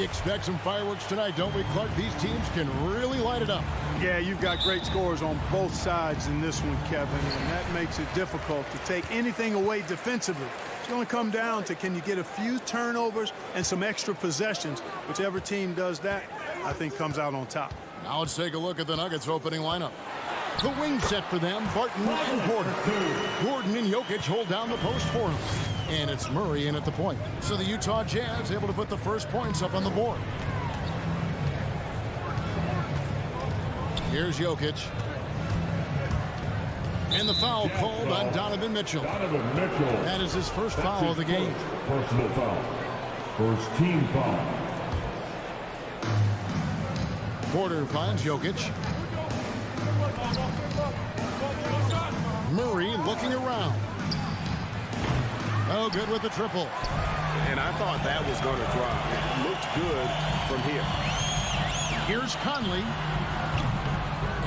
expect some fireworks tonight, don't we, Clark? These teams can really light it up. Yeah, you've got great scores on both sides in this one, Kevin, and that makes it difficult to take anything away defensively. It's going to come down to, can you get a few turnovers and some extra possessions? Whichever team does that, I think, comes out on top. Now let's take a look at the Nuggets opening lineup. The wing set for them, Barton and Porter. Gordon and Jokic hold down the post for him. And it's Murray in at the point. So the Utah Jazz able to put the first points up on the board. Here's Jokic. And the foul called on Donovan Mitchell. That is his first foul of the game. Personal foul. First team foul. Porter finds Jokic. Murray looking around. Oh, good with the triple. And I thought that was going to drop. It looked good from here. Here's Conley.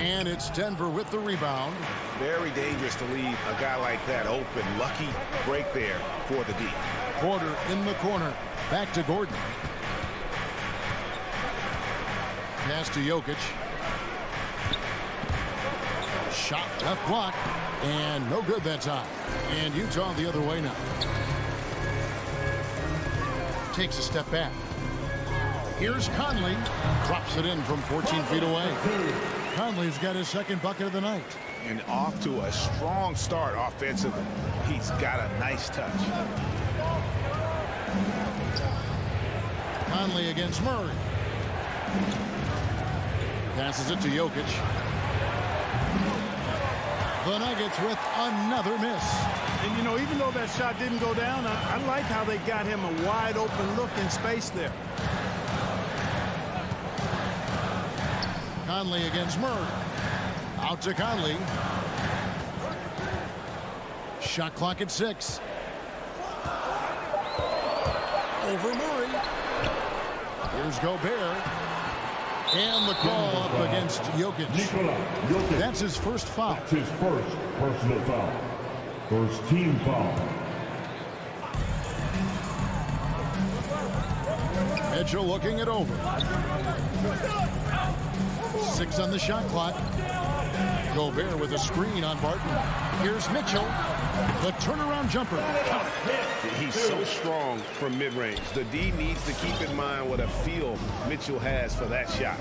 And it's Denver with the rebound. Very dangerous to leave a guy like that open. Lucky break there for the D. Porter in the corner. Back to Gordon. Pass to Jokic. Shot left block. And no good that time. And Utah the other way now. Takes a step back. Here's Conley. Drops it in from 14 feet away. Conley's got his second bucket of the night. And off to a strong start offensively. He's got a nice touch. Conley against Murray. Passes it to Jokic. The Nuggets with another miss. And, you know, even though that shot didn't go down, I like how they got him a wide open look in space there. Conley against Murray. Out to Conley. Shot clock at 6. Over Murray. Here's Gobert. And the call up against Jokic. That's his first foul. That's his first personal foul. First team foul. Mitchell looking it over. 6 on the shot clock. Gobert with a screen on Barton. Here's Mitchell. The turnaround jumper. He's so strong from mid-range. The D needs to keep in mind what a feel Mitchell has for that shot.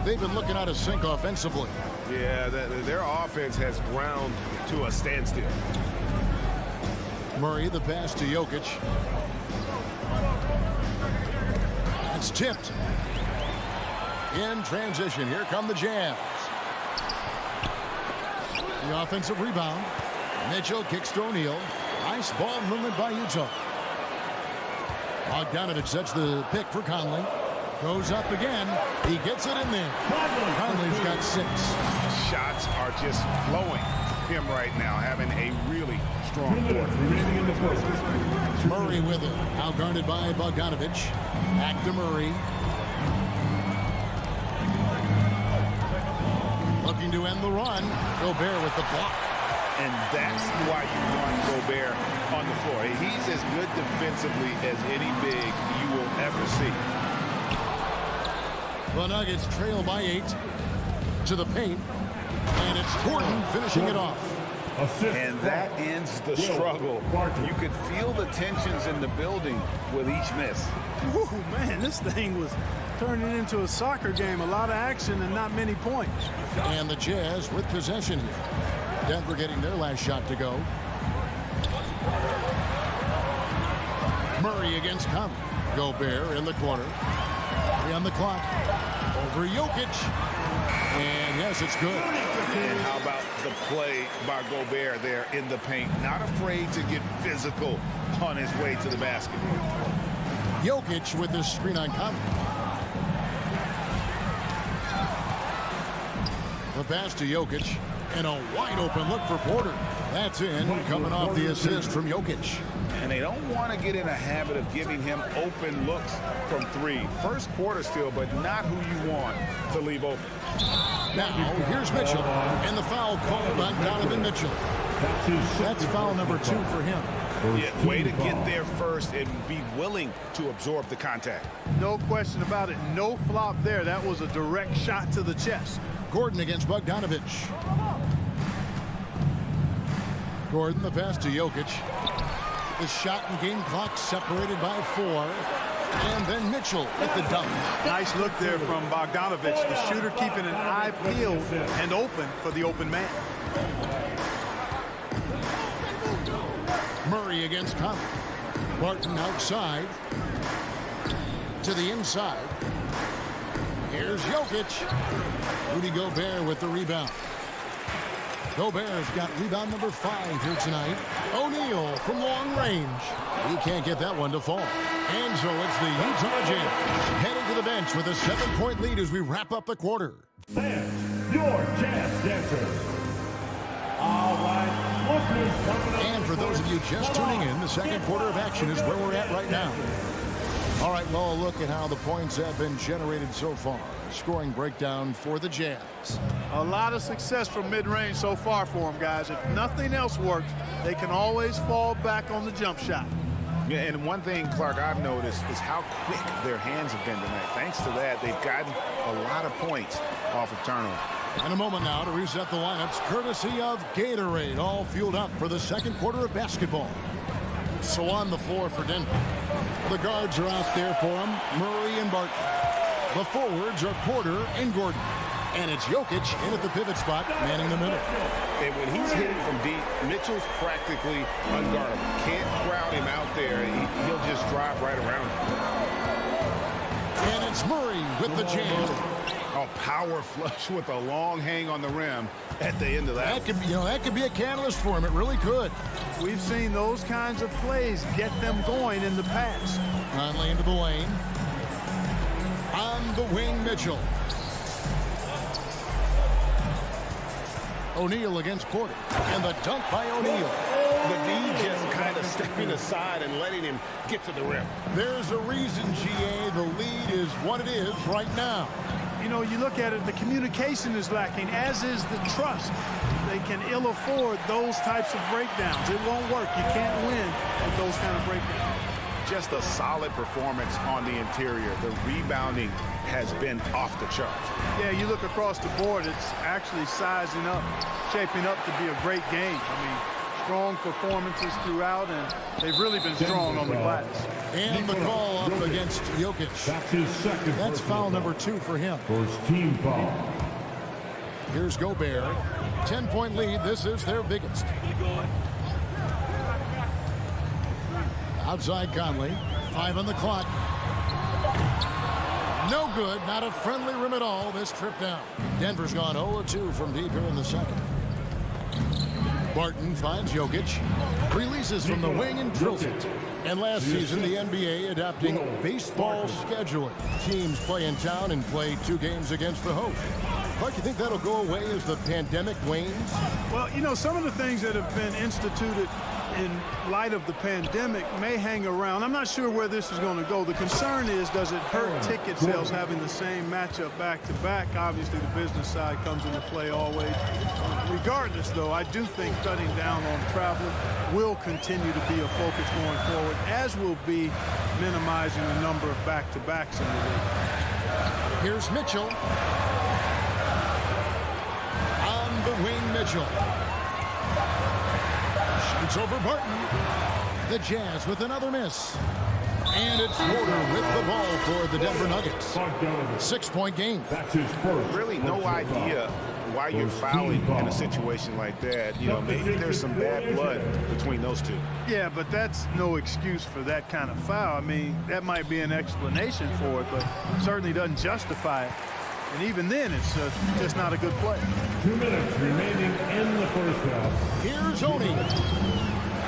They've been looking out of sync offensively. Yeah, their offense has ground to a standstill. Murray, the pass to Jokic. It's tipped. In transition, here come the Jazz. The offensive rebound. Mitchell kicks to O'Neal. Nice ball movement by Utah. Bogdanovich sets the pick for Conley. Goes up again. He gets it in there. Conley's got 6. Shots are just flowing for him right now, having a really strong quarter. Murray with it. Out guarded by Bogdanovich. Back to Murray. Looking to end the run. Gobert with the block. And that's why you want Gobert on the floor. He's as good defensively as any big you will ever see. The Nuggets trail by 8 to the paint. And it's Gordon finishing it off. And that ends the struggle. You could feel the tensions in the building with each miss. Ooh, man, this thing was turning into a soccer game. A lot of action and not many points. And the Jazz with possession here. Denver getting their last shot to go. Murray against Conley. Gobert in the corner. 3 on the clock. Over Jokic. And yes, it's good. And how about the play by Gobert there in the paint? Not afraid to get physical on his way to the basket. Jokic with this screen on Conley. The pass to Jokic. And a wide open look for Porter. That's in, coming off the assist from Jokic. And they don't want to get in a habit of giving him open looks from 3. First quarter still, but not who you want to leave open. Now, here's Mitchell. And the foul called on Donovan Mitchell. That's foul number 2 for him. Yeah, way to get there first and be willing to absorb the contact. No question about it. No flop there. That was a direct shot to the chest. Gordon against Bogdanovich. Gordon, the pass to Jokic. The shot and game clock separated by 4. And then Mitchell at the dunk. Nice look there from Bogdanovich. The shooter keeping an eye peeled and open for the open man. Murray against Conley. Barton outside. To the inside. Here's Jokic. Rudy Gobert with the rebound. Gobert's got rebound number 5 here tonight. O'Neal from long range. He can't get that one to fall. And so it's the Utah Jazz heading to the bench with a 7-point lead as we wrap up the quarter. And your Jazz dancers. All right, look who's coming up. And for those of you just tuning in, the second quarter of action is where we're at right now. All right, well, a look at how the points have been generated so far. Scoring breakdown for the Jazz. A lot of success from mid-range so far for them, guys. If nothing else works, they can always fall back on the jump shot. Yeah, and one thing, Clark, I've noticed is how quick their hands have been tonight. Thanks to that, they've gotten a lot of points off of turnover. In a moment now to reset the lineups, courtesy of Gatorade, all fueled up for the second quarter of basketball. So on the floor for Denver. The guards are out there for him, Murray and Barton. The forwards are Porter and Gordon. And it's Jokic in at the pivot spot, manning the middle. And when he's hitting from deep, Mitchell's practically unguardable. Can't crowd him out there. He'll just drive right around him. And it's Murray with the jam. A power flush with a long hang on the rim at the end of that. That could be a catalyst for him. It really could. We've seen those kinds of plays get them going in the past. Conley into the lane. On the wing, Mitchell. O'Neal against Porter. And the dunk by O'Neal. The D just kind of stepping aside and letting him get to the rim. There's a reason, GA, the lead is what it is right now. You know, you look at it, the communication is lacking, as is the trust. They can ill afford those types of breakdowns. It won't work. You can't win with those kind of breakdowns. Just a solid performance on the interior. The rebounding has been off the charts. Yeah, you look across the board, it's actually sizing up, shaping up to be a great game. I mean, strong performances throughout, and they've really been strong on the glass. And the call up against Jokic. That's his second. That's foul number 2 for him. First team foul. Here's Gobert. 10-point lead. This is their biggest. Outside Conley. 5 on the clock. No good. Not a friendly rim at all this trip down. Denver's gone 0-2 from deep here in the second. Barton finds Jokic. Releases from the wing and drills it. And last season, the NBA adopting baseball scheduling. Teams play in town and play 2 games against the host. Clark, you think that'll go away as the pandemic wanes? Well, you know, some of the things that have been instituted in light of the pandemic may hang around. I'm not sure where this is going to go. The concern is, does it hurt ticket sales having the same matchup back-to-back? Obviously, the business side comes into play always. Regardless, though, I do think cutting down on travel will continue to be a focus going forward, as will be minimizing the number of back-to-backs in the league. Here's Mitchell. On the wing, Mitchell. Shoots over Barton. The Jazz with another miss. And it's Porter with the ball for the Denver Nuggets. 6-point game. That's his first. Really no idea why you're fouling in a situation like that. You know, maybe there's some bad blood between those two. Yeah, but that's no excuse for that kind of foul. I mean, that might be an explanation for it, but certainly doesn't justify it. And even then, it's just not a good play. 2 minutes remaining in the first half. Here's O'Neal.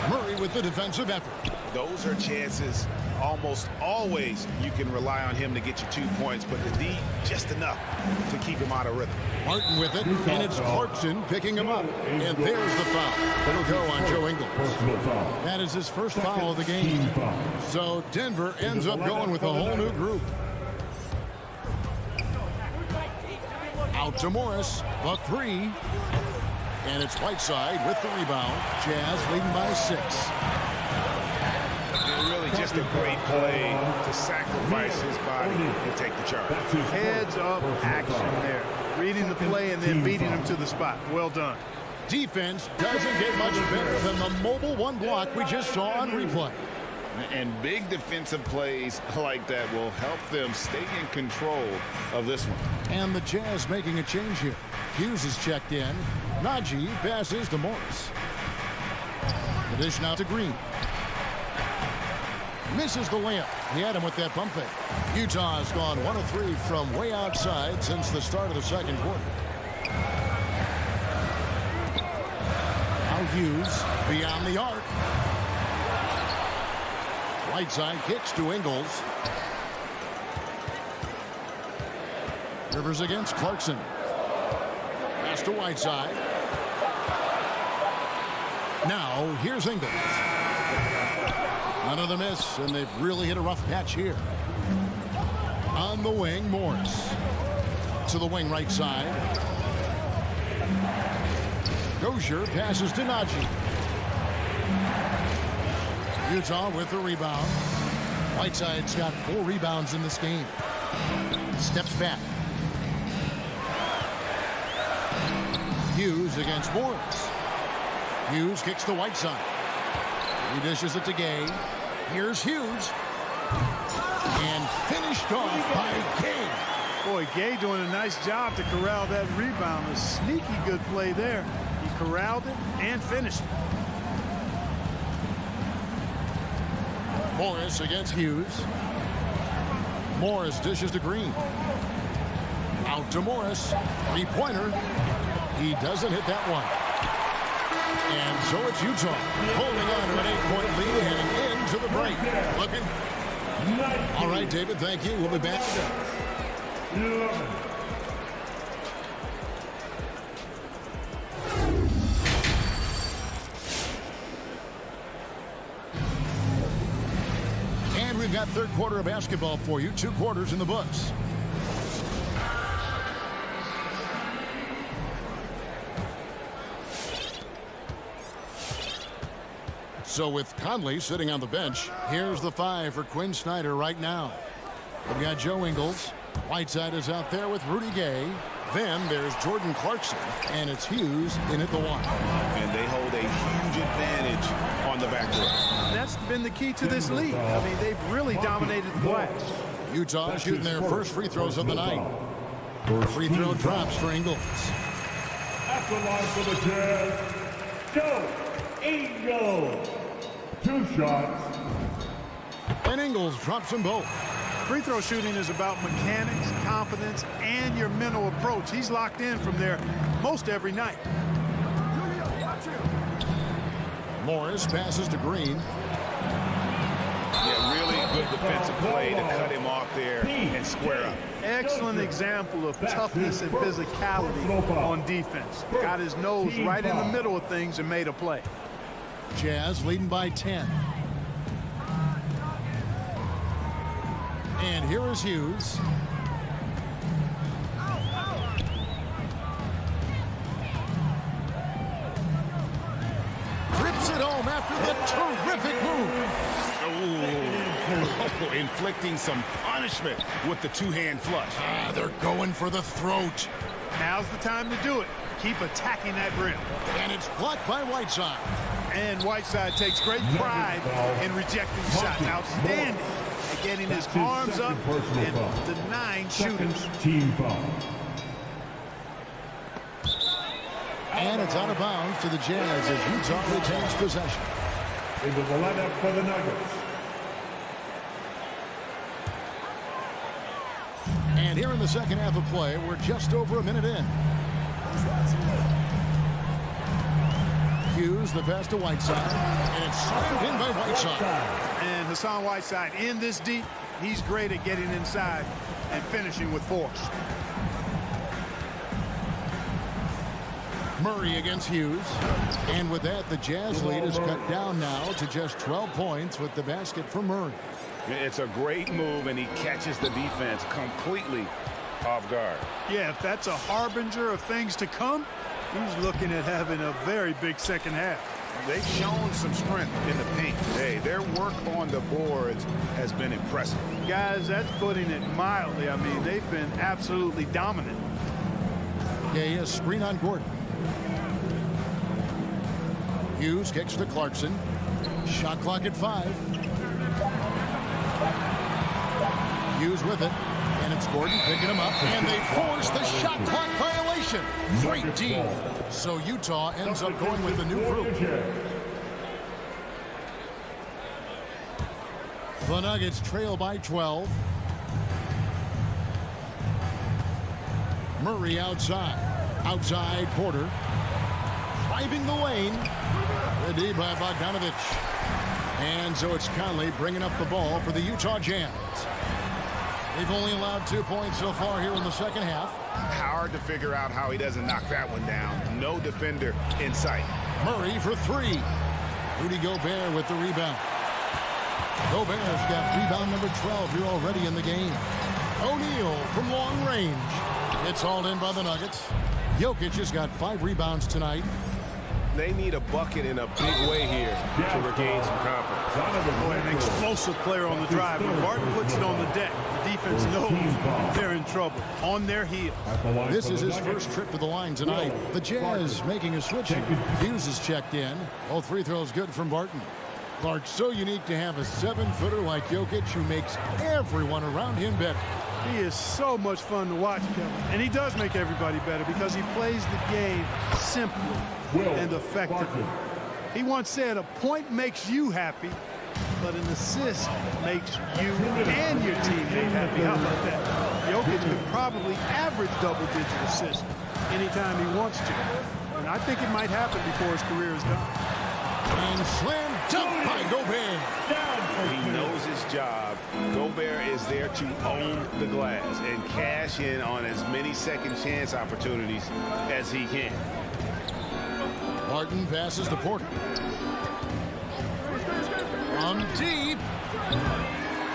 Murray with the defensive effort. Those are chances almost always you can rely on him to get you 2 points, but the D, just enough to keep him out of rhythm. Martin with it, and it's Clarkson picking him up. And there's the foul. It'll go on Joe Ingles. That is his first foul of the game. So Denver ends up going with a whole new group. Out to Morris, the 3. And it's Whiteside with the rebound. Jazz leading by 6. a great play to sacrifice his body and take the charge. Heads-up action there. Reading the play and then beating him to the spot. Well done. Defense doesn't get much better than the mobile one block we just saw on replay. And big defensive plays like that will help them stay in control of this one. And the Jazz making a change here. Hughes is checked in. Najee passes to Morris. The dish now to Green. Misses the layup. He had him with that pump fake. Utah's gone 1 of 3 from way outside since the start of the second quarter. Now Hughes beyond the arc. Whiteside kicks to Ingles. Rivers against Clarkson. Pass to Whiteside. Now here's Ingles. Another miss, and they've really hit a rough patch here. On the wing, Morris. To the wing right side. Dozier passes to Najee. Utah with the rebound. Whiteside's got 4 rebounds in this game. Steps back. Hughes against Morris. Hughes kicks to Whiteside. He dishes it to Gay. Here's Hughes. And finished off by Gay. Boy, Gay doing a nice job to corral that rebound. A sneaky good play there. He corralled it and finished it. Morris against Hughes. Morris dishes to Green. Out to Morris. Three-pointer. He doesn't hit that one. And so it's Utah holding on to an 8-point lead heading into the break. Looking. All right, David, thank you. We'll be back. And we've got third quarter of basketball for you. 2 quarters in the books. So with Conley sitting on the bench, here's the 5 for Quinn Snyder right now. We've got Joe Ingles. Whiteside is out there with Rudy Gay. Then there's Jordan Clarkson, and it's Hughes in at the 1. And they hold a huge advantage on the backcourt. That's been the key to this league. I mean, they've really dominated the glass. Utah shooting their first free throws of the night. Free throw drops for Ingles. At the line for the Jazz, Joe Ingles. 2 shots. And Ingles drops them both. Free throw shooting is about mechanics, confidence, and your mental approach. He's locked in from there most every night. Morris passes to Green. Yeah, really good defensive play to cut him off there and square up. Excellent example of toughness and physicality on defense. Got his nose right in the middle of things and made a play. Jazz leading by 10. And here is Hughes. Rips it home after the terrific move. Oh, inflicting some punishment with the 2-hand flush. They're going for the throat. Now's the time to do it. Keep attacking that rim. And it's blocked by Whiteside. And Whiteside takes great pride in rejecting shots. Outstanding at getting his arms up and denying shooters. Team foul. And it's out of bounds to the Jazz as Utah retains possession. Into the lineup for the Nuggets. And here in the second half of play, we're just over a minute in. Hughes, the pass to Whiteside, and it's slammed in by Whiteside. And Hassan Whiteside in this deep, he's great at getting inside and finishing with force. Murray against Hughes. And with that, the Jazz lead is cut down now to just 12 points with the basket for Murray. It's a great move, and he catches the defense completely off guard. Yeah, if that's a harbinger of things to come, he's looking at having a very big second half. they've shown some strength in the paint today. Their work on the boards has been impressive. Guys, that's putting it mildly. I mean, they've been absolutely dominant. Yeah, screen on Gordon. Hughes kicks to Clarkson. Shot clock at 5. Hughes with it. And it's Gordon picking him up. And they force the shot clock violation. Great D. So Utah ends up going with the new group. The Nuggets trail by 12. Murray outside. Outside Porter. Driving the lane. The D by Bogdanovich. And so it's Conley bringing up the ball for the Utah Jazz. They've only allowed 2 points so far here in the second half. Hard to figure out how he doesn't knock that one down. No defender in sight. Murray for 3. Rudy Gobert with the rebound. Gobert's got rebound number 12 here already in the game. O'Neal from long range. It's hauled in by the Nuggets. Jokic has got 5 rebounds tonight. They need a bucket in a big way here to regain some confidence. Boy, an explosive player on the drive. When Barton puts it on the deck, the defense knows they're in trouble. On their heel. This is his first trip to the line tonight. The Jazz making a switch here. Hughes is checked in. All free throws good from Barton. Clark, so unique to have a 7-footer like Jokic who makes everyone around him better. He is so much fun to watch, Kevin. And he does make everybody better because he plays the game simply and effectively. He once said, a point makes you happy, but an assist makes you and your teammate happy. How about that? Jokic could probably average double-digit assists anytime he wants to. And I think it might happen before his career is done. And slam dunk by Gobert. He knows his job. Gobert is there to own the glass and cash in on as many second chance opportunities as he can. Barton passes to Porter. From deep.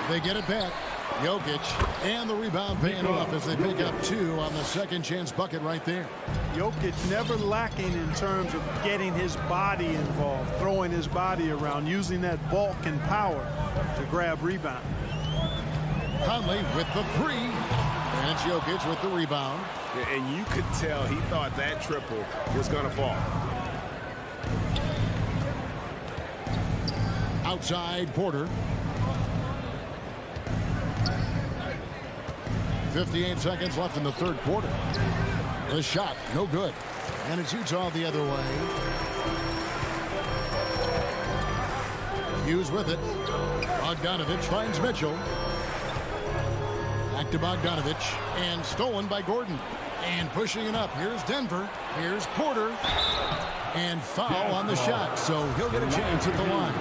They get it back. Jokic and the rebound paying off as they pick up 2 on the second chance bucket right there. Jokic never lacking in terms of getting his body involved, throwing his body around, using that bulk and power to grab rebound. Conley with the 3. And it's Jokic with the rebound. And you could tell he thought that triple was going to fall. Outside Porter. 58 seconds left in the third quarter. The shot, no good. And it's Utah the other way. Hughes with it. Bogdanovich finds Mitchell. Back to Bogdanovich. And stolen by Gordon. And pushing it up. Here's Denver. Here's Porter. And foul on the shot. So he'll get a chance at the line.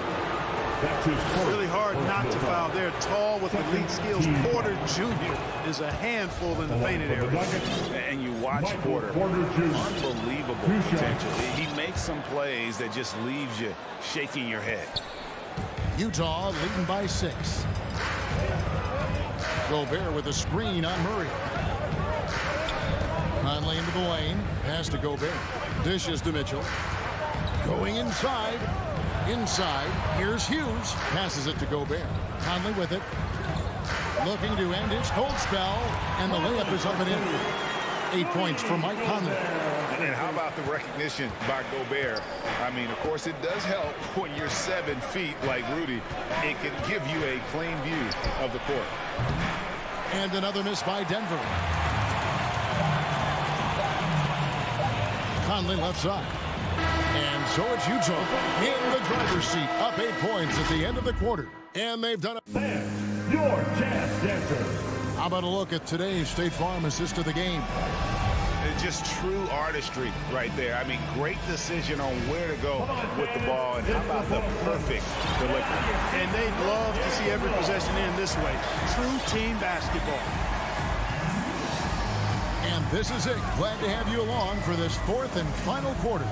Really hard not to foul. They're tall with elite skills. Porter Jr. is a handful in the painted area. And you watch Porter. Unbelievable potential. He makes some plays that just leaves you shaking your head. Utah leading by 6. Gobert with a screen on Murray. Conley into the lane. Pass to Gobert. Dishes to Mitchell. Going inside. Inside, here's Hughes. Passes it to Gobert. Conley with it. Looking to end his cold spell. And the layup is up and in. 8 points for Mike Conley. And how about the recognition by Gobert? I mean, of course, it does help when you're 7 feet like Rudy. It can give you a plain view of the court. And another miss by Denver. Conley left side. And so it's Utah in the driver's seat, up 8 points at the end of the quarter. And they've done it. Fans, your Jazz Dancers. How about a look at today's State Farm assist of the game? It's just true artistry right there. I mean, great decision on where to go with the ball. And how about the perfect delivery? And they'd love to see every possession end this way. True team basketball. And this is it. Glad to have you along for this 4th and final quarter.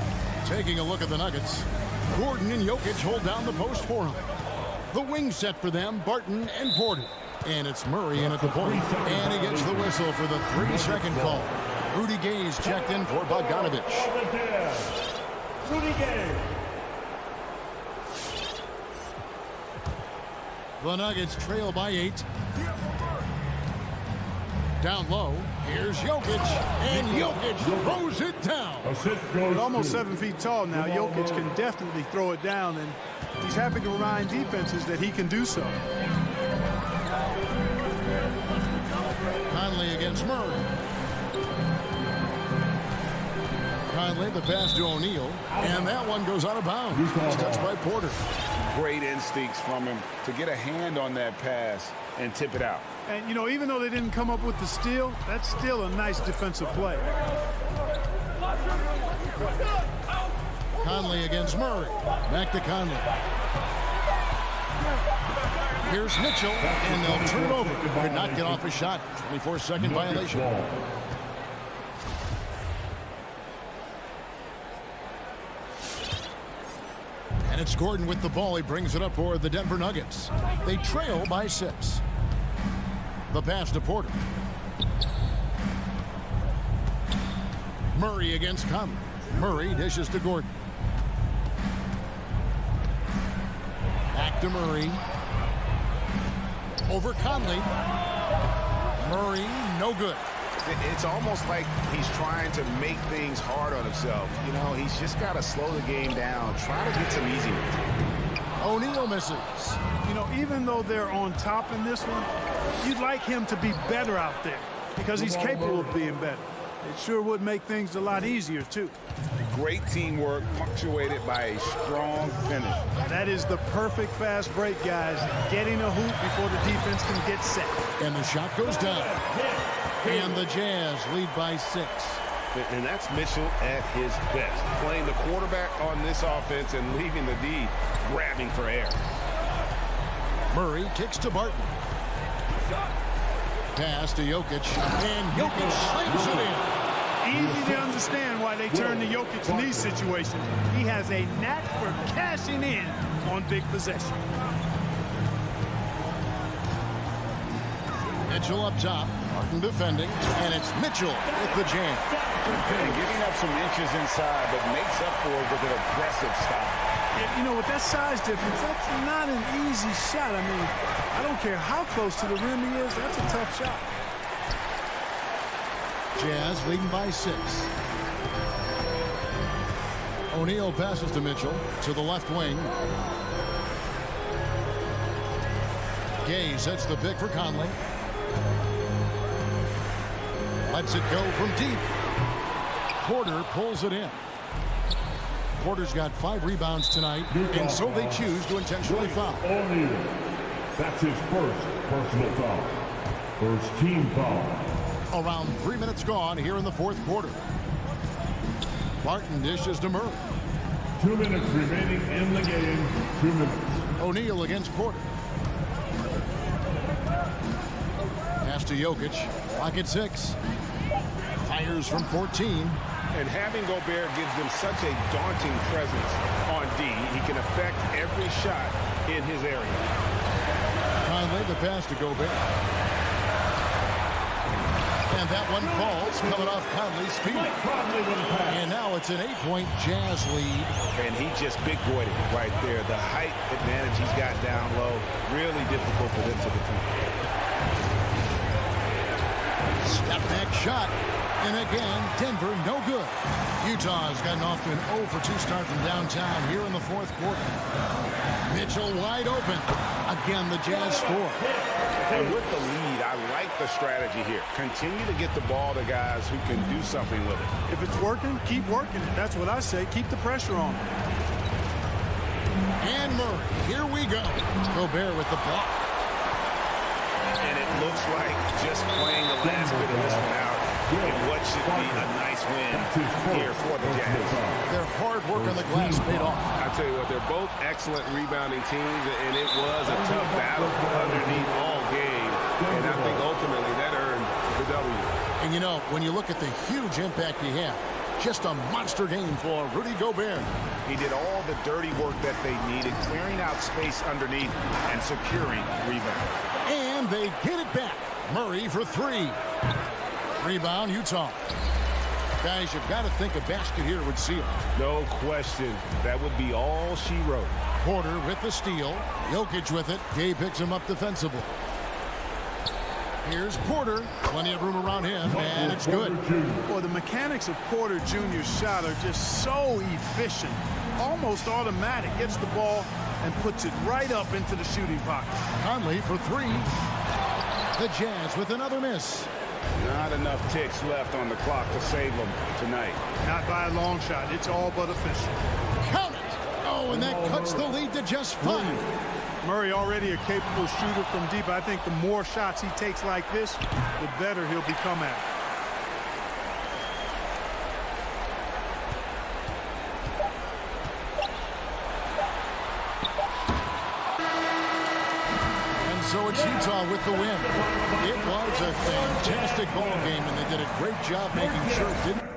Taking a look at the Nuggets. Gordon and Jokic hold down the post for him. The wing set for them, Barton and Porter. And it's Murray in at the point. And he gets the whistle for the 3-second call. Rudy Gay's checked in for Bogdanovich. Rudy Gay. The Nuggets trail by 8. Down low, here's Jokic, and Jokic throws it down. Assist goes At almost to 7 feet tall now, Jokic can definitely throw it down, and he's happy to remind defenses that he can do so. Conley against Murray. Conley, the pass to O'Neal, and that one goes out of bounds. It's touched by Porter. Great instincts from him to get a hand on that pass and tip it out. And, you know, even though they didn't come up with the steal, that's still a nice defensive play. Conley against Murray. Back to Conley. Here's Mitchell, and they'll turn it over. Could not get off a shot. 24-second violation. And it's Gordon with the ball. He brings it up for the Denver Nuggets. They trail by 6. The pass to Porter. Murray against Conley. Murray dishes to Gordon. Back to Murray. Over Conley. Murray, no good. It's almost like he's trying to make things hard on himself. You know, he's just got to slow the game down, try to get some easy ones. O'Neal misses. You know, even though they're on top in this one, you'd like him to be better out there because he's capable of being better. It sure would make things a lot easier, too. Great teamwork punctuated by a strong finish. That is the perfect fast break, guys. Getting a hoop before the defense can get set. And the shot goes down. And the Jazz lead by 6. And that's Mitchell at his best. Playing the quarterback on this offense and leaving the D grabbing for air. Murray kicks to Barton. Pass to Jokic. And Jokic slams it in. Easy to understand why they turn to Jokic in these situations. He has a knack for cashing in on big possession. Mitchell up top. Martin defending. And it's Mitchell with the jam. And giving up some inches inside, but makes up for it with an aggressive style. Yeah, you know, with that size difference, that's not an easy shot. I mean, I don't care how close to the rim he is. That's a tough shot. Jazz leading by 6. O'Neal passes to Mitchell to the left wing. Gay sets the pick for Conley. Lets it go from deep. Porter pulls it in. Porter's got 5 rebounds tonight, and so they choose to intentionally foul. O'Neal. That's his first personal foul. First team foul. Around 3 minutes gone here in the 4th quarter. Barton dishes to Murray. 2 minutes remaining in the game. 2 minutes. O'Neal against Porter. Pass to Jokic. Clock at 6. Fires from 14. And having Gobert gives them such a daunting presence on D. He can affect every shot in his area. Conley, the pass to Gobert. And that one falls, coming off Conley's feet. And now it's an 8-point Jazz lead. And he just big-boyed it right there. The height advantage he's got down low, really difficult for them to defend. Step back shot. And again, Denver no good. Utah's gotten off to an 0-for-2 start from downtown here in the 4th quarter. Mitchell wide open. Again, the Jazz score. And with the lead, I like the strategy here. Continue to get the ball to guys who can do something with it. If it's working, keep working it. That's what I say. Keep the pressure on. And Murray, here we go. Gobert with the block. And it looks like just playing the last bit of this one out in what should be a nice win here for the Jazz. Their hard work on the glass paid off. I tell you what, they're both excellent rebounding teams, and it was a tough battle underneath all game. And I think ultimately that earned the W. And you know, when you look at the huge impact he had, just a monster game for Rudy Gobert. He did all the dirty work that they needed, clearing out space underneath and securing rebound. And they get it back. Murray for 3. Rebound, Utah. Guys, you've got to think a basket here would seal. No question. That would be all she wrote. Porter with the steal. Jokic with it. Gay picks him up defensively. Here's Porter. Plenty of room around him, and it's good. Well, the mechanics of Porter Jr.'s shot are just so efficient. Almost automatic. Gets the ball and puts it right up into the shooting pocket. Conley for three. The Jazz with another miss. Not enough ticks left on the clock to save them tonight. Not by a long shot. It's all but official. Count it. Oh, and that cuts the lead to just 5. Murray already a capable shooter from deep. I think the more shots he takes like this, the better he'll become at it. And so it's Utah with the win. It was a fantastic ball game, and they did a great job making sure it didn't.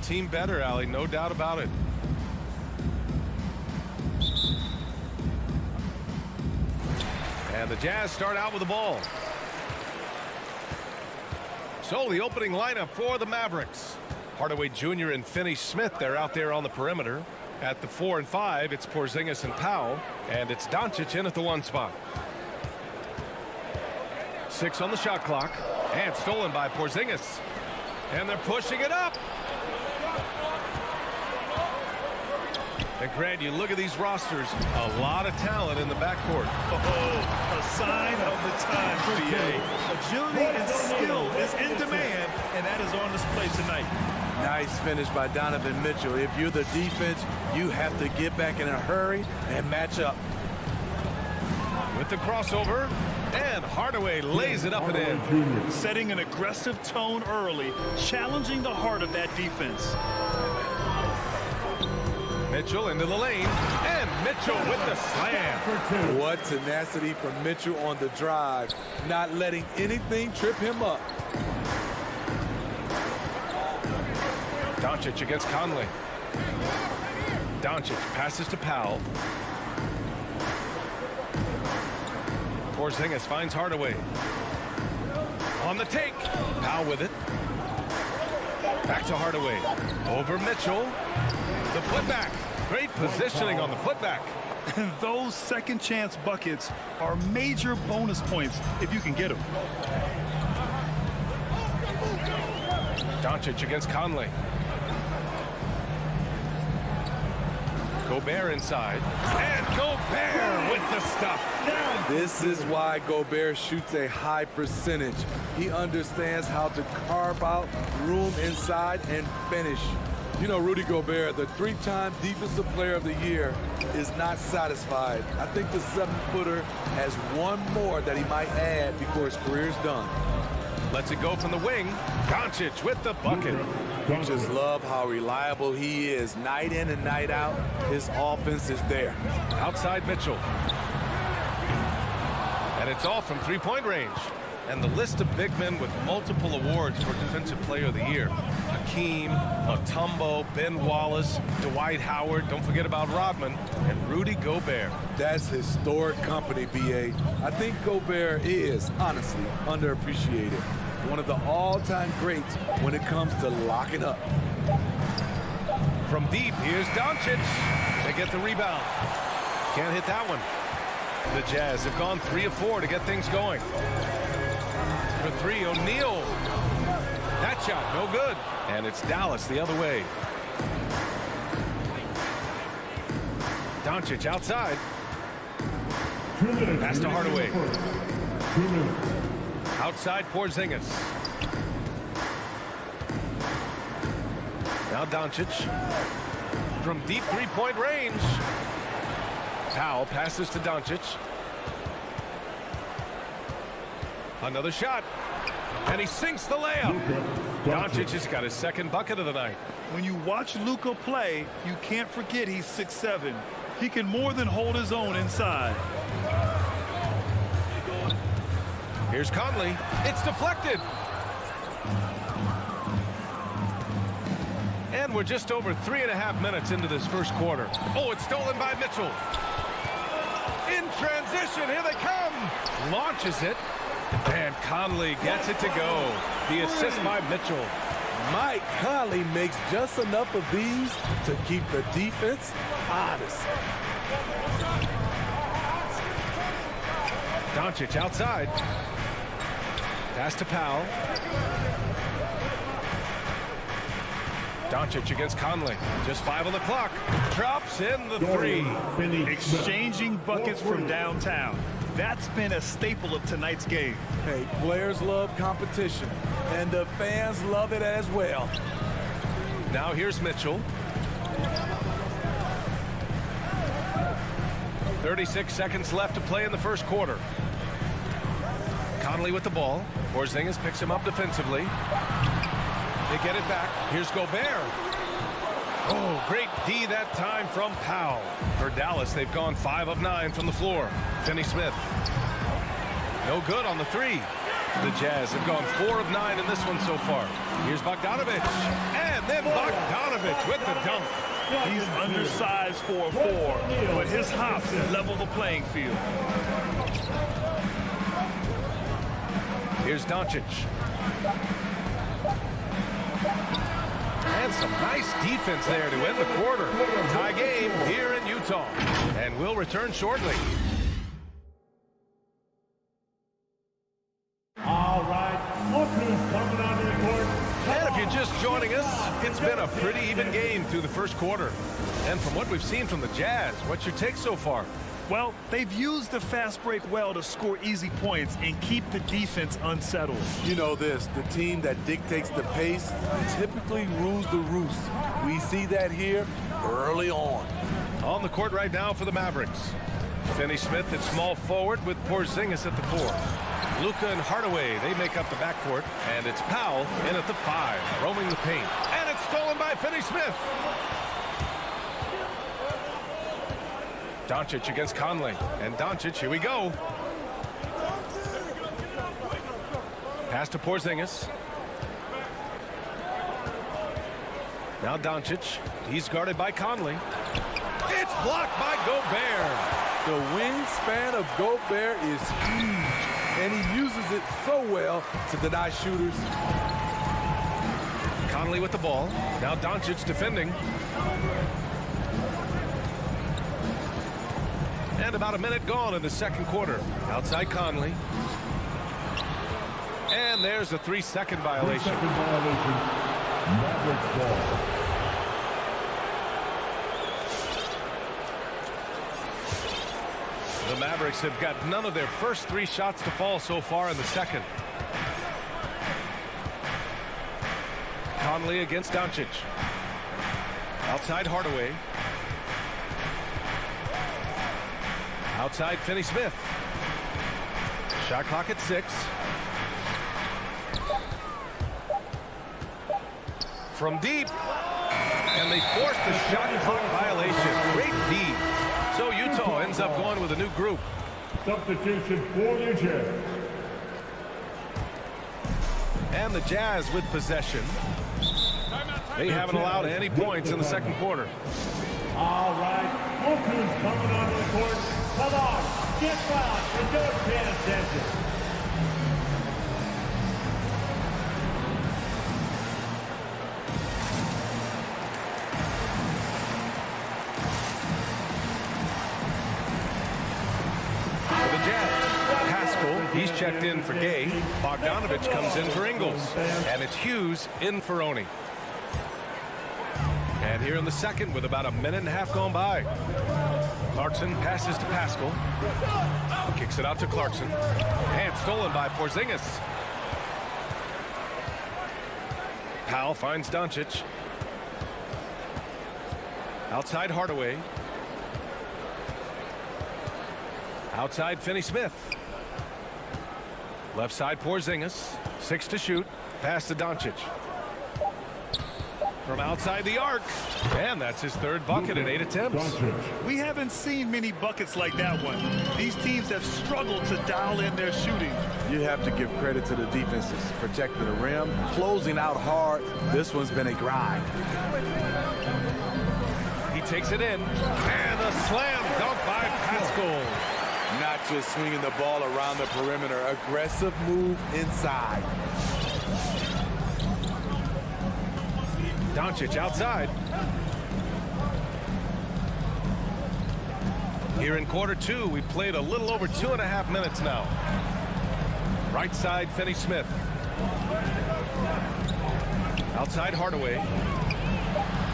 team better, Allie, no doubt about it. And the Jazz start out with the ball. So the opening lineup for the Mavericks. Hardaway Jr. and Finney-Smith, they're out there on the perimeter. At the 4 and 5, it's Porzingis and Powell. And it's Doncic in at the 1 spot. 6 on the shot clock. And stolen by Porzingis. And they're pushing it up. And Grant, you look at these rosters, a lot of talent in the backcourt. Oh, a sign of the times, BA. Agility and skill is in demand, and that is on display tonight. Nice finish by Donovan Mitchell. If you're the defense, you have to get back in a hurry and match up. With the crossover, and Hardaway lays it up and in. Setting an aggressive tone early, challenging the heart of that defense. Mitchell into the lane, and Mitchell with the slam. What tenacity from Mitchell on the drive, not letting anything trip him up. Doncic against Conley. Doncic passes to Powell. Porzingis finds Hardaway. On the take. Powell with it. Back to Hardaway. Over Mitchell. The putback. Great positioning on the putback. Those second chance buckets are major bonus points if you can get them. Doncic against Conley. Gobert inside. And Gobert with the stuff. This is why Gobert shoots a high percentage. He understands how to carve out room inside and finish. You know, Rudy Gobert, the 3-time Defensive Player of the Year, is not satisfied. I think the 7-footer has one more that he might add before his career's done. Lets it go from the wing. Doncic with the bucket. You just love how reliable he is. Night in and night out, his offense is there. Outside Mitchell. And it's all from 3-point range. And the list of big men with multiple awards for Defensive Player of the Year. Hakeem, Mutombo, Ben Wallace, Dwight Howard, don't forget about Rodman, and Rudy Gobert. That's historic company, B.A. I think Gobert is, honestly, underappreciated. One of the all-time greats when it comes to locking up. From deep, here's Doncic. They get the rebound. Can't hit that one. The Jazz have gone 3 of 4 to get things going. For 3, O'Neal. That shot, no good. And it's Dallas the other way. Doncic outside. Pass to Hardaway. Outside Porzingis. Now Doncic. From deep 3-point range. Powell passes to Doncic. Another shot. And he sinks the layup. Doncic has got his second bucket of the night. When you watch Luka play, you can't forget he's 6'7". He can more than hold his own inside. Here's Conley. It's deflected. And we're just over 3.5 minutes into this first quarter. Oh, it's stolen by Mitchell. In transition, here they come. Launches it. And Conley gets it to go. The assist by Mitchell. Mike Conley makes just enough of these to keep the defense honest. Doncic outside. Pass to Powell. Doncic against Conley. Just 5 on the clock. Drops in the 3. Exchanging buckets from downtown. That's been a staple of tonight's game. Hey, players love competition, and the fans love it as well. Now here's Mitchell. 36 seconds left to play in the first quarter. Conley with the ball. Porzingis picks him up defensively. They get it back. Here's Gobert. Oh, great D that time from Powell. For Dallas, they've gone 5 of 9 from the floor. Finney-Smith. No good on the 3. The Jazz have gone 4 of 9 in this one so far. Here's Bogdanovich. And then Bogdanovich with the dunk. He's undersized for a 4, but his hops level the playing field. Here's Doncic. And some nice defense there to end the quarter. Tie game here in Utah. And we'll return shortly. All right, look who's coming onto the court. And if you're just joining us, it's been a pretty even game through the first quarter. And from what we've seen from the Jazz, what's your take so far? Well, they've used the fast break well to score easy points and keep the defense unsettled. You know this, the team that dictates the pace typically rules the roost. We see that here early on. On the court right now for the Mavericks. Finney Smith at small forward with Porzingis at the 4. Luka and Hardaway, they make up the backcourt. And it's Powell in at the 5, roaming the paint. And it's stolen by Finney Smith. Doncic against Conley. And Doncic, here we go. Pass to Porzingis. Now Doncic. He's guarded by Conley. It's blocked by Gobert. The wingspan of Gobert is huge, and he uses it so well to deny shooters. Conley with the ball. Now Doncic defending. And about a minute gone in the second quarter. Outside Conley. And there's a 3-second violation. Second violation. Mavericks ball. The Mavericks have got none of their first 3 shots to fall so far in the second. Conley against Doncic. Outside Hardaway. Outside Finney Smith. Shot clock at 6. From deep. And they forced the shot clock violation. Great D. So Utah ends up going with a new group. Substitution for the Jazz. And the Jazz with possession. They haven't allowed any points in the second quarter. All right, look who's coming onto the court. Come on, get fouled and don't pay attention. For the Jazz, Pascal, he's checked in for Gay. Bogdanovich comes in for Ingles. And it's Hughes in for Oni. And here in the second with about a minute and a half gone by. Clarkson passes to Pascal. Kicks it out to Clarkson. And stolen by Porzingis. Powell finds Doncic. Outside Hardaway. Outside Finney Smith. Left side Porzingis. 6 to shoot. Pass to Doncic. From outside the arc. And that's his 3rd bucket in 8 attempts. We haven't seen many buckets like that one. These teams have struggled to dial in their shooting. You have to give credit to the defenses. Protecting the rim, closing out hard. This one's been a grind. He takes it in. And a slam dunk by Pascal. Not just swinging the ball around the perimeter. Aggressive move inside. Doncic outside. Here in quarter 2, we played a little over 2.5 minutes now. Right side, Finney Smith. Outside Hardaway.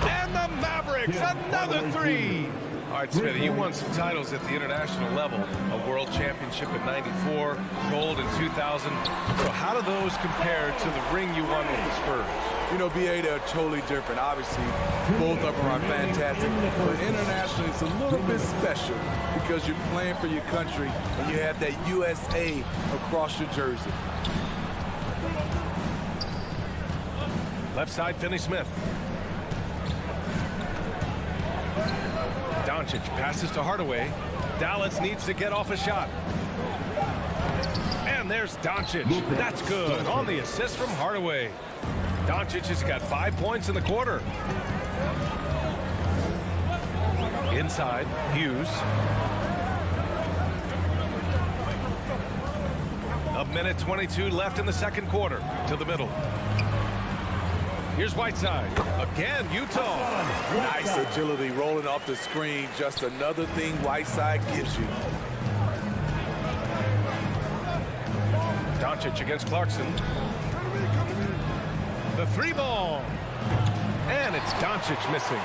And the Mavericks, another 3. All right, Smitty, you won some titles at the international level. A world championship in '94, gold in 2000. So how do those compare to the ring you won with the Spurs? You know, BA, they're totally different. Obviously, both of them are fantastic. But internationally, it's a little bit special because you're playing for your country and you have that USA across your jersey. Left side, Finney Smith. Doncic passes to Hardaway. Dallas needs to get off a shot. And there's Doncic. That's good on the assist from Hardaway. Doncic has got 5 points in the quarter. Inside, Hughes. A minute 22 left in the second quarter. To the middle. Here's Whiteside. Again, Utah. Nice agility rolling off the screen. Just another thing Whiteside gives you. Doncic against Clarkson. The three ball. And it's Doncic missing.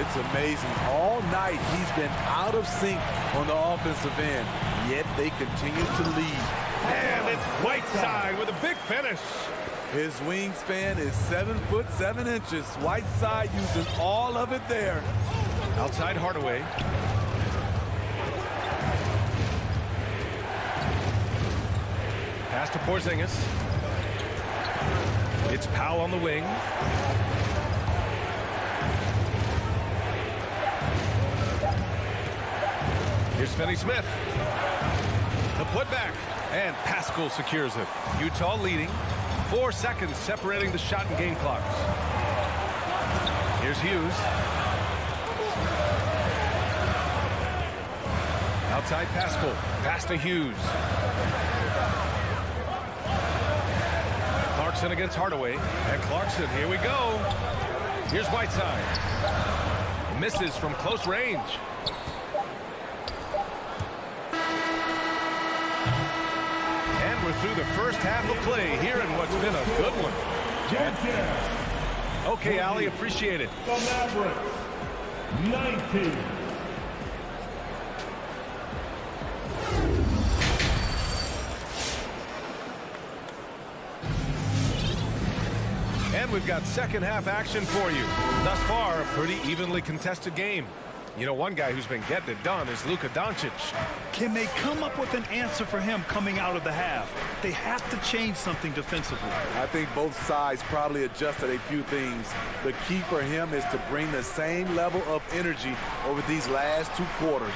It's amazing. All night he's been out of sync on the offensive end, yet they continue to lead. And it's Whiteside with a big finish. His wingspan is 7'7". Whiteside using all of it there. Outside Hardaway. Pass to Porzingis. It's Powell on the wing. Here's Finney-Smith. The putback. And Pascal secures it. Utah leading. 4 seconds separating the shot and game clocks. Here's Hughes. Outside Pascal. Pass to Hughes. Clarkson against Hardaway. And Clarkson, here we go. Here's Whiteside. Misses from close range. And we're through the first half of play here in what's been a good one. Okay, Ali, appreciate it. The Mavericks, 19. And we've got second half action for you. Thus far, a pretty evenly contested game. You know, one guy who's been getting it done is Luka Doncic. Can they come up with an answer for him coming out of the half? They have to change something defensively. I think both sides probably adjusted a few things. The key for him is to bring the same level of energy over these last 2 quarters.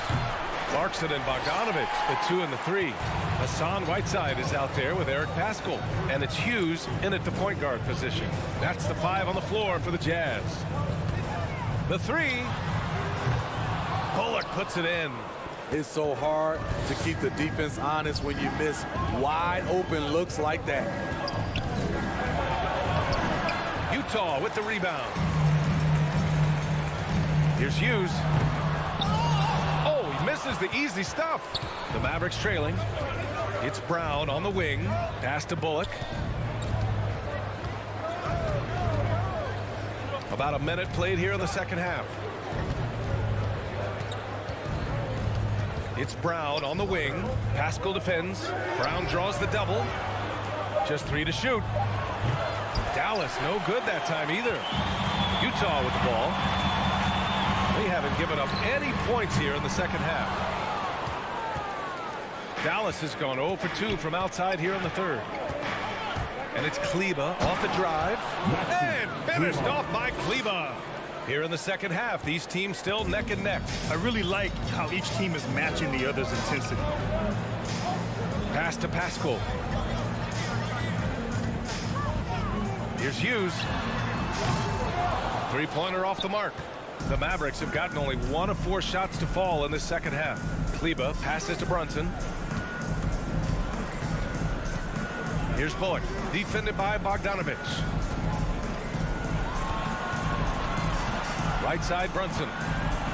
Clarkson and Bogdanovich, the 2 and the 3. Hassan Whiteside is out there with Eric Pascal. And it's Hughes in at the point guard position. That's the 5 on the floor for the Jazz. The 3. Bullock puts it in. It's so hard to keep the defense honest when you miss wide open looks like that. Utah with the rebound. Here's Hughes. Oh, he misses the easy stuff. The Mavericks trailing. It's Brown on the wing. Pass to Bullock. About a minute played here in the second half. It's Brown on the wing. Pascal defends. Brown draws the double. Just 3 to shoot. Dallas no good that time either. Utah with the ball. They haven't given up any points here in the second half. Dallas has gone 0 for 2 from outside here in the third. And it's Kleber off the drive. And finished off by Kleber. Here in the second half, these teams still neck and neck. I really like how each team is matching the other's intensity. Pass to Pascal. Here's Hughes. 3-pointer off the mark. The Mavericks have gotten only 1 of 4 shots to fall in the second half. Kleber passes to Brunson. Here's Bullock, defended by Bogdanovich. Right side, Brunson.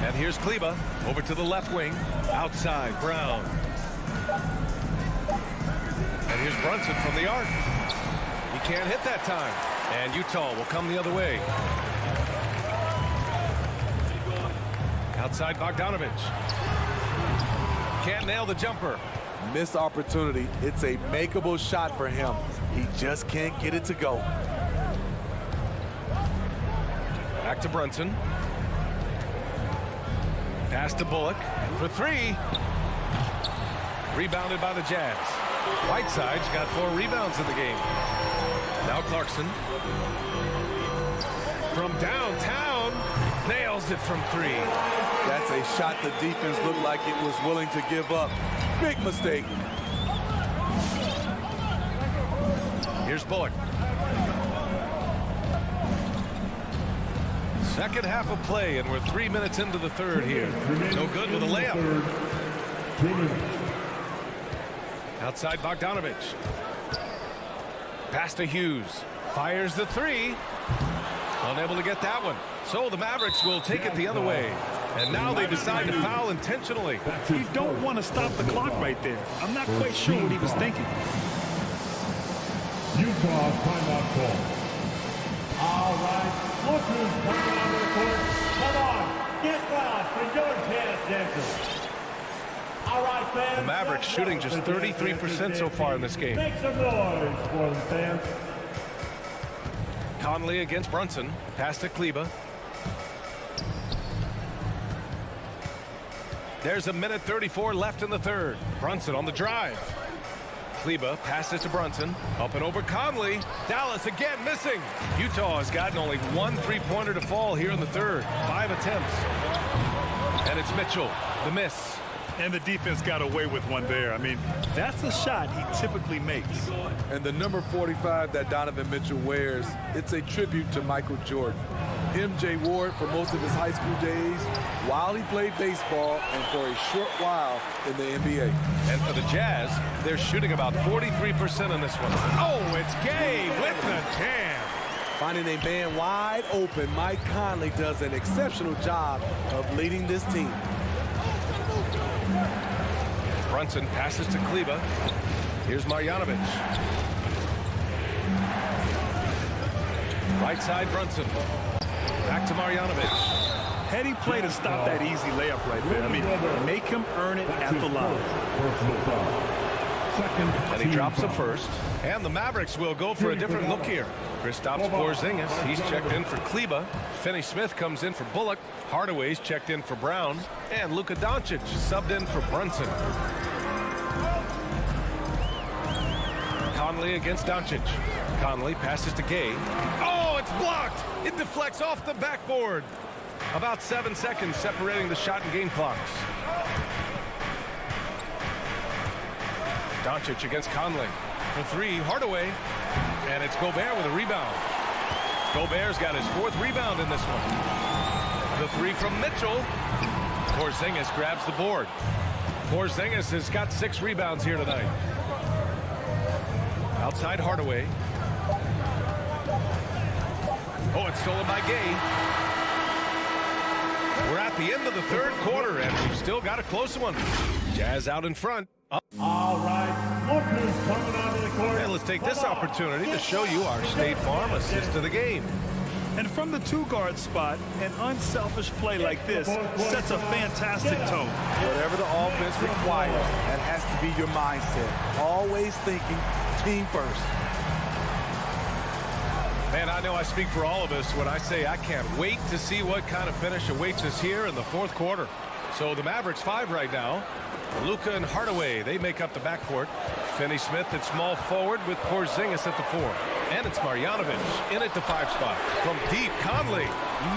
And here's Kleber over to the left wing. Outside, Brown. And here's Brunson from the arc. He can't hit that time. And Utah will come the other way. Outside, Bogdanovich. Can't nail the jumper. Missed opportunity. It's a makeable shot for him. He just can't get it to go. Back to Brunson. Pass to Bullock for 3. Rebounded by the Jazz. Whiteside's got 4 rebounds in the game. Now Clarkson. From downtown. Nails it from 3. That's a shot the defense looked like it was willing to give up. Big mistake. Here's Bullock. Second half of play, and we're 3 minutes into the third here. No good with a layup. 2 minutes. Outside Bogdanovich. Pass to Hughes. Fires the three. Unable to get that one. So the Mavericks will take it the other way. And now they decide to foul intentionally. You don't want to stop the clock right there. I'm not quite sure what he was thinking. Utah timeout call. All right, look who's coming on the court. Come on, get loud for your chance, Denver. All right, fans. The Mavericks shooting just 33% so far in this game. Make some noise for them, fans. Conley against Brunson. Pass to Kleba. There's a minute 34 left in the third. Brunson on the drive. Kleba passes to Brunson. Up and over Conley. Dallas again missing. Utah has gotten only one three-pointer to fall here in the third. 5 attempts. And it's Mitchell. The miss. And the defense got away with one there. I mean, that's a shot he typically makes. And the number 45 that Donovan Mitchell wears, it's a tribute to Michael Jordan. Him, Jay Ward, for most of his high school days, while he played baseball, and for a short while in the NBA. And for the Jazz, they're shooting about 43% on this one. Oh, it's Gay with the jam. Finding a man wide open, Mike Conley does an exceptional job of leading this team. Brunson passes to Kleba. Here's Marjanovic. Right side Brunson. Back to Marjanovic. Heady play to stop that easy layup right there. I mean, make him earn it at the line. And he drops a first. And the Mavericks will go for a different look here. Kristaps Porzingis, he's checked in for Kleba. Finney-Smith comes in for Bullock. Hardaway's checked in for Brown. And Luka Doncic subbed in for Brunson. Conley against Doncic. Conley passes to Gay. Oh, it's blocked! It deflects off the backboard. About 7 seconds separating the shot and game clocks. Doncic against Conley. For three, Hardaway. And it's Gobert with a rebound. Gobert's got his 4th rebound in this one. The three from Mitchell. Porzingis grabs the board. Porzingis has got 6 rebounds here tonight. Outside Hardaway. Oh, it's stolen by Gay. We're at the end of the third quarter, and we've still got a close one. Jazz out in front. All right, look who's coming onto the court. And let's take this opportunity to show you our State Farm assist to the game. And from the 2-guard spot, an unselfish play like this sets a fantastic tone. Whatever the offense requires, that has to be your mindset. Always thinking team first. Man, I know I speak for all of us when I say I can't wait to see what kind of finish awaits us here in the fourth quarter. So the Mavericks 5 right now. Luka and Hardaway, they make up the backcourt. Finney-Smith at small forward with Porzingis at the 4. And it's Marjanovic in at the 5 spot. From deep, Conley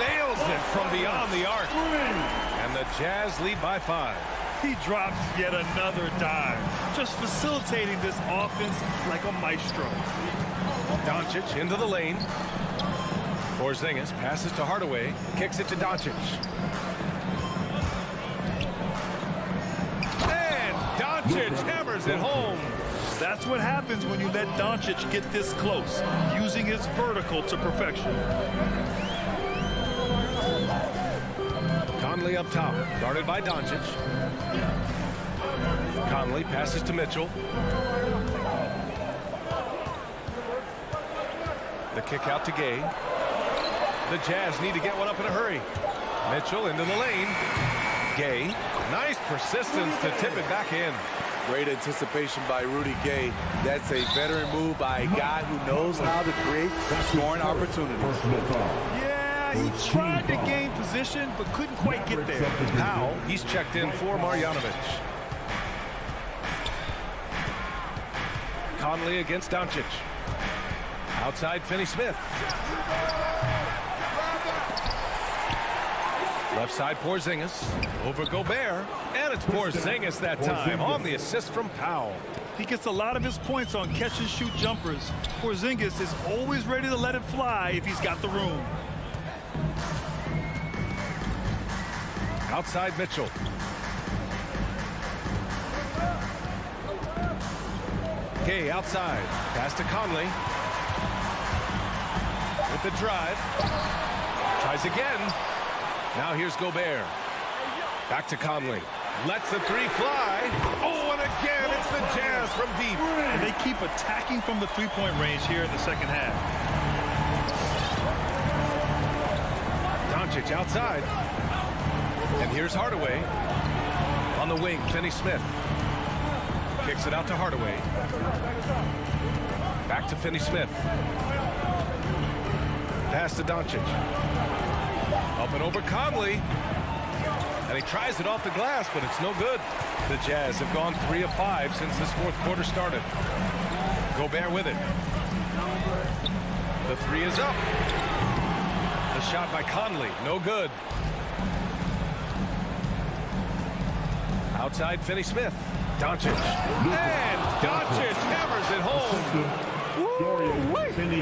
nails it from beyond the arc. And the Jazz lead by 5. He drops yet another dime, just facilitating this offense like a maestro. Doncic into the lane. Porzingis passes to Hardaway, kicks it to Doncic. And Doncic hammers it home. That's what happens when you let Doncic get this close, using his vertical to perfection. Conley up top, guarded by Doncic. Conley passes to Mitchell. The kick out to Gay. The Jazz need to get one up in a hurry. Mitchell into the lane. Gay, nice persistence to tip it back in. Great anticipation by Rudy Gay. That's a veteran move by a guy who knows how to create scoring opportunities. Yeah, he tried to gain position, but couldn't quite get there. Powell, he's checked in for Marjanovic. Conley against Doncic. Outside Finney-Smith. Left side Porzingis. Over Gobert. And it's Porzingis that time on the assist from Powell. He gets a lot of his points on catch-and-shoot jumpers. Porzingis is always ready to let it fly if he's got the room. Outside Mitchell. Gay outside. Pass to Conley. With the drive. Tries again. Now here's Gobert. Back to Conley. Lets the three fly. Oh, and again, it's the Jazz from deep. And they keep attacking from the three-point range here in the second half. Doncic outside. And here's Hardaway. On the wing, Finney-Smith. Kicks it out to Hardaway. Back to Finney-Smith. Pass to Doncic. Up and over Conley. And he tries it off the glass, but it's no good. The Jazz have gone 3 of 5 since this fourth quarter started. Gobert with it. The three is up. The shot by Conley, no good. Outside Finney-Smith. Doncic. And Doncic hammers it home.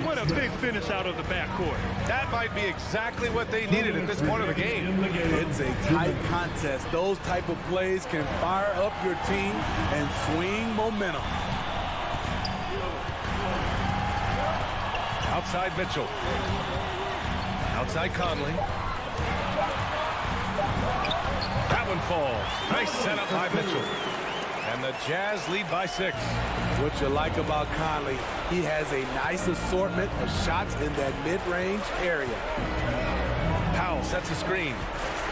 What a big finish out of the backcourt. That might be exactly what they needed at this point of the game. It's a tight contest. Those type of plays can fire up your team and swing momentum. Outside Mitchell. Outside Conley. That one falls. Nice setup by Mitchell. And the Jazz lead by 6. What you like about Conley, he has a nice assortment of shots in that mid-range area. Powell sets a screen.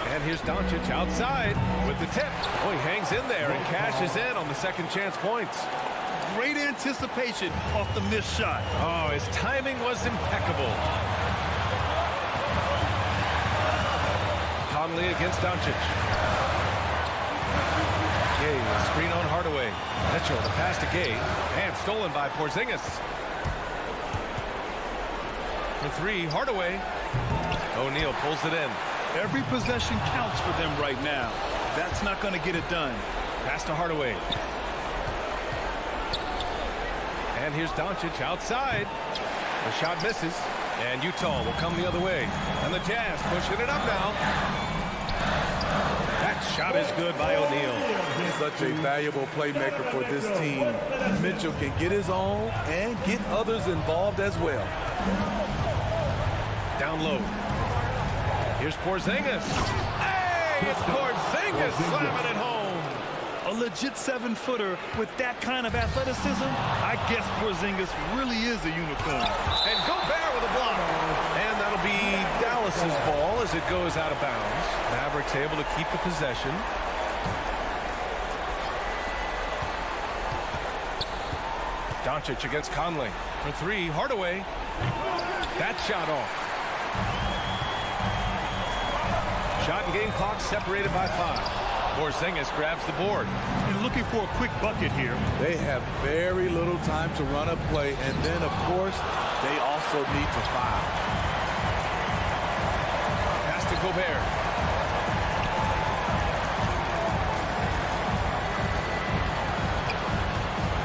And here's Doncic outside with the tip. Oh, he hangs in there and cashes in on the second chance points. Great anticipation off the missed shot. Oh, his timing was impeccable. Conley against Doncic. Gay, a screen on Hardaway. Mitchell, the pass to Gay. And stolen by Porzingis. For 3, Hardaway. O'Neal pulls it in. Every possession counts for them right now. That's not going to get it done. Pass to Hardaway. And here's Doncic outside. The shot misses. And Utah will come the other way. And the Jazz pushing it up now. That shot is good by O'Neal. Such a valuable playmaker for this team. Mitchell can get his own and get others involved as well. Down low. Here's Porzingis. Hey, it's Porzingis slamming it home. A legit 7-footer with that kind of athleticism, I guess Porzingis really is a unicorn. And Gobert with a block. And that'll be Dallas's ball as it goes out of bounds. Mavericks able to keep the possession. Doncic against Conley. For 3, Hardaway. That shot off. Shot and game clock separated by 5. Porzingis grabs the board. And looking for a quick bucket here. They have very little time to run a play, and then, of course, they also need to foul. Pass to Gobert.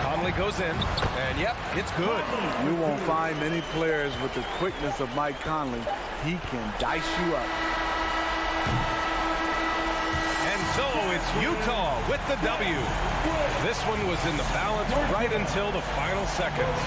Conley goes in, and yep, it's good. You won't find many players with the quickness of Mike Conley. He can dice you up. So it's Utah with the W. This one was in the balance right until the final seconds.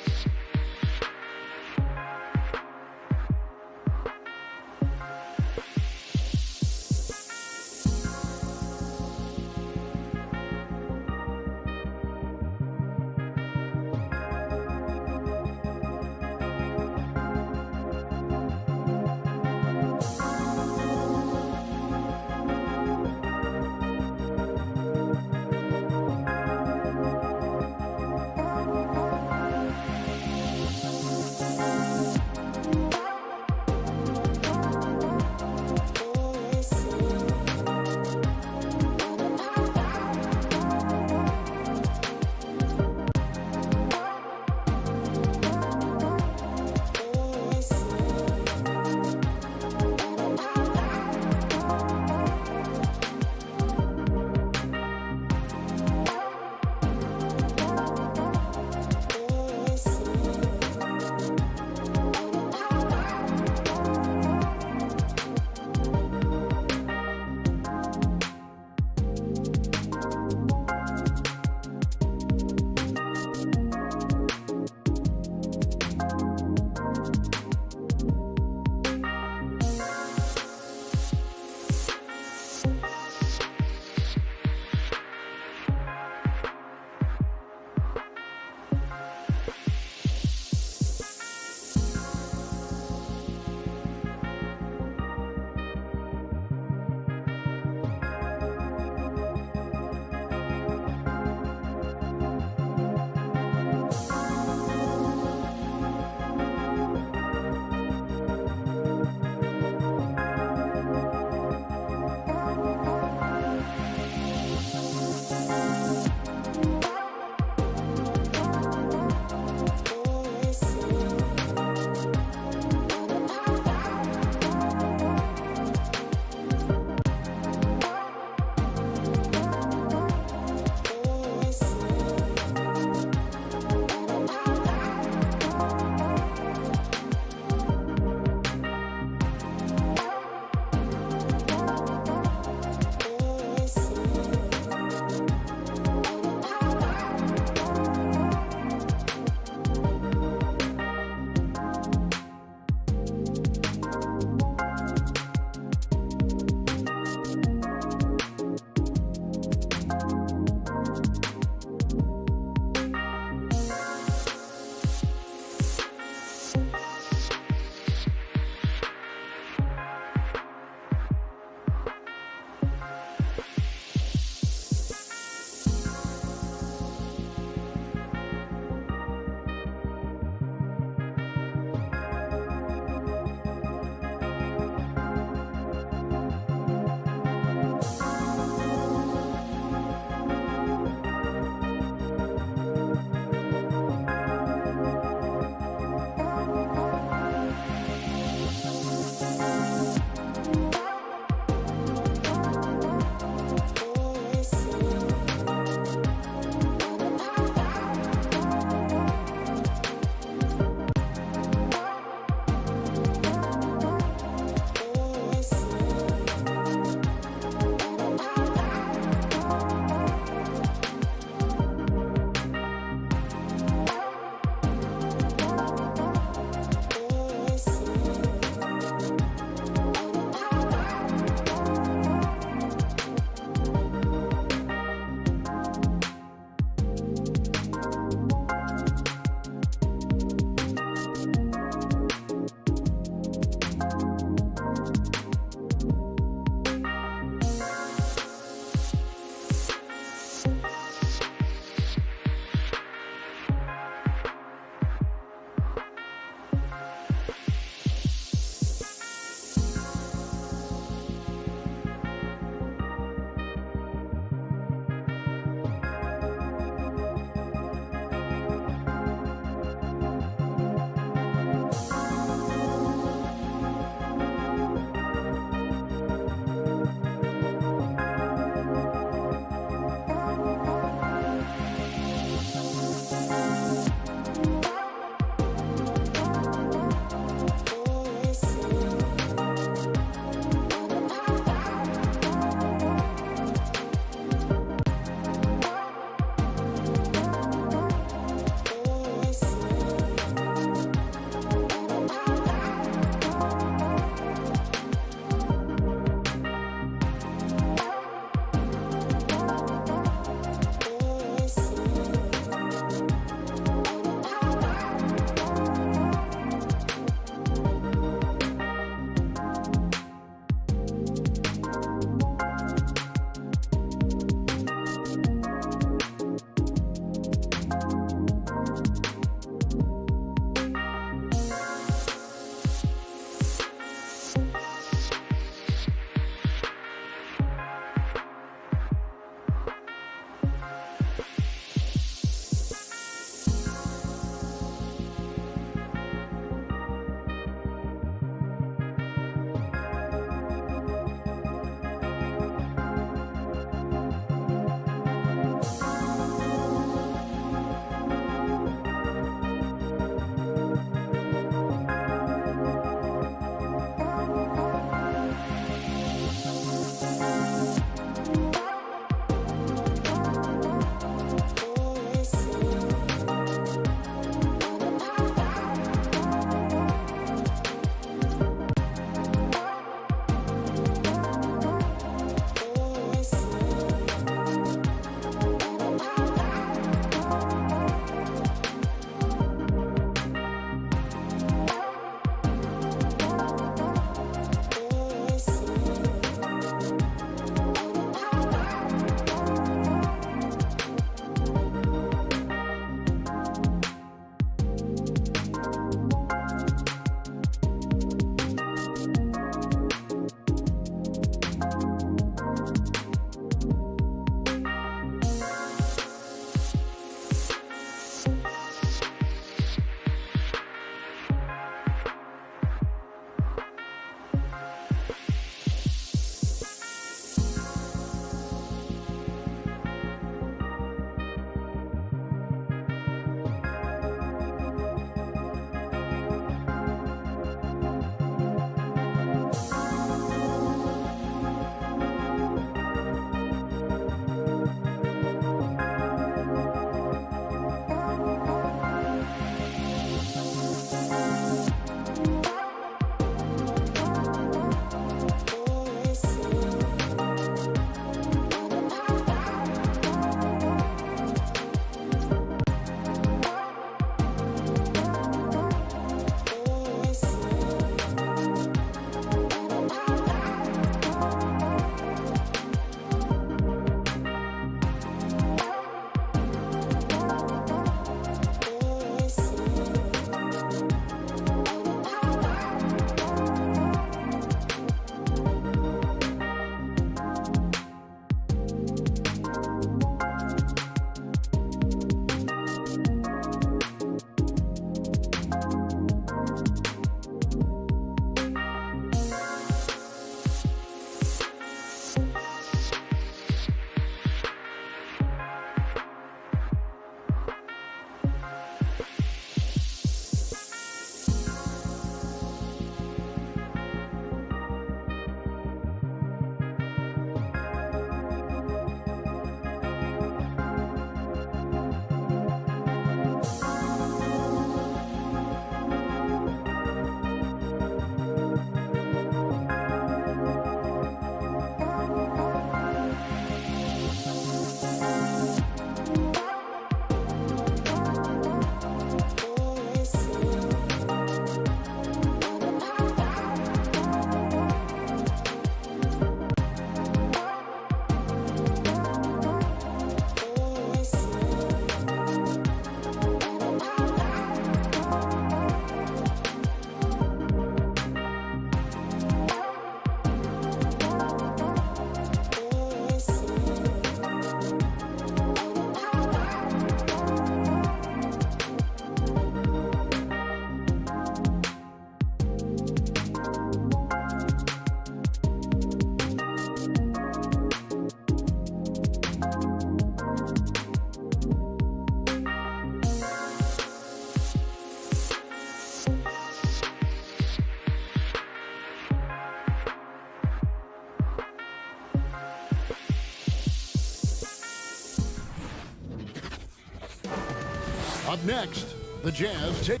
Up next, the Jazz take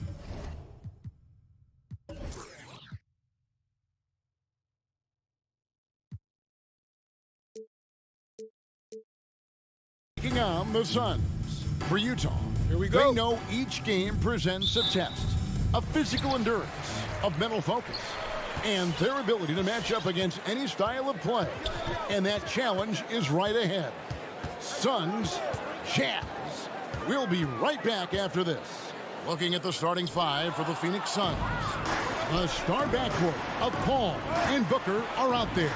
taking on the Suns. For Utah, Here we go. they know each game presents a test of physical endurance, of mental focus, and their ability to match up against any style of play. And that challenge is right ahead. Suns, Jazz. We'll be right back after this. Looking at the starting five for the Phoenix Suns. The star backcourt of Paul and Booker are out there.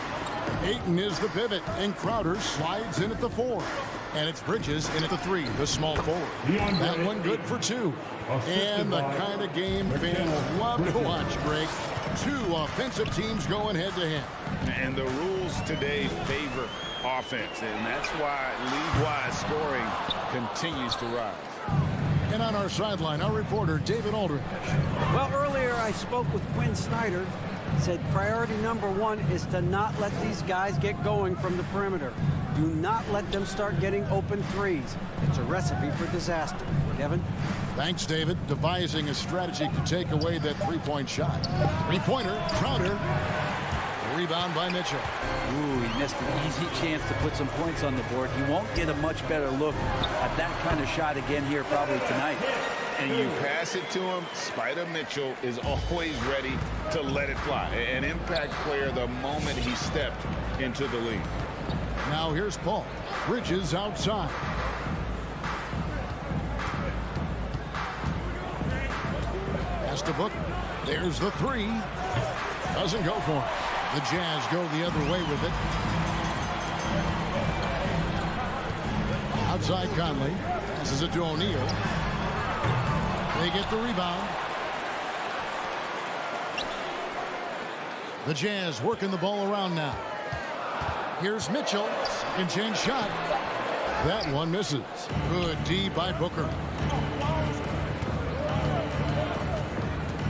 Ayton is the pivot, and Crowder slides in at the 4. And it's Bridges in at the 3, the small forward. That one good for 2. And the kind of game fans love to watch, Greg. 2 offensive teams going head-to-head. And the rules today favor offense, and that's why league-wide scoring continues to rise. And on our sideline, our reporter, David Aldridge. Well, earlier I spoke with Quinn Snyder. Said priority number 1 is to not let these guys get going from the perimeter. Do not let them start getting open threes. It's a recipe for disaster. Kevin? Thanks, David. Devising a strategy to take away that three-point shot. Three-pointer, Crowder. Rebound by Mitchell. Ooh, he missed an easy chance to put some points on the board. He won't get a much better look at that kind of shot again here probably tonight. And you pass it to him, Spider Mitchell is always ready to let it fly. An impact player the moment he stepped into the league. Now here's Paul. Bridges outside. Pass to Booker. There's the 3. Doesn't go for it. The Jazz go the other way with it. Outside Conley. Passes it to O'Neal. They get the rebound. The Jazz working the ball around now. Here's Mitchell. And change shot. That one misses. Good D by Booker.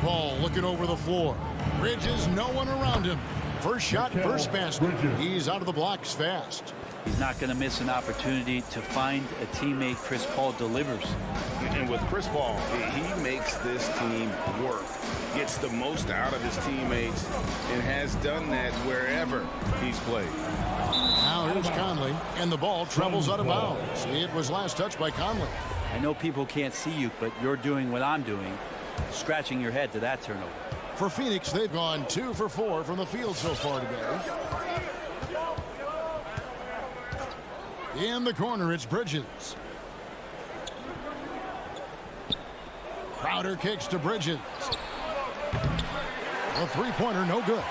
Ball looking over the floor. Bridges, no one around him. First shot, first basket. He's out of the blocks fast. He's not going to miss an opportunity to find a teammate Chris Paul delivers. And with Chris Paul, he makes this team work. Gets the most out of his teammates and has done that wherever he's played. Now here's Conley, and the ball travels out of bounds. It was last touched by Conley. I know people can't see you, but you're doing what I'm doing, scratching your head to that turnover. For Phoenix, they've gone 2 for 4 from the field so far today. In the corner, it's Bridges. Crowder kicks to Bridges. The three-pointer, no good.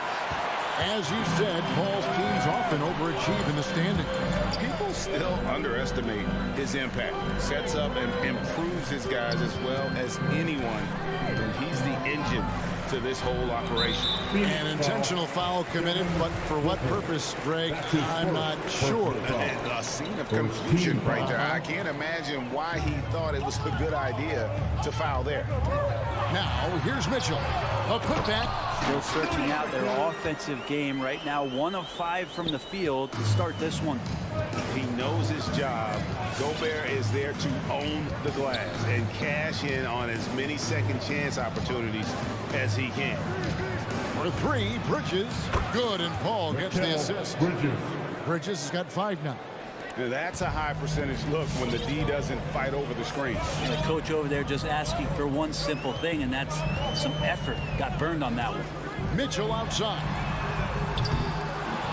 As you said, Paul's teams often overachieve in the standings. People still underestimate his impact. Sets up and improves his guys as well as anyone. And he's the engine to this whole operation. An intentional foul committed, but for what purpose, Greg, I'm not sure. A scene of confusion right there. I can't imagine why he thought it was a good idea to foul there. Now, here's Mitchell. A putback. Still searching out their offensive game right now. 1 of 5 from the field to start this one. He knows his job. Gobert is there to own the glass and cash in on as many second chance opportunities as he can. For 3, Bridges. Good, and Paul gets the assist. Bridges has got 5 now. Now that's a high percentage look when the D doesn't fight over the screen. And the coach over there just asking for one simple thing, and that's some effort. Got burned on that one. Mitchell outside.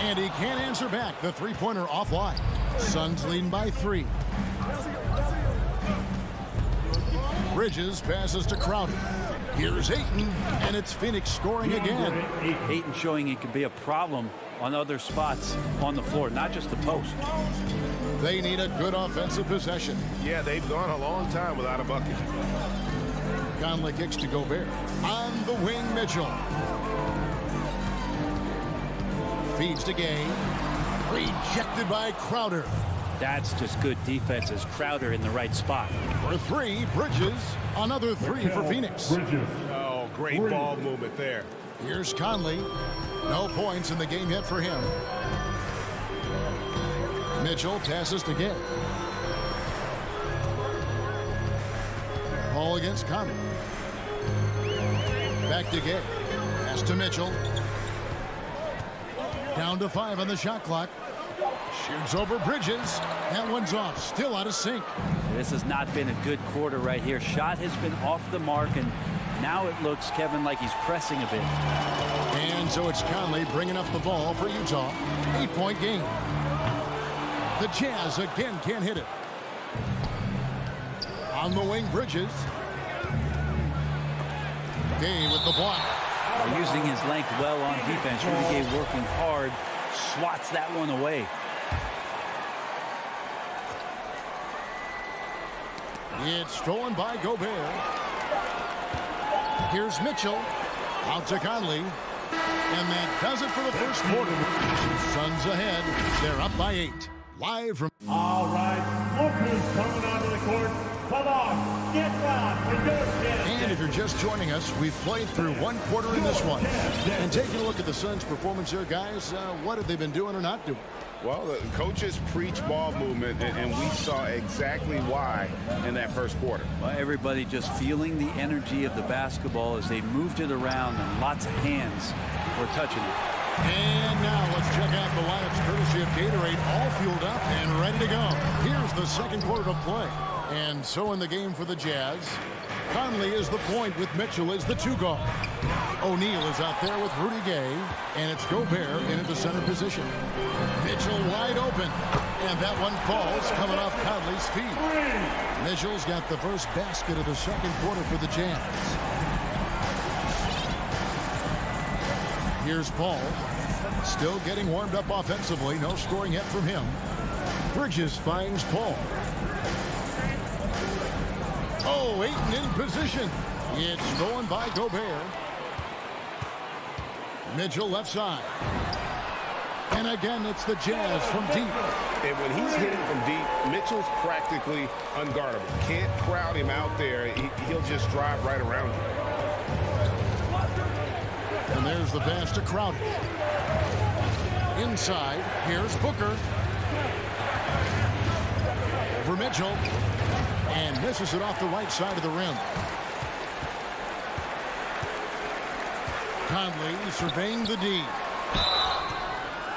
And he can't answer back. The three-pointer offline. Suns leading by 3. Bridges passes to Crowder. Here's Ayton, and it's Phoenix scoring again. Ayton showing he can be a problem on other spots on the floor, not just the post. They need a good offensive possession. Yeah, they've gone a long time without a bucket. Conley kicks to Gobert. On the wing, Mitchell. Feeds to Gay. Rejected by Crowder. That's just good defense as Crowder in the right spot. For 3, Bridges. Another 3 for Phoenix. Oh, great ball movement there. Here's Conley. No points in the game yet for him. Mitchell passes to Gay. against Conley. Back to Gay. Pass to Mitchell. Down to 5 on the shot clock. Shoots over Bridges. That one's off. Still out of sync. This has not been a good quarter right here. Shot has been off the mark, and now it looks, Kevin, like he's pressing a bit. And so it's Conley bringing up the ball for Utah. 8-point game. The Jazz again can't hit it. On the wing, Bridges. Gay with the block. Using his length well on defense. Rudy Gay working hard. Swats that one away. It's stolen by Gobert. Here's Mitchell. Out to Conley. And that does it for the first quarter. Suns ahead. They're up by 8. Live from... All right, look who's coming onto the court. Come on, get down for your chance. And if you're just joining us, we've played through one quarter in this one. And taking a look at the Suns' performance here, guys, what have they been doing or not doing? Well, the coaches preach ball movement, and we saw exactly why in that first quarter. Well, everybody just feeling the energy of the basketball as they moved it around, and lots of hands were touching it. And now let's check out the lineups courtesy of Gatorade, all fueled up and ready to go. Here's the second quarter of play. And so in the game for the Jazz, Conley is the point with Mitchell as the 2 guard. O'Neal is out there with Rudy Gay, and it's Gobert in at the center position. Mitchell wide open, and that one falls coming off Conley's feet. Mitchell's got the first basket of the second quarter for the Jazz. Here's Paul, still getting warmed up offensively. No scoring yet from him. Bridges finds Paul. Oh, Ayton in position. It's stolen by Gobert. Mitchell left side. And again, it's the Jazz from deep. And when he's hitting from deep, Mitchell's practically unguardable. Can't crowd him out there. He'll just drive right around you. And there's the pass to Crowder. Inside, here's Booker. Over Mitchell. And misses it off the right side of the rim. Conley surveying the D.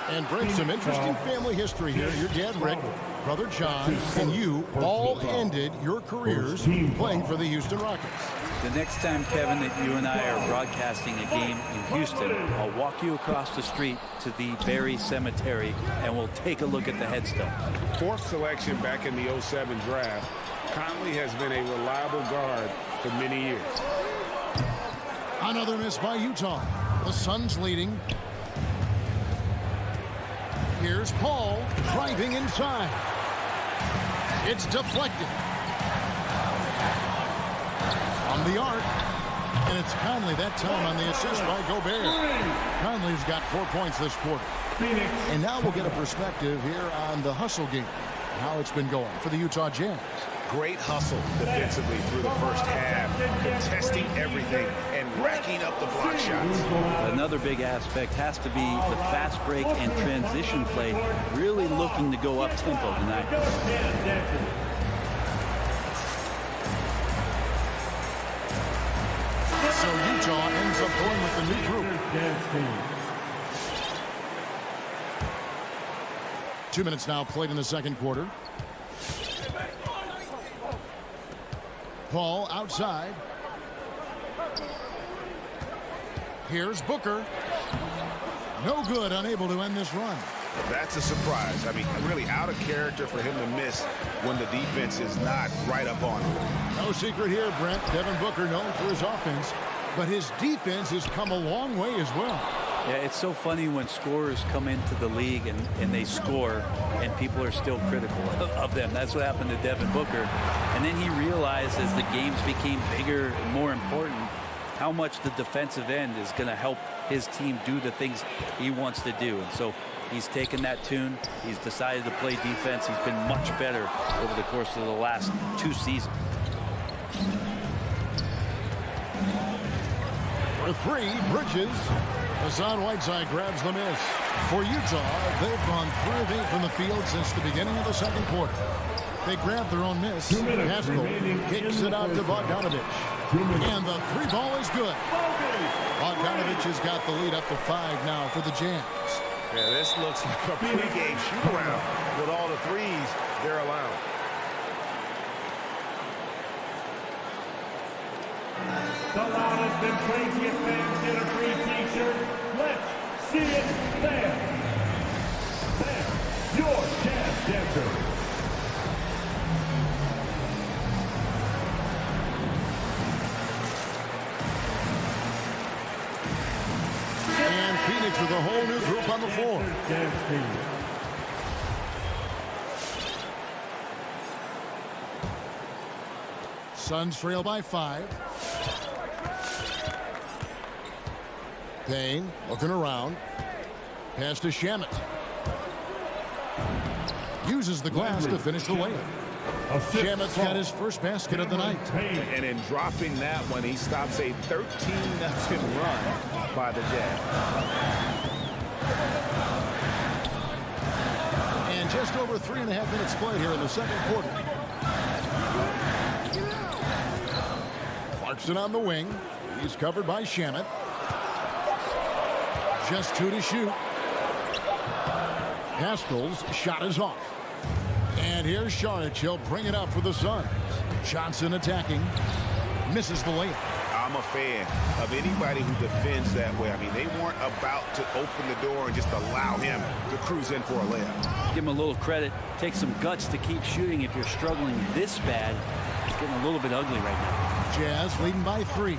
And breaks some interesting family history here. Your dad, Rick, brother John, and you all ended your careers playing for the Houston Rockets. The next time, Kevin, that you and I are broadcasting a game in Houston, I'll walk you across the street to the Berry Cemetery, and we'll take a look at the headstone. 4th selection back in the 07 draft. Conley has been a reliable guard for many years. Another miss by Utah. The Suns leading. Here's Paul driving inside. It's deflected. On the arc. And it's Conley that time on the assist by Gobert. Conley's got 4 points this quarter. And now we'll get a perspective here on the hustle game. How it's been going for the Utah Jazz. Great hustle defensively through the first half, contesting everything and racking up the block shots. Another big aspect has to be the fast break and transition play, really looking to go up tempo tonight. So Utah ends up going with the new group. 2 minutes now played in the second quarter. Paul outside. Here's Booker. No good, unable to end this run. That's a surprise. I mean, really out of character for him to miss when the defense is not right up on him. No secret here, Brent. Devin Booker known for his offense, but his defense has come a long way as well. Yeah, it's so funny when scorers come into the league and they score and people are still critical of them. That's what happened to Devin Booker. And then he realized as the games became bigger and more important how much the defensive end is going to help his team do the things he wants to do. And so he's taken that tune. He's decided to play defense. He's been much better over the course of the last 2 seasons. For 3, Bridges. Hassan Whiteside grabs the miss. For Utah, they've gone 3 of 8 from the field since the beginning of the second quarter. They grab their own miss. Haskell kicks it out to Bogdanovich. And the three ball is good. Bogdanovich has got the lead up to 5 now for the Jazz. Yeah, this looks like a pregame shoot-around with all the threes they're allowed. The loudest and craziest fans get a free t-shirt. Let's see it there. There, your Jazz dancer. And Phoenix with a whole new group on the floor. Suns trail by 5. Payne looking around. Pass to Shamet. Uses the glass to finish the layup. Shamet's got his first basket of the night. And in dropping that one, he stops a 13-0 run by the Jazz. And just over 3.5 minutes played here in the second quarter. Clarkson on the wing. He's covered by Shamet. Just 2 to shoot. Haskell's shot is off. And here's Šarić. He'll bring it up for the Suns. Johnson attacking. Misses the layup. I'm a fan of anybody who defends that way. I mean, they weren't about to open the door and just allow him to cruise in for a layup. Give him a little credit. Take some guts to keep shooting if you're struggling this bad. It's getting a little bit ugly right now. Jazz leading by 3.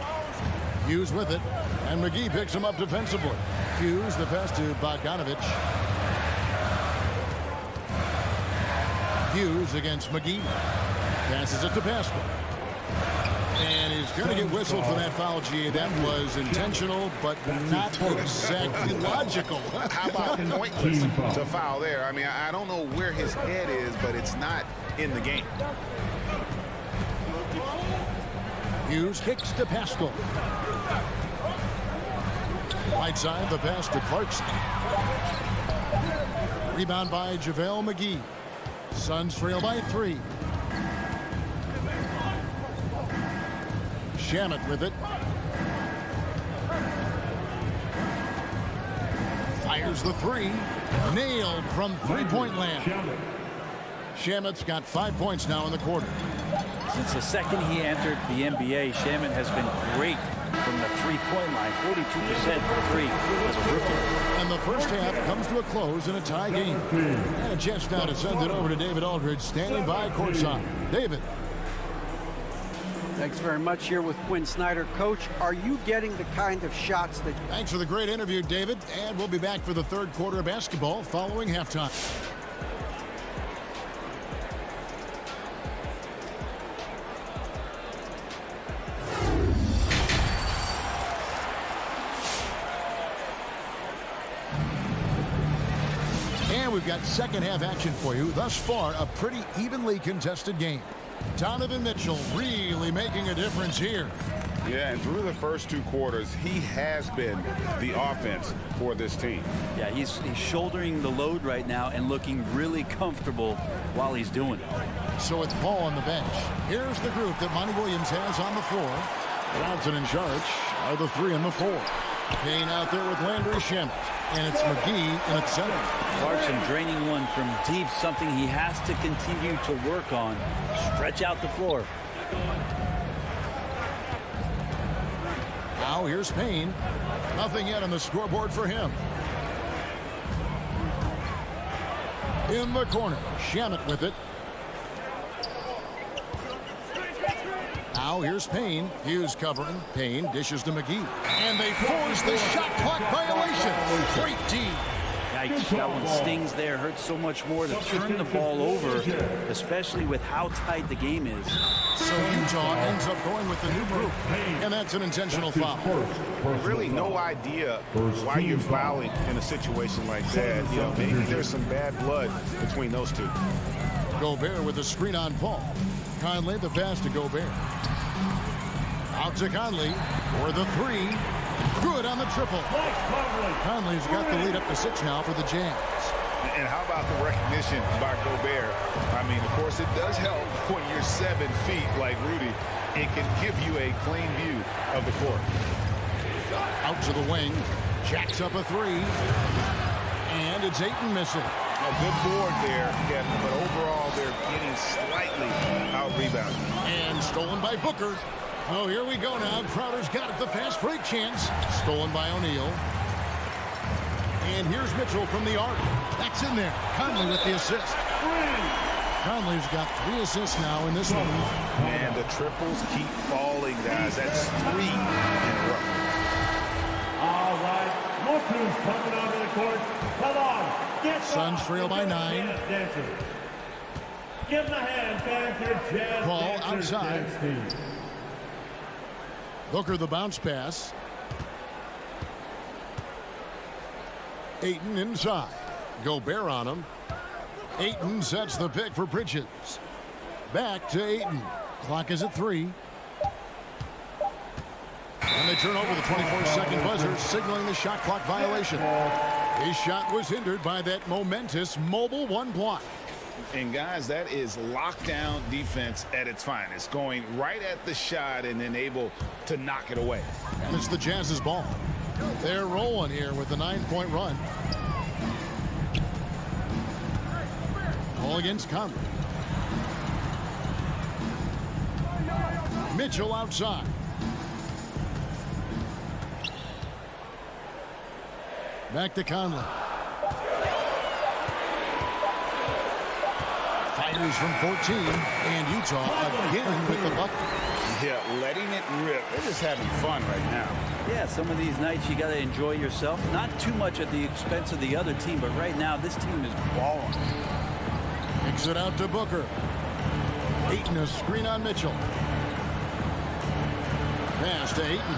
Hughes with it. And McGee picks him up defensively. Hughes the pass to Bogdanovich. Hughes against McGee. Passes it to Pascal. And he's going to get whistled for that foul, G. That was intentional, but not exactly logical. How about pointless to foul there? I mean, I don't know where his head is, but it's not in the game. Hughes kicks to Pascal. Right side, the pass to Clarkson. Rebound by JaVale McGee. Suns trail by 3. Shamet with it. Fires the 3. Nailed from three-point land. Shamet's got 5 points now in the quarter. Since the second he entered the NBA, Shamet has been great from the three-point line. 42% for 3 as a rookie. And the first half comes to a close in a tie game. And a chance now to send it over to David Aldridge, standing by courtside. David. Thanks very much. Here with Quinn Snyder. Coach, are you getting the kind of shots that... Thanks for the great interview, David. And we'll be back for the third quarter of basketball following halftime. And we've got second half action for you. Thus far, a pretty evenly contested game. Donovan Mitchell really making a difference here. Yeah, and through the first 2 quarters, he has been the offense for this team. Yeah, he's shouldering the load right now and looking really comfortable while he's doing it. So it's Paul on the bench. Here's the group that Monty Williams has on the floor. Johnson and Šarić are the 3 and the 4. Payne out there with Landry Shamet. And it's McGee in at center. Clarkson draining one from deep, something he has to continue to work on. Stretch out the floor. Now here's Payne. Nothing yet on the scoreboard for him. In the corner, Shamet with it. Now here's Payne. Hughes covering. Payne dishes to McGee. And they force the shot clock violation. Great D. Yikes, that one stings there. Hurts so much more to turn the ball over, especially with how tight the game is. So Utah ends up going with the new group. And that's an intentional foul. Really no idea why you're fouling in a situation like that. You know, maybe there's some bad blood between those two. Gobert with a screen on Paul. Conley the pass to Gobert. Out to Conley for the 3. Good on the triple. Conley's got the lead up to 6 now for the Jazz. And how about the recognition by Gobert? I mean, of course, it does help when you're 7 feet like Rudy. It can give you a clean view of the court. Out to the wing. Jacks up a three. And it's Ayton missing. A good board there, Kevin, but overall they're getting slightly out-rebounded. And stolen by Booker. Oh, here we go now. Crowder's got it. The fast break chance. Stolen by O'Neal. And here's Mitchell from the arc. That's in there. Conley with the assist. Conley's got 3 assists now in this one. And the triples keep falling, guys. That's 3 in a row. All right, look who's coming onto the court. Come on, get Suns trail by 9. Give them a hand, fans. Your Jazz Ball dancers outside. dance team. Booker the bounce pass. Ayton inside. Gobert on him. Ayton sets the pick for Bridges. Back to Ayton. Clock is at 3. And they turn over the 24-second buzzer, signaling the shot clock violation. His shot was hindered by that momentous mobile 1 block. And, guys, that is lockdown defense at its finest. Going right at the shot and then able to knock it away. And it's the Jazz's ball. They're rolling here with a 9-point run. Ball against Conley. Mitchell outside. Back to Conley. Fires from 14. And Utah again with the bucket. Yeah, letting it rip. They're just having fun right now. Yeah, some of these nights you got to enjoy yourself. Not too much at the expense of the other team, but right now this team is balling. Kicks it out to Booker. Ayton a screen on Mitchell. Pass to Ayton.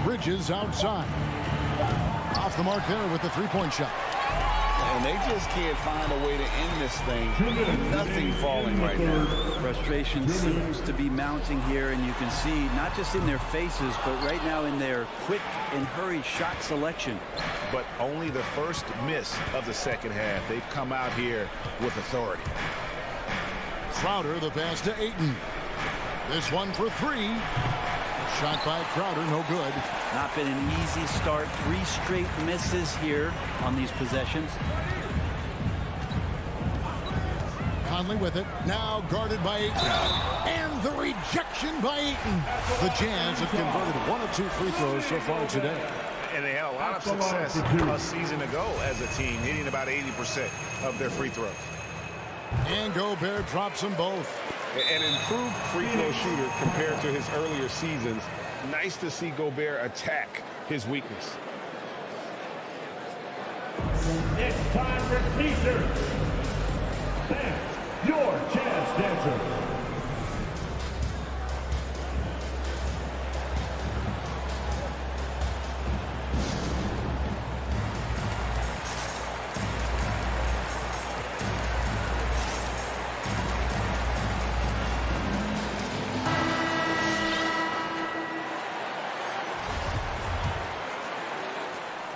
Bridges outside. Off the mark there with the 3-point shot. And they just can't find a way to end this thing. Nothing falling right now. Frustration seems to be mounting here, and you can see not just in their faces, but right now in their quick and hurried shot selection. But only the first miss of the second half. They've come out here with authority. Crowder the pass to Ayton. This one for 3. Shot by Crowder, no good. Not been an easy start. 3 straight misses here on these possessions. Conley with it. Now guarded by Ayton. And the rejection by Ayton. The Jazz have converted 1 of 2 free throws so far today. And they had a lot of success a season ago as a team, hitting about 80% of their free throws. And Gobert drops them both. An improved free throw shooter compared to his earlier seasons. Nice to see Gobert attack his weakness. It's time for T-shirts. Thanks, your Jazz dancers.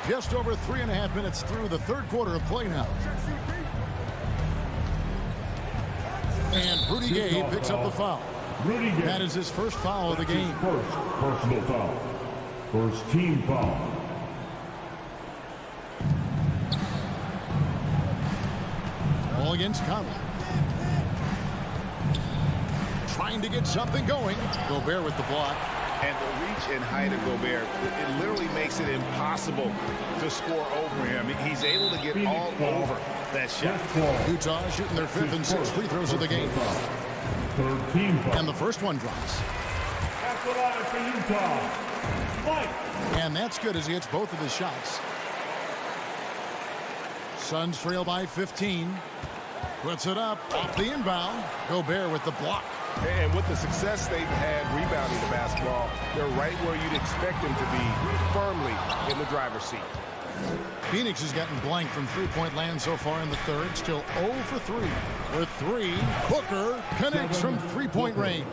Just over 3.5 minutes through the third quarter of play now. And Rudy Gay picks up the foul. Rudy Gay. That is his first foul of the game. First personal foul. First team foul. All against Conley. Trying to get something going. Gobert with the block. And the reach and height of Gobert, it literally makes it impossible to score over him. He's able to get all over that shot. Utah shooting their 5th and 6th free throws of the game. Third team foul. And the first one drops. That's the line for Utah. Mike. And that's good as he hits both of his shots. Suns trail by 15. Puts it up off the inbound. Gobert with the block. And with the success they've had rebounding the basketball, they're right where you'd expect them to be, firmly in the driver's seat. Phoenix has gotten blank from three-point land so far in the third. Still 0 for 3. With 3, Booker connects from three-point range.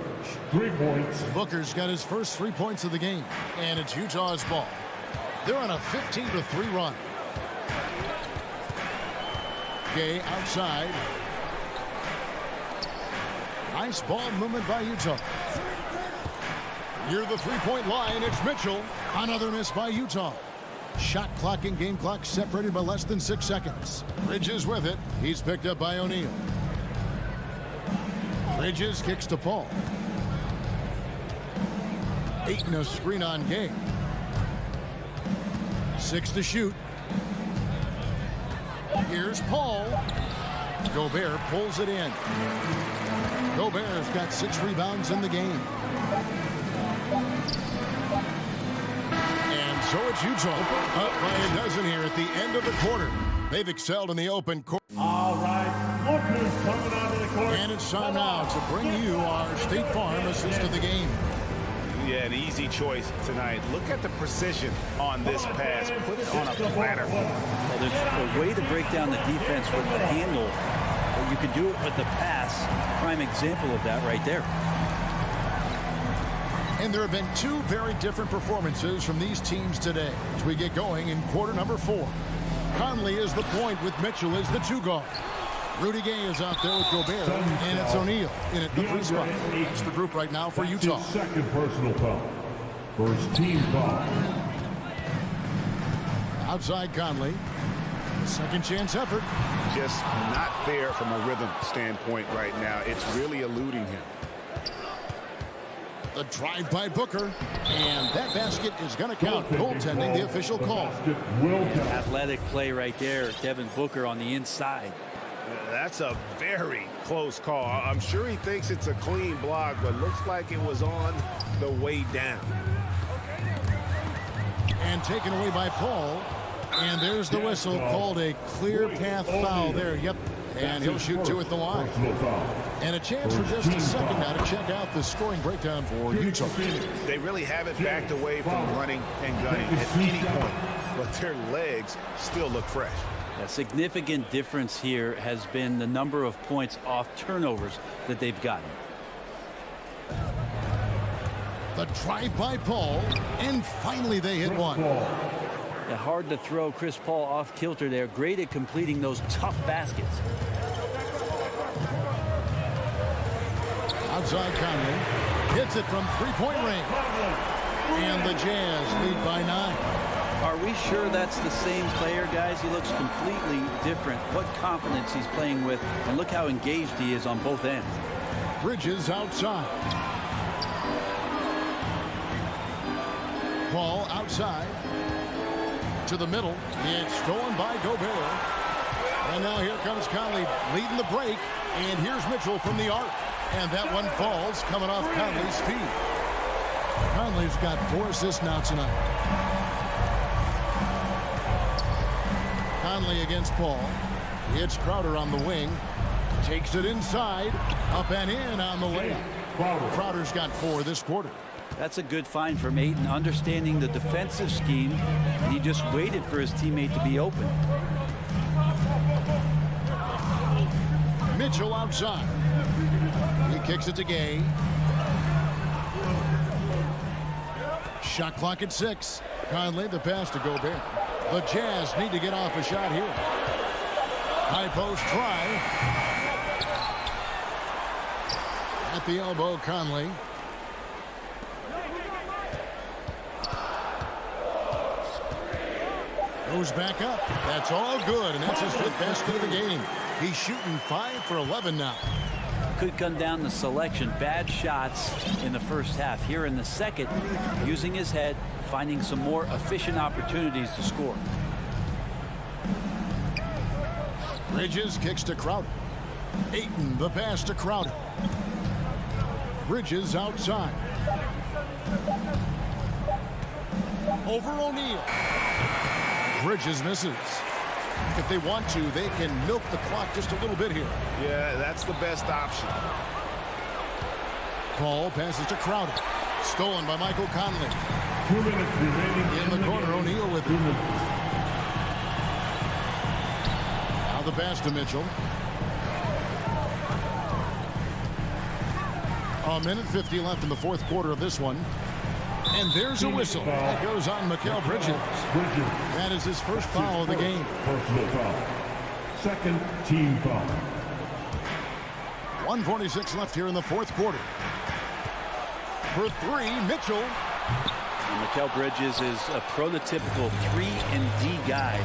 3 points. Booker's got his first 3 points of the game. And it's Utah's ball. They're on a 15-3 run. Gay outside. Nice ball movement by Utah. Near the three-point line, it's Mitchell. Another miss by Utah. Shot clock and game clock separated by less than 6 seconds. Bridges with it. He's picked up by O'Neal. Bridges kicks to Paul. Ayton a screen on Gay. 6 to shoot. Here's Paul. Gobert pulls it in. Gobert's got 6 rebounds in the game. And so it's Utah up by a dozen here at the end of the quarter. They've excelled in the open court. All right, look who's coming onto the court. And it's time now to bring you our State Farm assist of the game. Yeah, an easy choice tonight. Look at the precision on this pass. Put it on a platter. Well, there's a way to break down the defense with the handle, but you can do it with the pass. Prime example of that right there. And there have been 2 very different performances from these teams today as we get going in quarter number 4. Conley is the point with Mitchell as the 2 guard. Rudy Gay is out there with Gobert, and it's O'Neal in at the 3 spot. That's the group right now for Utah. Second personal foul. First team foul. Outside Conley. Second chance effort. Just not there from a rhythm standpoint right now. It's really eluding him. The drive by Booker, and that basket is going to count. Goaltending, the official call. Athletic play right there. Devin Booker on the inside. That's a very close call. I'm sure he thinks it's a clean block, but looks like it was on the way down. And taken away by Paul. And there's the whistle, called a clear path foul there. Yep. And he'll shoot 2 at the line. And a chance for just a second now to check out the scoring breakdown for Utah. They really haven't backed away from running and gunning at any point, but their legs still look fresh. A significant difference here has been the number of points off turnovers that they've gotten. The drive by Paul, and finally they hit one. Yeah, hard to throw Chris Paul off kilter there. Great at completing those tough baskets. Outside Conley hits it from 3-point range. And the Jazz lead by 9. Are we sure that's the same player, guys? He looks completely different. What confidence he's playing with, and look how engaged he is on both ends. Bridges outside. Paul outside. To the middle. It's stolen by Gobert. And now here comes Conley leading the break. And here's Mitchell from the arc. And that one falls coming off Conley's feet. Conley's got 4 assists now tonight. Conley against Paul. It's Crowder on the wing. Takes it inside. Up and in on the layup. Crowder's got 4 this quarter. That's a good find from Ayton, understanding the defensive scheme, and he just waited for his teammate to be open. Mitchell outside. He kicks it to Gay. Shot clock at 6. Conley the pass to Gobert. The Jazz need to get off a shot here. High post try. At the elbow, Conley. Goes back up. That's all good, and that's his 5th basket of the game. He's shooting 5 for 11 now. Could come down to selection. Bad shots in the first half. Here in the second, using his head, finding some more efficient opportunities to score. Bridges kicks to Crowder. Ayton the pass to Crowder. Bridges outside. Over O'Neal. Bridges misses. If they want to, they can milk the clock just a little bit here. Yeah, that's the best option. Paul passes to Crowder. Stolen by Michael Conley. 2 minutes remaining in the corner. O'Neal with it. Now the pass to Mitchell. 1:50 left in the 4th quarter of this one. And there's a whistle. That goes on Mikal Bridges. That is his first foul of the game. Personal foul. Second team foul. 1:46 left here in the fourth quarter. For three, Mitchell. And Mikal Bridges is a prototypical 3-and-D guy,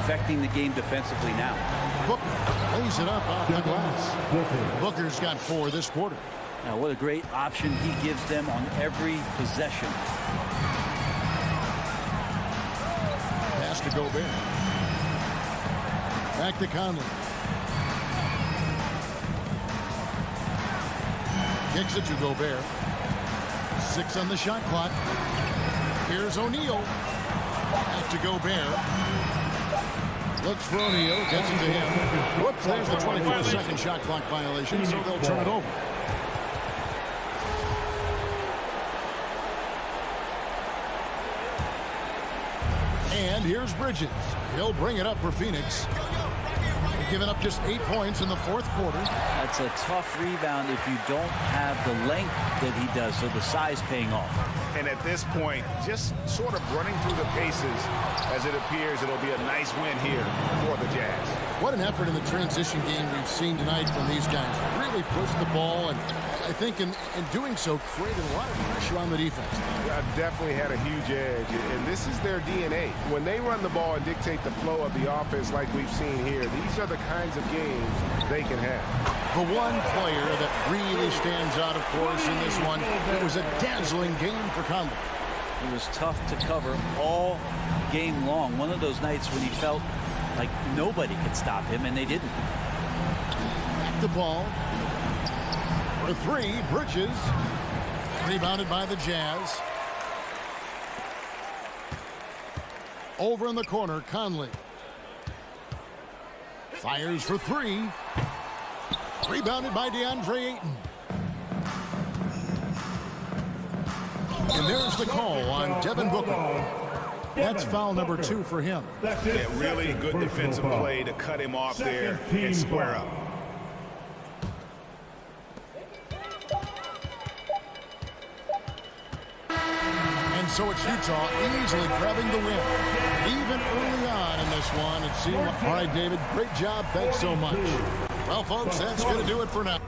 affecting the game defensively now. Booker lays it up off the glass. Booker's got 4 this quarter. Now, what a great option he gives them on every possession. Pass to Gobert. Back to Conley. Kicks it to Gobert. 6 on the shot clock. Here's O'Neal. Back to Gobert. Looks for O'Neal. Gets it to him. Whoops, there's the 24-second shot clock violation, so they'll turn it over. And here's Bridges. He'll bring it up for Phoenix. They've given up just 8 points in the fourth quarter. That's a tough rebound if you don't have the length that he does, so the size paying off. And at this point, just sort of running through the paces, as it appears it'll be a nice win here for the Jazz. What an effort in the transition game we've seen tonight from these guys. Really pushed the ball, and I think in doing so created a lot of pressure on the defense. Definitely had a huge edge, and this is their DNA. When they run the ball and dictate the flow of the offense like we've seen here, these are the kinds of games they can have. The one player that really stands out, of course, in this one, it was a dazzling game for Conley. It was tough to cover all game long. One of those nights when he felt like nobody could stop him, and they didn't. Back the ball. For 3, Bridges. Rebounded by the Jazz. Over in the corner, Conley. Fires for 3. Rebounded by DeAndre Ayton. And there's the call on Devin Booker. That's foul number 2 for him. Yeah, really good defensive play to cut him off there and square up. And so it's Utah easily grabbing the win. Even early on in this one, it seemed like... All right, David, great job. Thanks so much. Well, folks, that's going to do it for now.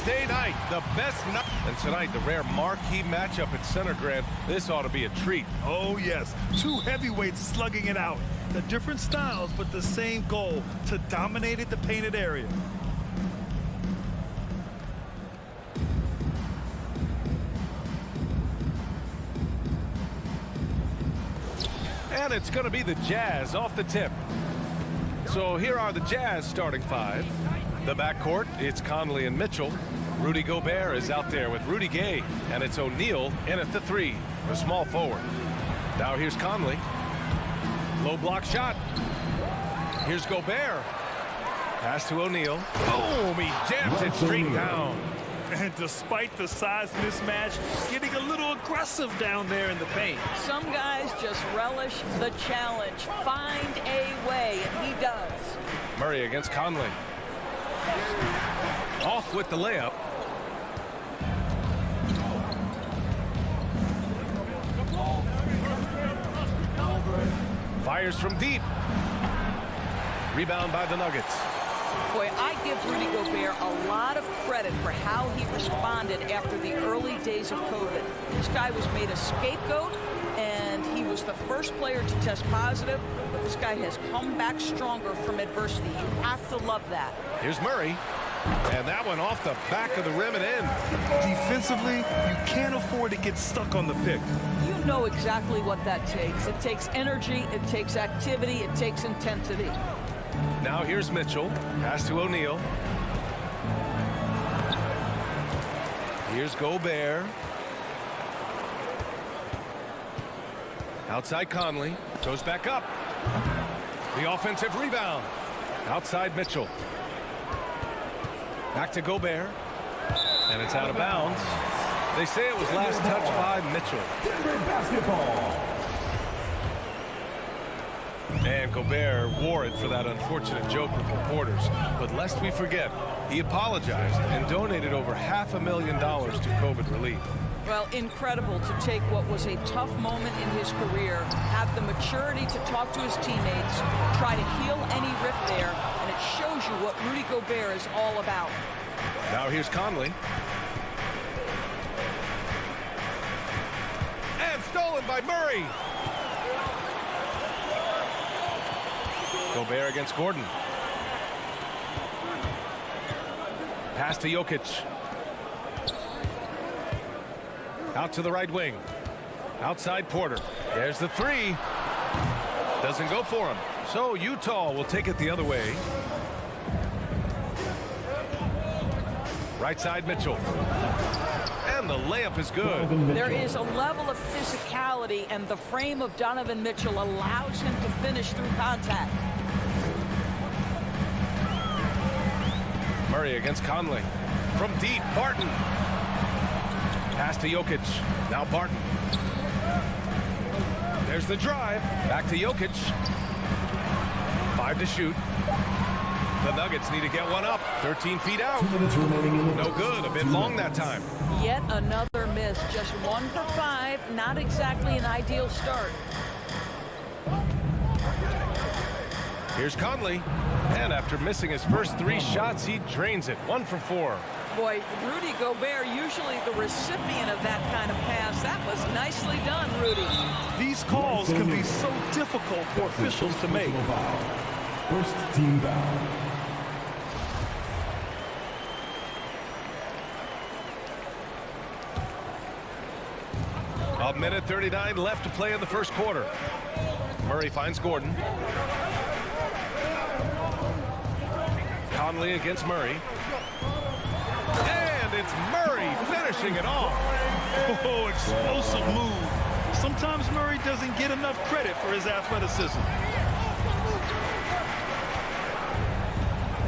Thursday night, the best night. And tonight, the rare marquee matchup at Center Grant. This ought to be a treat. Oh, yes. Two heavyweights slugging it out. The different styles, but the same goal, to dominate the painted area. And it's going to be the Jazz off the tip. So here are the Jazz starting five. The backcourt, it's Conley and Mitchell. Rudy Gobert is out there with Rudy Gay, and it's O'Neal in at the three, the small forward. Now here's Conley. Low block shot. Here's Gobert. Pass to O'Neal. Boom! He jams it straight down. And despite the size mismatch, getting a little aggressive down there in the paint. Some guys just relish the challenge. Find a way, and he does. Murray against Conley. Off with the layup. Fires from deep. Rebound by the Nuggets. Boy, I give Rudy Gobert a lot of credit for how he responded after the early days of COVID. This guy was made a scapegoat, and he was the first player to test positive, but this guy has come back stronger from adversity. You have to love that. Here's Murray, and that one off the back of the rim and in. Defensively, you can't afford to get stuck on the pick. You know exactly what that takes. It takes energy, it takes activity, it takes intensity. Now here's Mitchell. Pass to O'Neal. Here's Gobert. Outside Conley. Goes back up. The offensive rebound. Outside Mitchell. Back to Gobert. And it's out of bounds. They say it was last touched by Mitchell. Basketball. And Gobert wore it for that unfortunate joke with reporters. But lest we forget, he apologized and donated over $500,000 to COVID relief. Well, incredible to take what was a tough moment in his career, have the maturity to talk to his teammates, try to heal any rift there, and it shows you what Rudy Gobert is all about. Now here's Conley. And stolen by Murray. Gobert against Gordon. Pass to Jokic. Out to the right wing. Outside Porter. There's the three. Doesn't go for him. So Utah will take it the other way. Right side Mitchell. And the layup is good. There is a level of physicality, and the frame of Donovan Mitchell allows him to finish through contact. Murray against Conley. From deep, Barton. Pass to Jokic. Now Barton. There's the drive. Back to Jokic. 5 to shoot. The Nuggets need to get one up. 13 feet out. 2 minutes remaining in the No good. A bit long that time. Yet another miss. Just 1 for 5. Not exactly an ideal start. Here's Conley. And after missing his first 3 shots, he drains it. 1 for 4. Boy, Rudy Gobert, usually the recipient of that kind of pass. That was nicely done, Rudy. These calls can be so difficult for officials to make. First team foul. A minute 39 left to play in the first quarter. Murray finds Gordon. Conley against Murray. And it's Murray finishing it off. Oh, explosive move. Sometimes Murray doesn't get enough credit for his athleticism.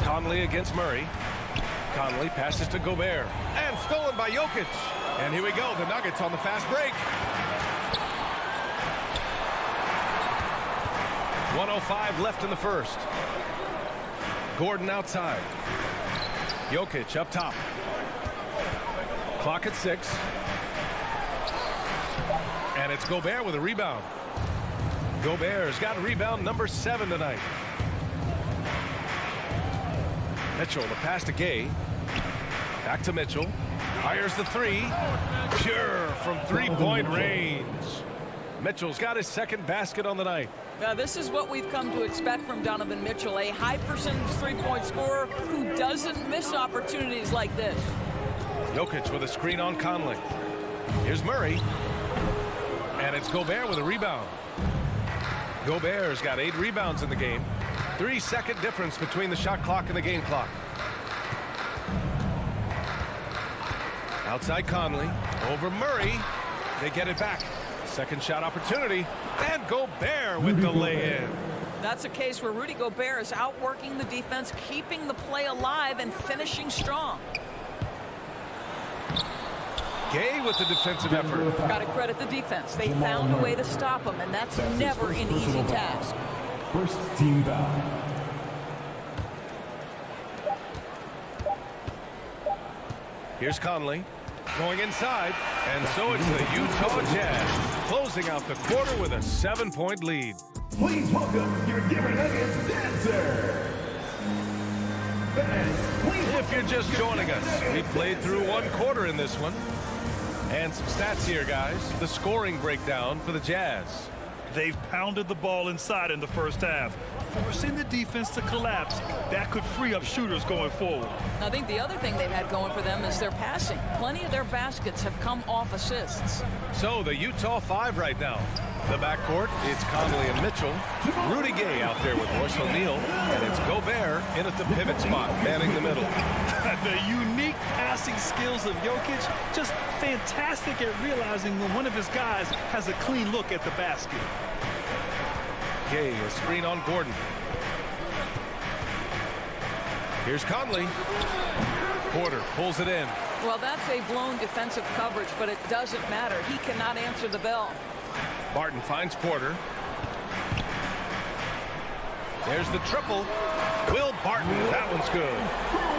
Conley against Murray. Conley passes to Gobert. And stolen by Jokic. And here we go. The Nuggets on the fast break. 1:05 left in the first. Gordon outside. Jokic up top. Clock at 6. And it's Gobert with a rebound. Gobert's got rebound number 7 tonight. Mitchell, the pass to Gay. Back to Mitchell. Fires the three. Pure from three-point range. Mitchell's got his second basket on the night. Now, this is what we've come to expect from Donovan Mitchell, a high-percentage three-point scorer who doesn't miss opportunities like this. Jokic with a screen on Conley. Here's Murray. And it's Gobert with a rebound. Gobert's got 8 rebounds in the game. 3-second difference between the shot clock and the game clock. Outside Conley. Over Murray. They get it back. Second shot opportunity. And Gobert with the lay-in. That's a case where Rudy Gobert is outworking the defense, keeping the play alive, and finishing strong. Gay with the defensive effort. Got to credit the defense. They found a way to stop him, and that's never an easy task. First team foul. Here's Conley going inside, and so it's the Utah Jazz closing out the quarter with a 7-point lead. Please welcome your Denver Nuggets dancer. If you're just joining us, we played through one quarter in this one. And some stats here, guys. The scoring breakdown for the Jazz. They've pounded the ball inside in the first half, forcing the defense to collapse. That could free up shooters going forward. I think the other thing they've had going for them is their passing. Plenty of their baskets have come off assists. So the Utah 5 right now. The backcourt, it's Conley and Mitchell. Rudy Gay out there with Royce O'Neal. And it's Gobert in at the pivot spot, manning the middle. The unique passing skills of Jokic, just fantastic at realizing when one of his guys has a clean look at the basket. Gay, a screen on Gordon. Here's Conley. Porter pulls it in. Well, that's a blown defensive coverage, but it doesn't matter. He cannot answer the bell. Barton finds Porter. There's the triple. Will Barton, that one's good.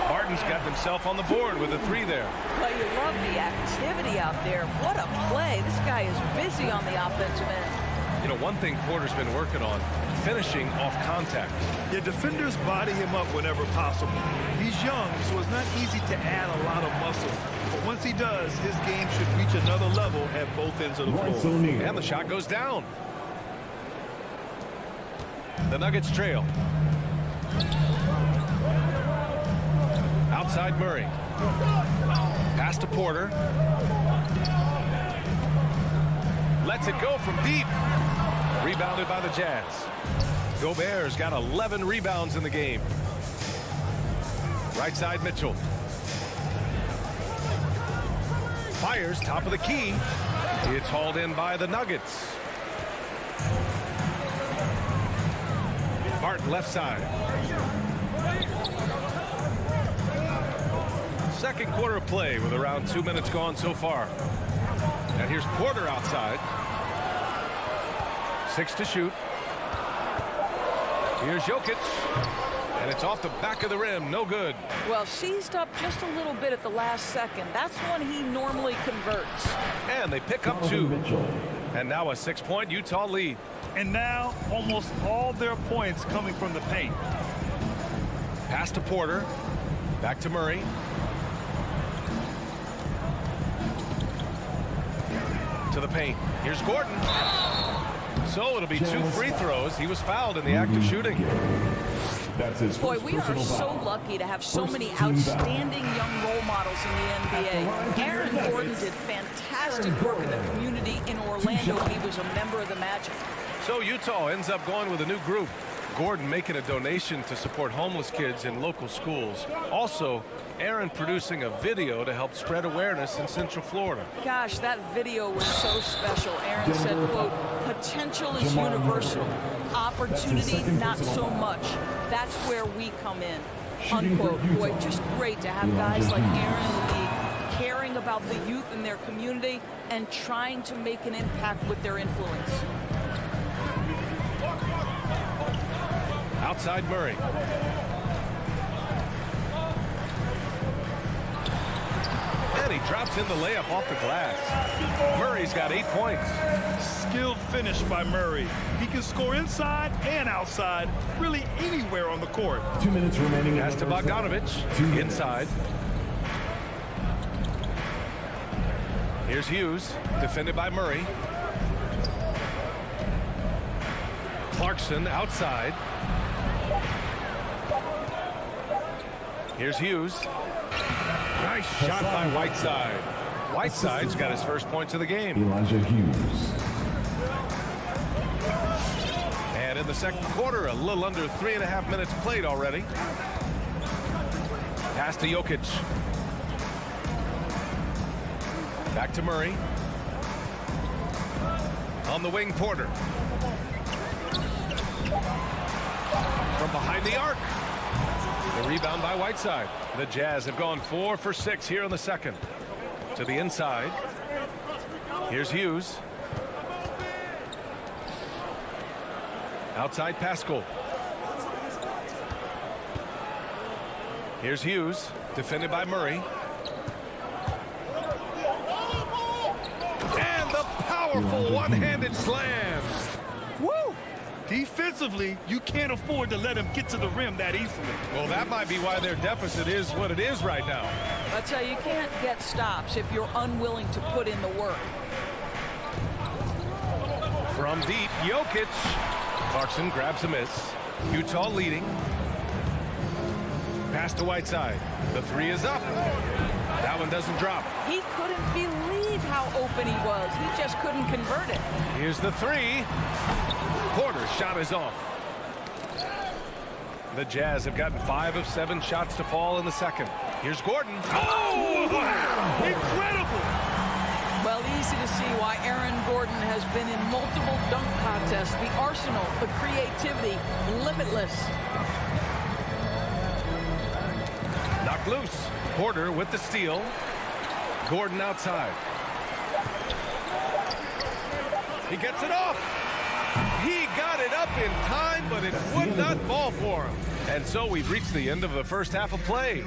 Barton's got himself on the board with a 3 there. Well, you love the activity out there. What a play. This guy is busy on the offensive end. You know, one thing Porter's been working on, finishing off contact. Yeah, defenders body him up whenever possible. He's young, so it's not easy to add a lot of muscle. But once he does, his game should reach another level at both ends of the floor. And the shot goes down. The Nuggets trail. Outside Murray. Pass to Porter. Lets it go from deep. Rebounded by the Jazz. Gobert's got 11 rebounds in the game. Right side Mitchell. Fires top of the key. It's hauled in by the Nuggets. Barton left side. Second quarter of play with around 2 minutes gone so far. And here's Porter outside. 6 to shoot. Here's Jokic. And it's off the back of the rim. No good. Well, seized up just a little bit at the last second. That's when he normally converts. And they pick up 2. And now a 6-point Utah lead. And now almost all their points coming from the paint. Pass to Porter. Back to Murray. To the paint. Here's Gordon. So it'll be 2 free throws. He was fouled in the act of shooting. Boy, we are so lucky to have so many outstanding young role models in the NBA. Aaron Gordon did fantastic work in the community in Orlando when he was a member of the Magic. So Utah ends up going with a new group. Gordon making a donation to support homeless kids in local schools. Also, Aaron producing a video to help spread awareness in Central Florida. Gosh, that video was so special. Aaron said, quote, potential is universal. Opportunity, not so much. That's where we come in, unquote. Boy, just great to have guys like Aaron in the league caring about the youth in their community and trying to make an impact with their influence. Outside Murray. And he drops in the layup off the glass. Murray's got 8 points. Skilled finish by Murray. He can score inside and outside, really anywhere on the court. 2 minutes remaining. Pass to Bogdanovich. Inside. Here's Hughes, defended by Murray. Clarkson outside. Here's Hughes. Nice shot by Whiteside. Whiteside's got his first points of the game. Elijah Hughes. And in the second quarter, a little under 3.5 minutes played already. Pass to Jokic. Back to Murray. On the wing, Porter. From behind the arc. The rebound by Whiteside. The Jazz have gone 4 for 6 here in the second. To the inside. Here's Hughes. Outside Pascal. Here's Hughes, defended by Murray. And the powerful one-handed slam. Woo! Defensively, you can't afford to let him get to the rim that easily. Well, that might be why their deficit is what it is right now. That's how you can't get stops if you're unwilling to put in the work. From deep, Jokic. Clarkson grabs a miss. Utah leading. Pass to Whiteside. The three is up. That one doesn't drop. He couldn't believe how open he was. He just couldn't convert it. Here's the three. Porter's shot is off. The Jazz have gotten 5 of 7 shots to fall in the second. Here's Gordon. Oh! Incredible! Well, easy to see why Aaron Gordon has been in multiple dunk contests. The arsenal, the creativity, limitless. Knocked loose. Porter with the steal. Gordon outside. He gets it off. He got it up in time, but it would not fall for him. And so we've reached the end of the first half of play.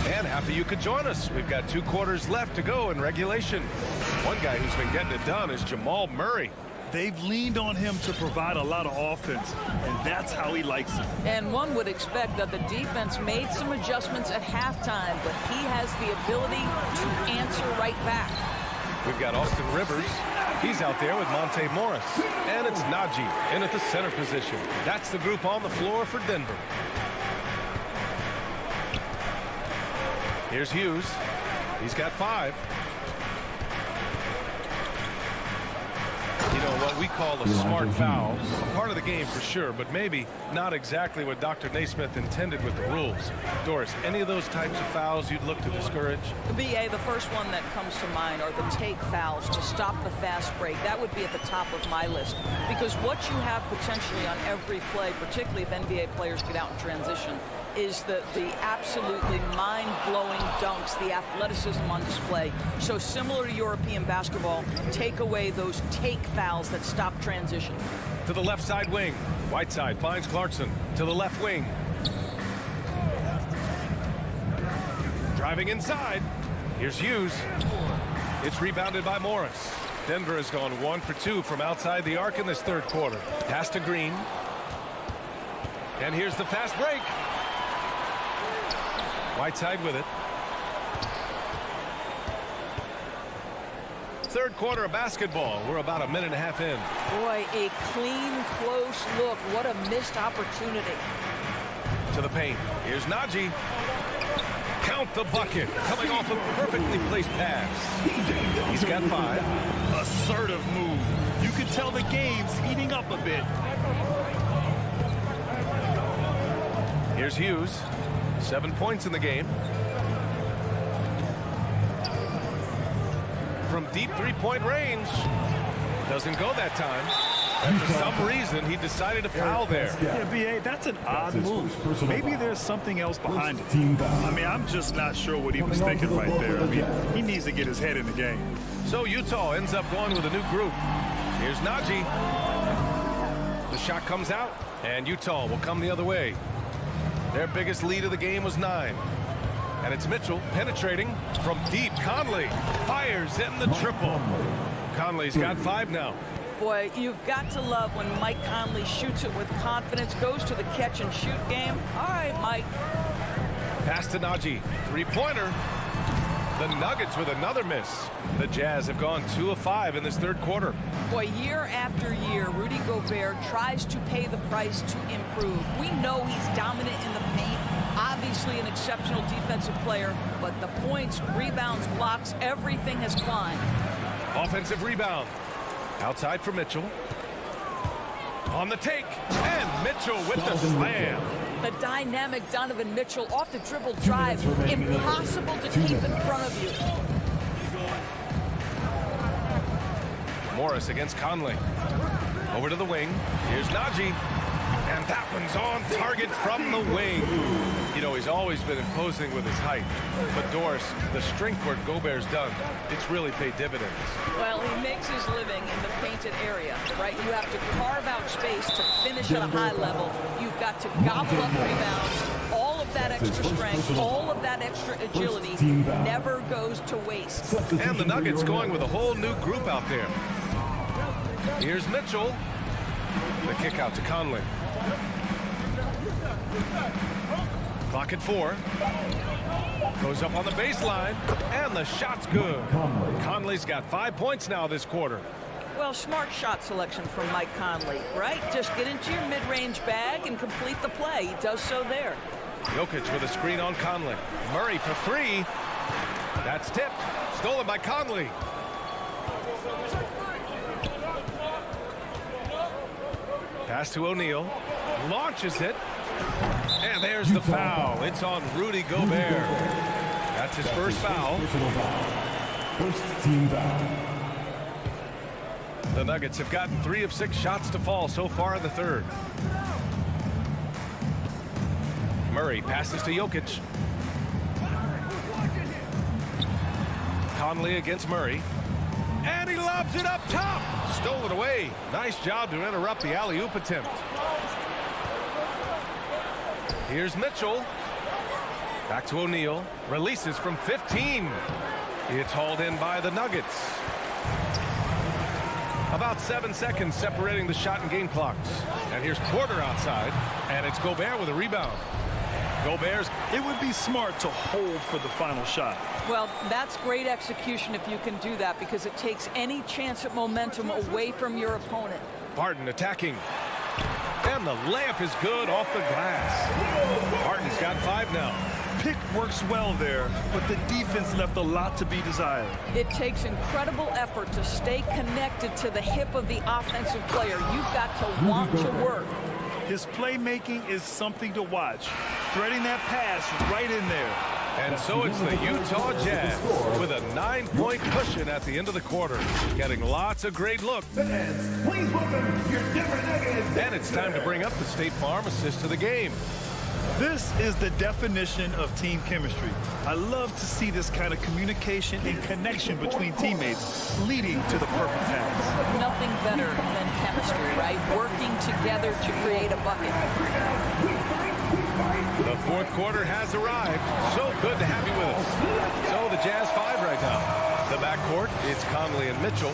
And happy you could join us. We've got 2 quarters left to go in regulation. One guy who's been getting it done is Jamal Murray. They've leaned on him to provide a lot of offense, and that's how he likes it. And one would expect that the defense made some adjustments at halftime, but he has the ability to answer right back. We've got Austin Rivers. He's out there with Monte Morris. And it's Najee in at the center position. That's the group on the floor for Denver. Here's Hughes. He's got 5. You know, what we call a smart foul. A part of the game for sure, but maybe not exactly what Dr. Naismith intended with the rules. Doris, any of those types of fouls you'd look to discourage? BA, the first one that comes to mind are the take fouls to stop the fast break. That would be at the top of my list, because what you have potentially on every play, particularly if NBA players get out in transition, is the absolutely mind-blowing dunks, the athleticism on display. So similar to European basketball, take away those take fouls that stop transition. To the left side wing. Whiteside finds Clarkson. To the left wing. Driving inside. Here's Hughes. It's rebounded by Morris. Denver has gone 1 for 2 from outside the arc in this third quarter. Pass to Green. And here's the fast break. Whiteside with it. Third quarter of basketball. We're about a minute and a half in. Boy, a clean, close look. What a missed opportunity. To the paint. Here's Najee. Count the bucket. Coming off a perfectly placed pass. He's got 5. Assertive move. You can tell the game's heating up a bit. Here's Hughes. 7 points in the game. From deep three-point range. Doesn't go that time. And for some reason, he decided to foul there. Yeah, BA, that's an odd move. Maybe there's something else behind it. I mean, I'm just not sure what he was thinking right there. I mean, he needs to get his head in the game. So Utah ends up going with a new group. Here's Najee. The shot comes out, and Utah will come the other way. Their biggest lead of the game was 9. And it's Mitchell penetrating from deep. Conley fires in the triple. Conley's got 5 now. Boy, you've got to love when Mike Conley shoots it with confidence, goes to the catch and shoot game. All right, Mike. Pass to Najee. 3-pointer. The Nuggets with another miss. The Jazz have gone 2 of 5 in this third quarter. Boy, year after year, Rudy Gobert tries to pay the price to improve. We know he's dominant in the paint, obviously an exceptional defensive player, but the points, rebounds, blocks, everything has climbed. Offensive rebound. Outside for Mitchell. On the take. And Mitchell with the slam. The dynamic Donovan Mitchell off the dribble drive. Impossible to keep in front of you. Morris against Conley. Over to the wing. Here's Najee. And that one's on target from the wing. You know, he's always been imposing with his height. But Doris, the strength work Gobert's done, it's really paid dividends. Well, he makes his living in the painted area, right? You have to carve out space to finish at a high level. You've got to gobble up rebounds. All of that extra strength, all of that extra agility never goes to waste. And the Nuggets going with a whole new group out there. Here's Mitchell. The kick out to Conley. Clock at 4. Goes up on the baseline. And the shot's good. Conley's got 5 points now this quarter. Well, smart shot selection from Mike Conley, right? Just get into your mid-range bag and complete the play. He does so there. Jokic with a screen on Conley. Murray for 3. That's tipped. Stolen by Conley. Pass to O'Neal. Launches it. And there's the foul. It's on Rudy Gobert. That's his first foul. First team foul. The Nuggets have gotten 3 of 6 shots to fall so far in the third. Murray passes to Jokic. Conley against Murray. And he lobs it up top. Stole it away. Nice job to interrupt the alley-oop attempt. Here's Mitchell. Back to O'Neal. Releases from 15. It's hauled in by the Nuggets. About 7 seconds separating the shot and game clocks. And here's Porter outside. And it's Gobert with a rebound. Gobert's. It would be smart to hold for the final shot. Well, that's great execution if you can do that, because it takes any chance at momentum away from your opponent. Barton attacking. And the layup is good off the glass. Barton's got 5 now. Pick works well there, but the defense left a lot to be desired. It takes incredible effort to stay connected to the hip of the offensive player. You've got to want to work. His playmaking is something to watch. Threading that pass right in there. And so it's the Utah Jazz with a 9-point cushion at the end of the quarter. Getting lots of great looks. Please welcome your Denver Nuggets. And it's time to bring up the State Farm assist to the game. This is the definition of team chemistry. I love to see this kind of communication and connection between teammates leading to the perfect pass. Nothing better than chemistry, right? Working together to create a bucket. The fourth quarter has arrived. So good to have you with us. So the Jazz 5 right now. The backcourt, it's Conley and Mitchell.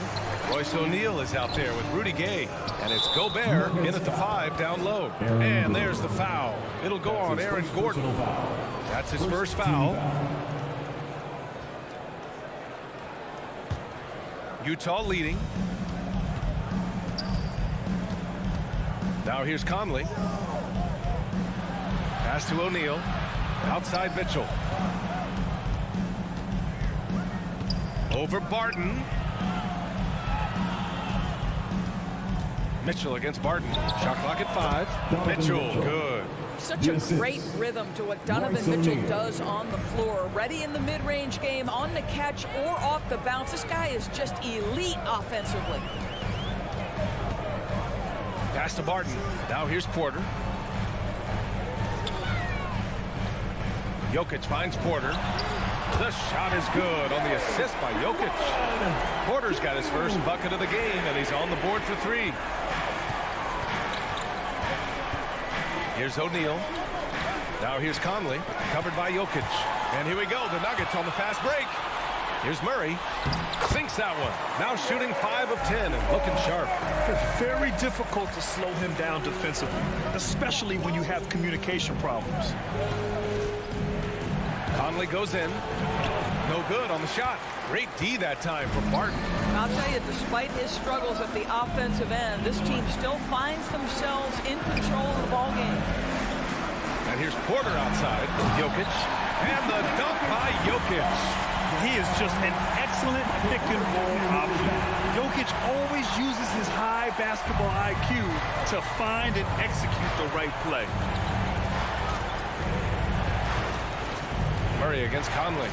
Royce O'Neal is out there with Rudy Gay. And it's Gobert in at the 5 down low. And there's the foul. It'll go on Aaron Gordon. That's his first foul. Utah leading. Now here's Conley. Pass to O'Neal. Outside Mitchell. Over Barton. Mitchell against Barton. Shot clock at 5. Mitchell, good. Such a great rhythm to what Donovan Mitchell does on the floor. Ready in the mid-range game, on the catch or off the bounce. This guy is just elite offensively. Pass to Barton. Now here's Porter. Jokic finds Porter. The shot is good on the assist by Jokic. Porter's got his first bucket of the game, and he's on the board for 3. Here's O'Neal. Now here's Conley, covered by Jokic. And here we go. The Nuggets on the fast break. Here's Murray. Sinks that one. Now shooting 5 of 10 and looking sharp. It's very difficult to slow him down defensively, especially when you have communication problems. Conley goes in. No good on the shot. Great D that time from Barton. I'll tell you, despite his struggles at the offensive end, this team still finds themselves in control of the ball game. And here's Porter outside. Jokic. And the dunk by Jokic. He is just an excellent pick-and-roll option. Jokic always uses his high basketball IQ to find and execute the right play. Murray against Conley.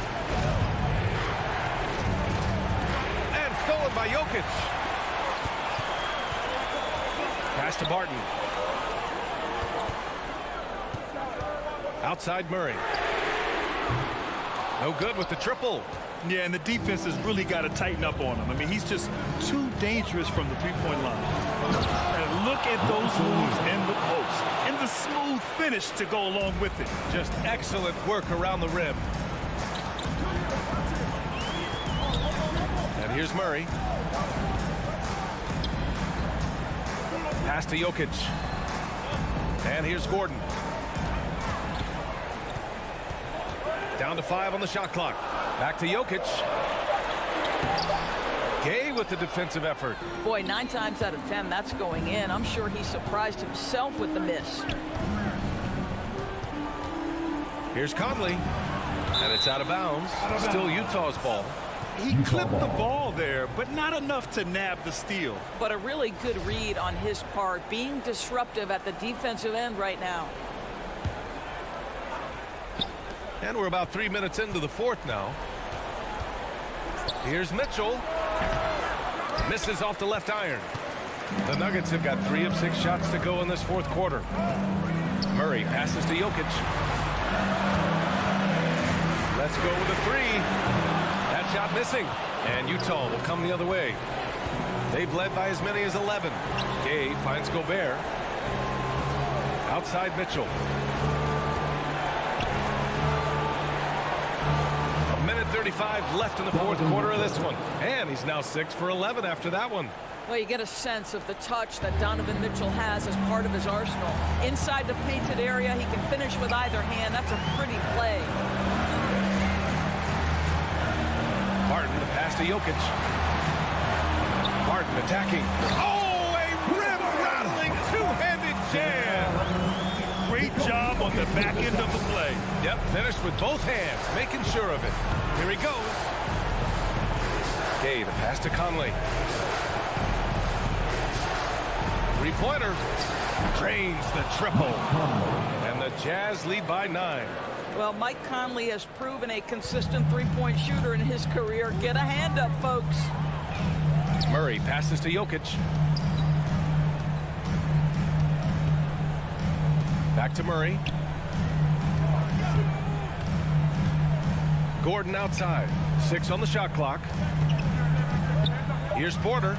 And stolen by Jokic. Pass to Barton. Outside Murray. No good with the triple. Yeah, and the defense has really got to tighten up on him. I mean, he's just too dangerous from the three-point line. And look at those moves in the post. And the smooth finish to go along with it. Just excellent work around the rim. And here's Murray. Pass to Jokic. And here's Gordon. Down to 5 on the shot clock. Back to Jokic. Gay with the defensive effort. Boy, 9 times out of 10, that's going in. I'm sure he surprised himself with the miss. Here's Conley. And it's out of bounds. Still Utah's ball. He clipped the ball there, but not enough to nab the steal. But a really good read on his part, being disruptive at the defensive end right now. And we're about 3 minutes into the fourth now. Here's Mitchell. Misses off the left iron. The Nuggets have got 3 of 6 shots to go in this fourth quarter. Murray passes to Jokic. Let's go with a 3. That shot missing. And Utah will come the other way. They've led by as many as 11. Gay finds Gobert. Outside Mitchell. 35 left in the fourth quarter of this one. And he's now 6 for 11 after that one. Well, you get a sense of the touch that Donovan Mitchell has as part of his arsenal. Inside the painted area, he can finish with either hand. That's a pretty play. Barton, the pass to Jokic. Barton attacking. Oh, a rim-rattling two-handed jam. Great job on the back end of the play. Yep, finished with both hands, making sure of it. Here he goes. Gay, the pass to Conley. Three-pointer. Drains the triple. And the Jazz lead by 9. Well, Mike Conley has proven a consistent three-point shooter in his career. Get a hand up, folks. Murray passes to Jokic. Back to Murray. Gordon outside. 6 on the shot clock. Here's Porter.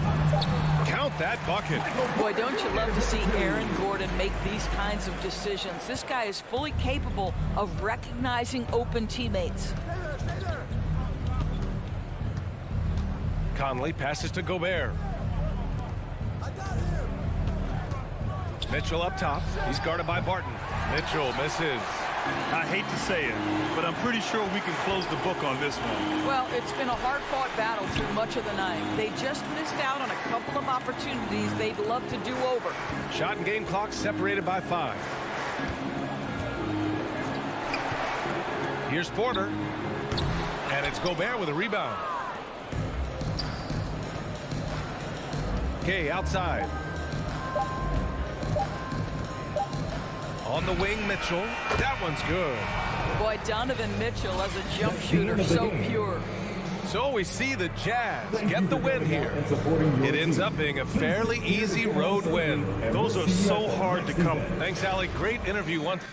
Count that bucket. Boy, don't you love to see Aaron Gordon make these kinds of decisions. This guy is fully capable of recognizing open teammates. Conley passes to Gobert. Mitchell up top. He's guarded by Barton. Mitchell misses. I hate to say it, but I'm pretty sure we can close the book on this one. Well, it's been a hard-fought battle through much of the night. They just missed out on a couple of opportunities they'd love to do over. Shot and game clock separated by 5. Here's Porter. And it's Gobert with a rebound. Gay outside. On the wing, Mitchell. That one's good. Boy, Donovan Mitchell as a jump shooter, so pure. So we see the Jazz get the win here. It ends up being a fairly easy road win. Those are so hard to come. Thanks, Allie. Great interview once.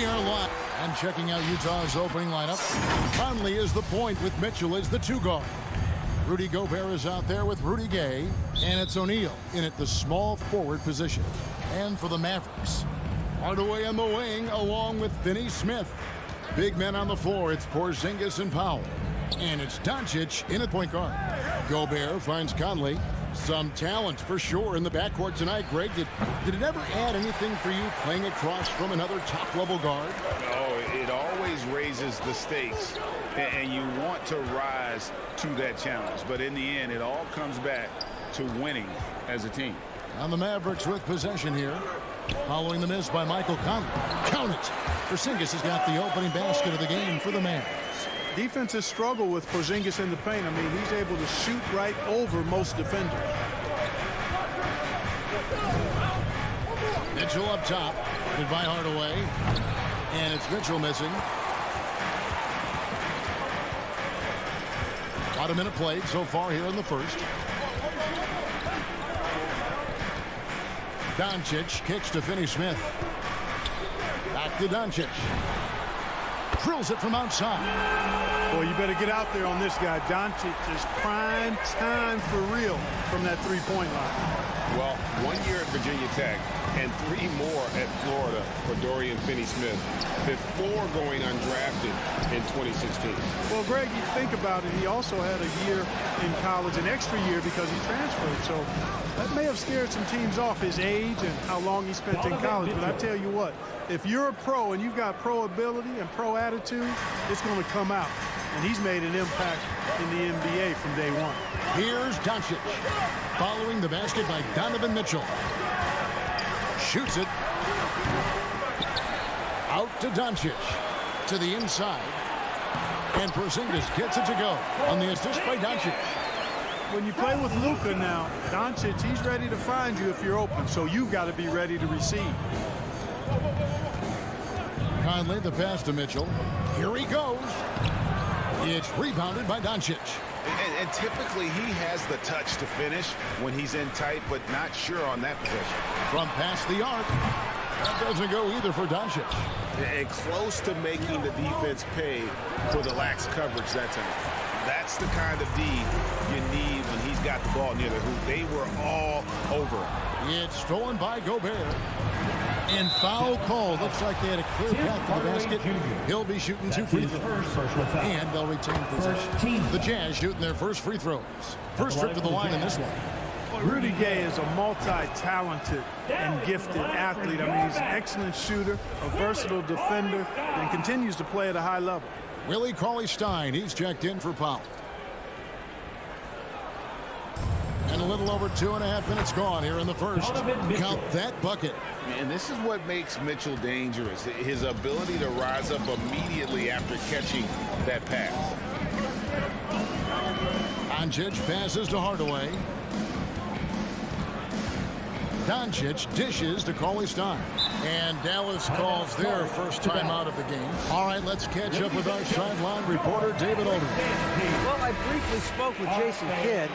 We are live and checking out Utah's opening lineup. Conley is the point with Mitchell as the 2 guard. Rudy Gobert is out there with Rudy Gay, and it's O'Neal in at the small forward position. And for the Mavericks, Hardaway on the wing along with Finney Smith. Big men on the floor, it's Porzingis and Powell. And it's Doncic in at point guard. Gobert finds Conley. Some talent for sure in the backcourt tonight. Greg, did it ever add anything for you playing across from another top-level guard? Oh, it always raises the stakes, and you want to rise to that challenge. But in the end, it all comes back to winning as a team. On the Mavericks with possession here. Following the miss by Michael Conley. Count it. Porzingis has got the opening basket of the game for the Mavericks. Defenses struggle with Porzingis in the paint. I mean, he's able to shoot right over most defenders. Mitchell up top. Hit by Hardaway. And it's Mitchell missing. About a minute played so far here in the first. Doncic kicks to Finney Smith. Back to Doncic. Drills it from outside. Boy, you better get out there on this guy. Doncic is prime time for real from that three-point line. Well, 1 year at Virginia Tech and 3 more at Florida for Dorian Finney-Smith before going undrafted in 2016. Well, Greg, you think about it, he also had a year in college, an extra year because he transferred. So that may have scared some teams off, his age and how long he spent in college. But I tell you what, if you're a pro and you've got pro ability and pro attitude, it's going to come out. And he's made an impact in the NBA from day one. Here's Doncic. Following the basket by Donovan Mitchell. Shoots it. Out to Doncic. To the inside. And Porzingis gets it to go on the assist by Doncic. When you play with Luka now, Doncic, he's ready to find you if you're open. So you've got to be ready to receive. Conley, the pass to Mitchell. Here he goes. It's rebounded by Doncic. And typically he has the touch to finish when he's in tight, but not sure on that possession. From past the arc. That doesn't go either for Doncic. And close to making the defense pay for the lax coverage that time. That's the kind of D you need when he's got the ball near the hoop. They were all over him. It's stolen by Gobert. And foul call. Looks like they had a clear path to the basket. He'll be shooting 2 free throws. And they'll retain possession. The Jazz shooting their first free throws. First trip to the line in this one. Rudy Gay is a multi-talented and gifted athlete. I mean, he's an excellent shooter, a versatile defender, and continues to play at a high level. Willie Cauley-Stein, he's checked in for Powell. And a little over 2.5 minutes gone here in the first. Count that bucket. And this is what makes Mitchell dangerous. His ability to rise up immediately after catching that pass. Doncic passes to Hardaway. Doncic dishes to Cauley-Stein. And Dallas calls their first time out of the game. All right, let's catch up with our sideline reporter, David Olden. Well, I briefly spoke with Jason Kidd.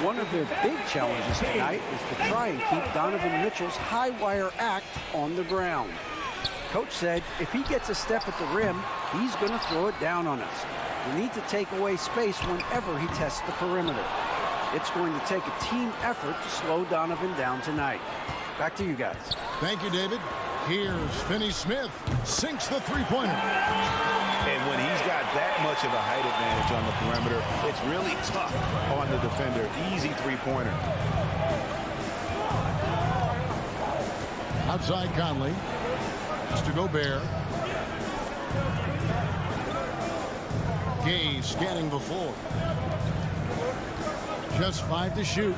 One of their big challenges tonight is to try and keep Donovan Mitchell's high wire act on the ground. Coach said if he gets a step at the rim, he's going to throw it down on us. We need to take away space whenever he tests the perimeter. It's going to take a team effort to slow Donovan down tonight. Back to you guys. Thank you, David. Here's Finney Smith. Sinks the three-pointer. And when he's got that much of a height advantage on the perimeter, it's really tough on the defender. Easy three-pointer. Outside Conley. It's to Gobert. Gay scanning the floor. Just 5 to shoot.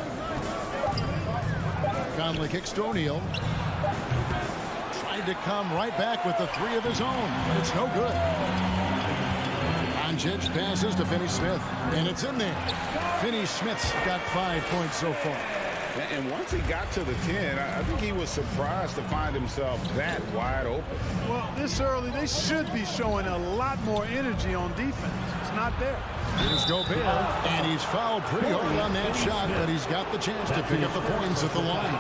Conley kicks to O'Neal. Tried to come right back with the 3 of his own, but it's no good. Doncic passes to Finney Smith, and it's in there. Finney Smith's got 5 points so far. And once he got to the 10, I think he was surprised to find himself that wide open. Well, this early, they should be showing a lot more energy on defense. It's not there. Here's Gobert, and he's fouled pretty hard on that shot, but he's got the chance to pick up the points at the line.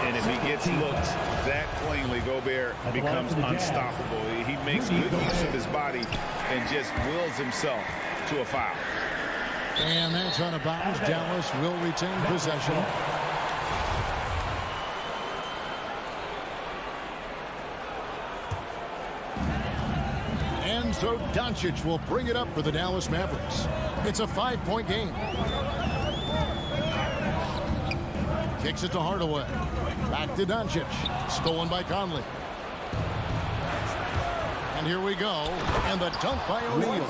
And if he gets looks that cleanly, Gobert becomes unstoppable. He makes good use of his body and just wills himself to a foul. And that's out of bounds. Dallas will retain possession. And so Doncic will bring it up for the Dallas Mavericks. It's a 5-point game. Kicks it to Hardaway. Back to Doncic. Stolen by Conley. And here we go. And the dunk by O'Neal.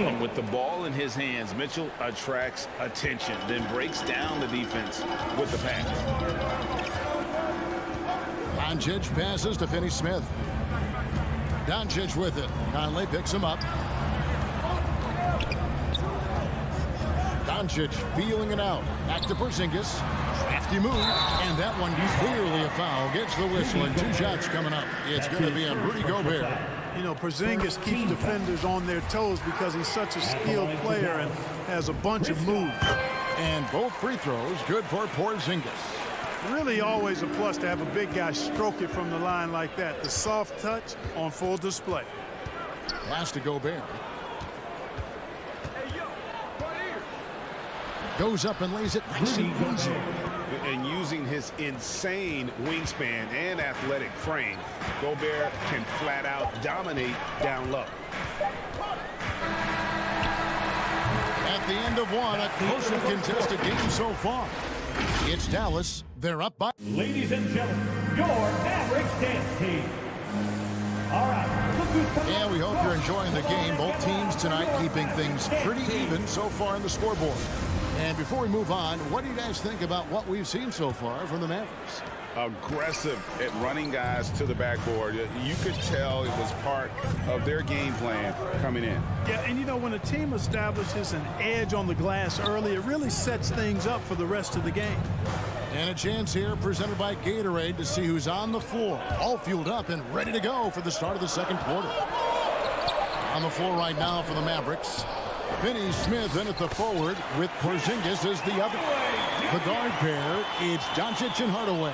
And with the ball in his hands, Mitchell attracts attention, then breaks down the defense with the pass. Doncic passes to Finney-Smith. Doncic with it. Conley picks him up. Doncic feeling it out. Back to Porzingis. Crafty move. And that one clearly a foul. Gets the whistle and 2 shots coming up. It's going to be on Rudy Gobert. You know, Porzingis keeps defenders on their toes because he's such a skilled player and has a bunch of moves. And both free throws good for Porzingis. Really always a plus to have a big guy stroke it from the line like that. The soft touch on full display. Pass to Gobert. Goes up and lays it nice and easy. And using his insane wingspan and athletic frame, Gobert can flat out dominate down low. At the end of one, a closely contested game so far. It's Dallas. They're up by. Ladies and gentlemen, your Mavericks dance team. All right. Look who's coming. Yeah, we hope you're enjoying the game. Both teams tonight keeping things pretty even so far on the scoreboard. And before we move on, what do you guys think about what we've seen so far from the Mavericks? Aggressive at running guys to the backboard. You could tell it was part of their game plan coming in. Yeah, and you know, when a team establishes an edge on the glass early, it really sets things up for the rest of the game. And a chance here presented by Gatorade to see who's on the floor. All fueled up and ready to go for the start of the second quarter. On the floor right now for the Mavericks, Finney-Smith in at the forward with Porzingis as the other. The guard pair, it's Doncic and Hardaway.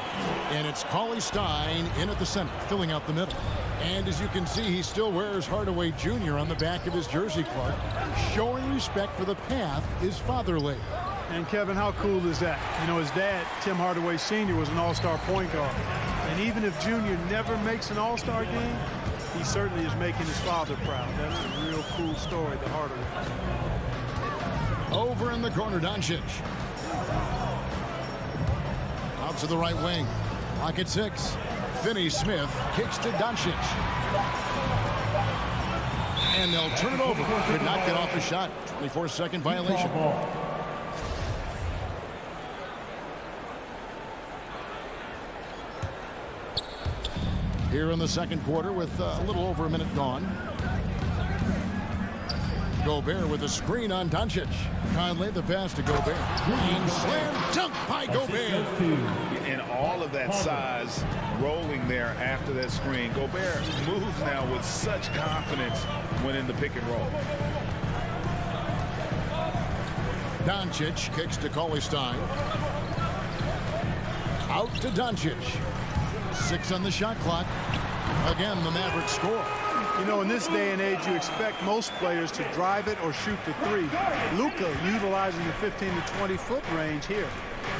And it's Cauley-Stein in at the center, filling out the middle. And as you can see, he still wears Hardaway Jr. on the back of his jersey, Clark. Showing respect for the path his father laid. And Kevin, how cool is that? You know, his dad, Tim Hardaway Sr., was an all-star point guard. And even if Junior never makes an all-star game, he certainly is making his father proud. That's a real cool story, the Hardaway. Over in the corner, Doncic. Out to the right wing. Pocket 6. Finney-Smith kicks to Doncic. And they'll turn it over. Could not get off the shot. 24-second violation. Here in the second quarter with a little over a minute gone. Gobert with a screen on Doncic. Conley the pass to Gobert. And slam dunk by Gobert. And all of that size rolling there after that screen. Gobert moves now with such confidence when in the pick and roll. Doncic kicks to Cauley-Stein. Out to Doncic. 6 on the shot clock. Again, the Mavericks score. You know, in this day and age, you expect most players to drive it or shoot the three. Luka utilizing the 15 to 20-foot range here.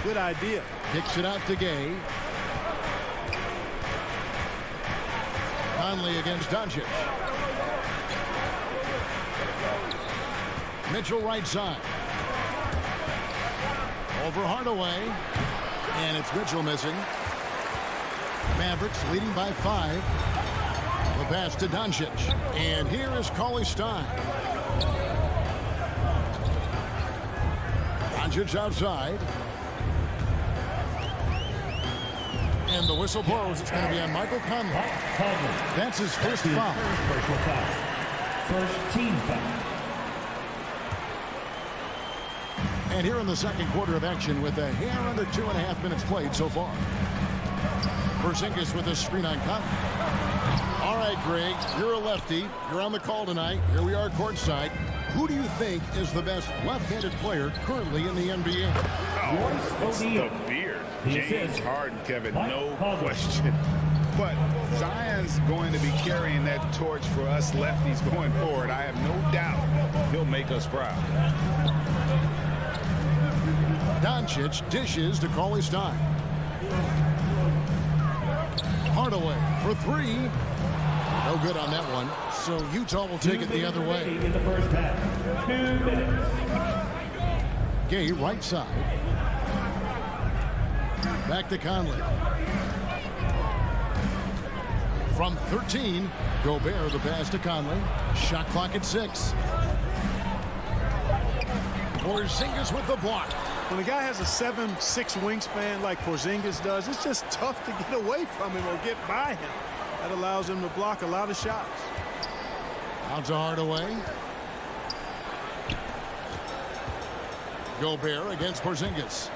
Good idea. Kicks it out to Gay. Conley against Doncic. Mitchell right side. Over Hardaway. And it's Mitchell missing. Mavericks leading by 5. The pass to Doncic. And here is Cauley-Stein. Doncic outside. And the whistle blows. It's going to be on Michael Conley. That's his first foul. First team foul. And here in the second quarter of action with a hair under 2.5 minutes played so far. Porzingis with a screen on Conley. All right, Greg, you're a lefty. You're on the call tonight. Here we are courtside. Who do you think is the best left-handed player currently in the NBA? Oh, it's the beard. James Harden, Kevin, no question. But Zion's going to be carrying that torch for us lefties going forward. I have no doubt he'll make us proud. Doncic dishes to Cauley-Stein. Hardaway for three. No good on that one. So Utah will take it the other way. In the first half, 2 minutes. Gay right side. Back to Conley. From 13, Gobert the pass to Conley. Shot clock at 6. Porzingis with the block. When a guy has a 7'6" wingspan like Porzingis does, it's just tough to get away from him or get by him. That allows him to block a lot of shots. Out to Hardaway. Gobert against Porzingis.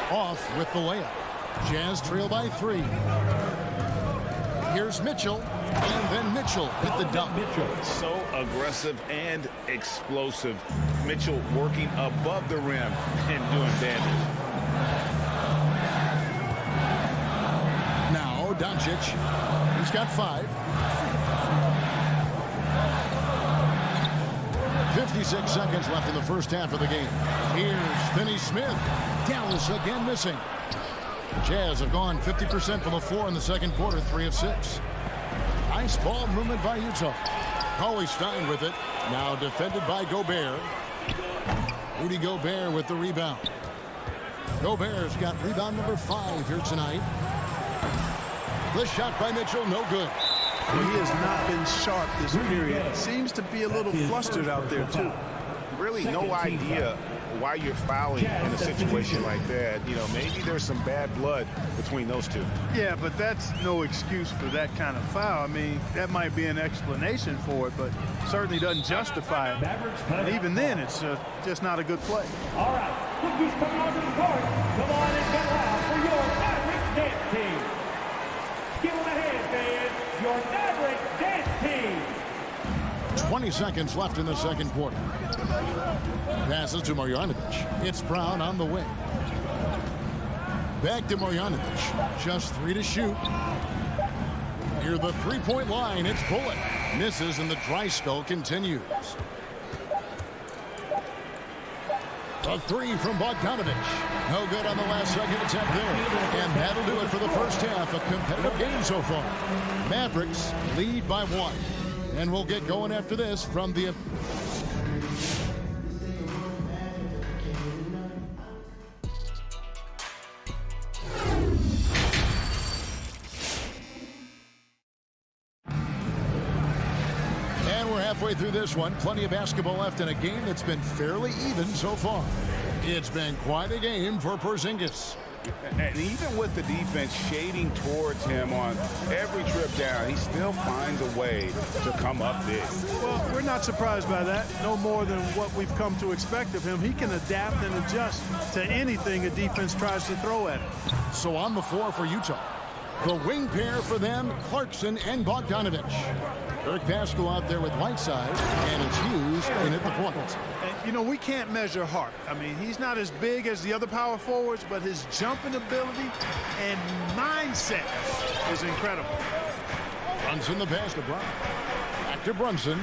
Off with the layup. Jazz trail by 3. Here's Mitchell, and then Mitchell with the dunk. So aggressive and explosive. Mitchell working above the rim and doing damage. Now Doncic. He's got 5. 56 seconds left in the first half of the game. Here's Finney Smith. Dallas again missing. Jazz have gone 50% from the floor in the second quarter, 3 of 6. Nice ball movement by Utah. Cauley-Stein with it. Now defended by Gobert. Rudy Gobert with the rebound. Gobert's got rebound number 5 here tonight. The shot by Mitchell, no good. Well, he has not been sharp this period. Seems to be a little flustered out there, too. Really no idea why you're fouling in a situation like that. You know, maybe there's some bad blood between those two. Yeah, but that's no excuse for that kind of foul. I mean, that might be an explanation for it, but certainly doesn't justify it. And even then, it's just not a good play. All right, rookies come on to the court. Come on and get loud for your Maverick dance team. Give them a hand, fans. Your Maverick dance team. 20 seconds left in the second quarter. Passes to Marjanovic. It's Brown on the wing. Back to Marjanovic. Just 3 to shoot. Near the three-point line, it's Bullock. Misses and the dry spell continues. A 3 from Bogdanovic. No good on the last second attempt there. And that'll do it for the first half. A competitive game so far. Mavericks lead by 1. And we'll get going after this from the... And we're halfway through this one. Plenty of basketball left in a game that's been fairly even so far. It's been quite a game for Porzingis. And even with the defense shading towards him on every trip down, he still finds a way to come up big. Well, we're not surprised by that. No more than what we've come to expect of him. He can adapt and adjust to anything a defense tries to throw at him. So on the floor for Utah, the wing pair for them, Clarkson and Bogdanovic. Eric Pascal out there with Whiteside, and it's Hughes in at the point. And, you know, we can't measure Hart. I mean, he's not as big as the other power forwards, but his jumping ability and mindset is incredible. Brunson the pass to Brown. Back to Brunson.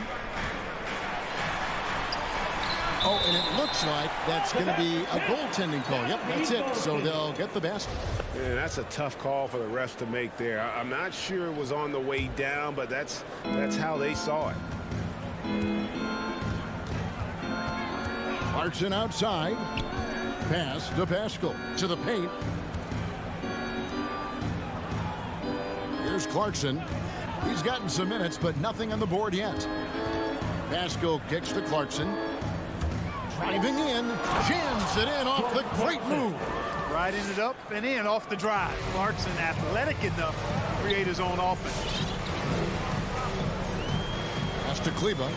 Oh, and it looks like that's going to be a goaltending call. Yep, that's it. So they'll get the basket. And that's a tough call for the refs to make there. I'm not sure it was on the way down, but that's how they saw it. Clarkson outside. Pass to Pascal. To the paint. Here's Clarkson. He's gotten some minutes, but nothing on the board yet. Pascal kicks to Clarkson. Driving in. Jams it in off the great move. Riding it up and in off the drive. Clarkson athletic enough to create his own offense. Pass to Kleba.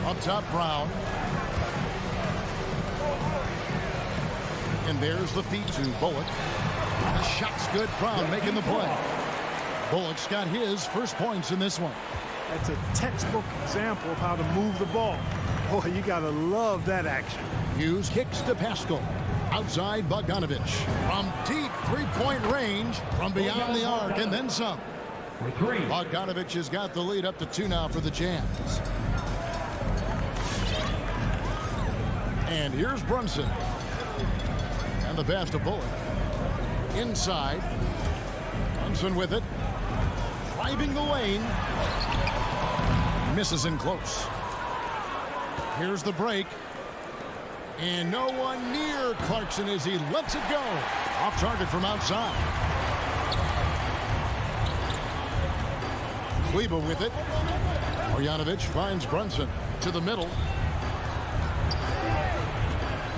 Up top, Brown. And there's the feed to Bullock. The shot's good. Brown making the play. Bullock's got his first points in this one. That's a textbook example of how to move the ball. Boy, you got to love that action. Hughes kicks to Pascal. Outside Bogdanovich. From deep three-point range. From beyond the arc and then some. For three. Bogdanovich has got the lead up to 2 now for the Jazz. And here's Brunson. And the pass to Bullock. Inside. Brunson with it. Driving the lane. Misses in close. Here's the break. And no one near Clarkson as he lets it go. Off target from outside. Kleber with it. Marjanovic finds Brunson to the middle.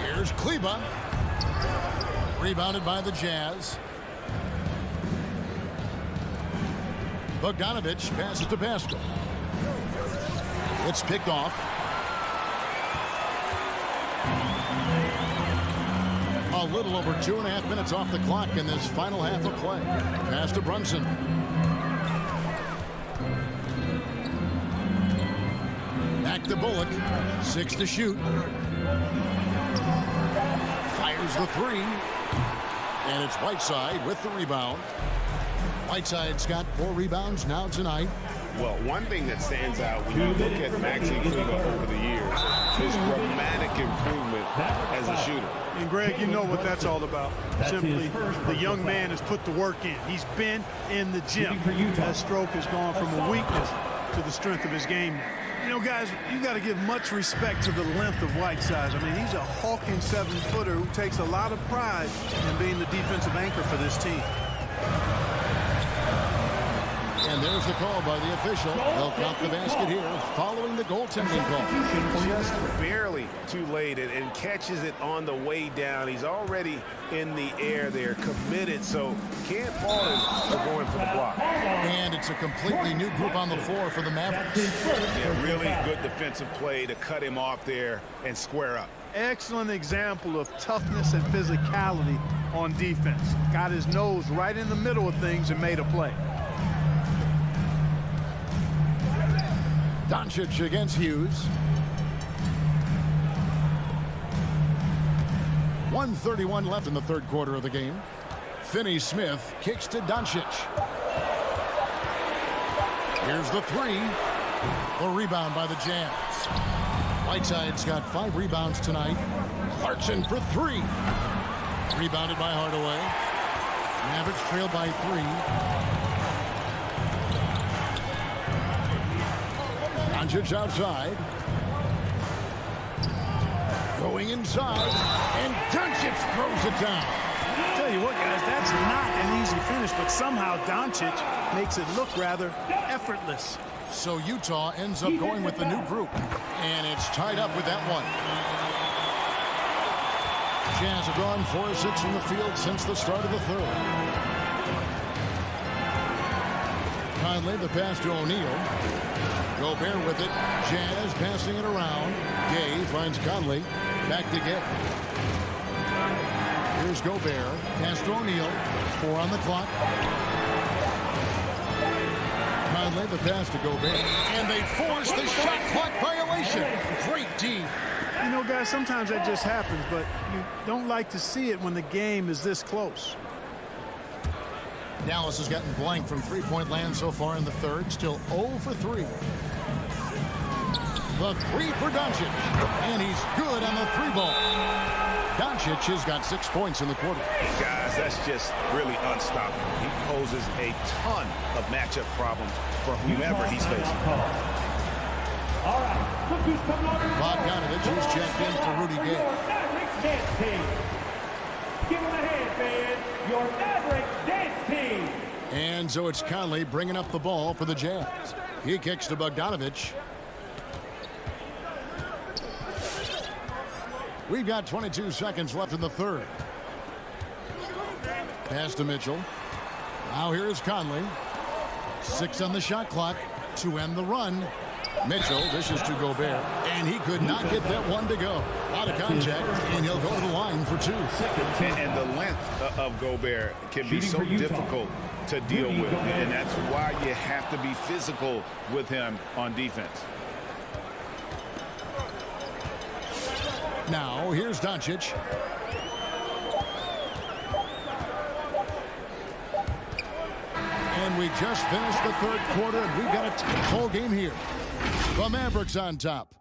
Here's Kleber. Rebounded by the Jazz. Bogdanovich passes to Pascal. It's picked off. A little over 2.5 minutes off the clock in this final half of play. Pass to Brunson. Back to Bullock. 6 to shoot. Fires the 3. And it's Whiteside with the rebound. Whiteside's got 4 rebounds now tonight. Well, one thing that stands out when you look at Maxi Kleber over the years is dramatic improvement as a shooter. And Greg, you know what that's all about. Simply, the young man has put the work in. He's been in the gym. That stroke has gone from a weakness to the strength of his game now. You know, guys, you got to give much respect to the length of Whiteside. I mean, he's a hulking 7-footer who takes a lot of pride in being the defensive anchor for this team. And there's the call by the official. They'll count the basket here following the goaltending call. Just barely too late and catches it on the way down. He's already in the air there, committed, so can't fault him for going for the block. And it's a completely new group on the floor for the Mavericks. Yeah, really good defensive play to cut him off there and square up. Excellent example of toughness and physicality on defense. Got his nose right in the middle of things and made a play. Doncic against Hughes. 1:31 left in the third quarter of the game. Finney-Smith kicks to Doncic. Here's the 3. The rebound by the Jazz. Whiteside's got 5 rebounds tonight. Clarkson for 3. Rebounded by Hardaway. Mavericks trail by 3. Doncic outside. Going inside. And Doncic throws it down. I'll tell you what, guys, that's not an easy finish, but somehow Doncic makes it look rather effortless. So Utah ends up going with the new group. And it's tied up with that one. Jazz have gone 4 of 6 from the field since the start of the third. Conley, the pass to O'Neal. Gobert with it. Jazz passing it around. Gay finds Conley. Back to Gay. Here's Gobert. Pass to O'Neal. 4 on the clock. Conley, the pass to Gobert. And they force the shot clock violation. Great D. You know, guys, sometimes that just happens, but you don't like to see it when the game is this close. Dallas has gotten blank from three-point land so far in the third. Still 0 for 3. The 3 for Doncic. And he's good on the 3-ball. Doncic has got 6 points in the quarter. Guys, that's just really unstoppable. He poses a ton of matchup problems for whomever he's facing. All right, look who's coming on. Bogdanovich is checked in for Rudy Gay. Mavericks dance team. Give him a hand, fans. Your Mavericks dance team. And so it's Conley bringing up the ball for the Jazz. He kicks to Bogdanovich. We've got 22 seconds left in the third. Pass to Mitchell. Now here is Conley. 6 on the shot clock to end the run. Mitchell dishes to Gobert, and he could not get that one to go. Out of contact, and he'll go to the line for 2. And the length of Gobert can be so difficult to deal with, and that's why you have to be physical with him on defense. Now, here's Doncic. And we just finished the third quarter, and we've got a tight ball game here. The Mavericks on top.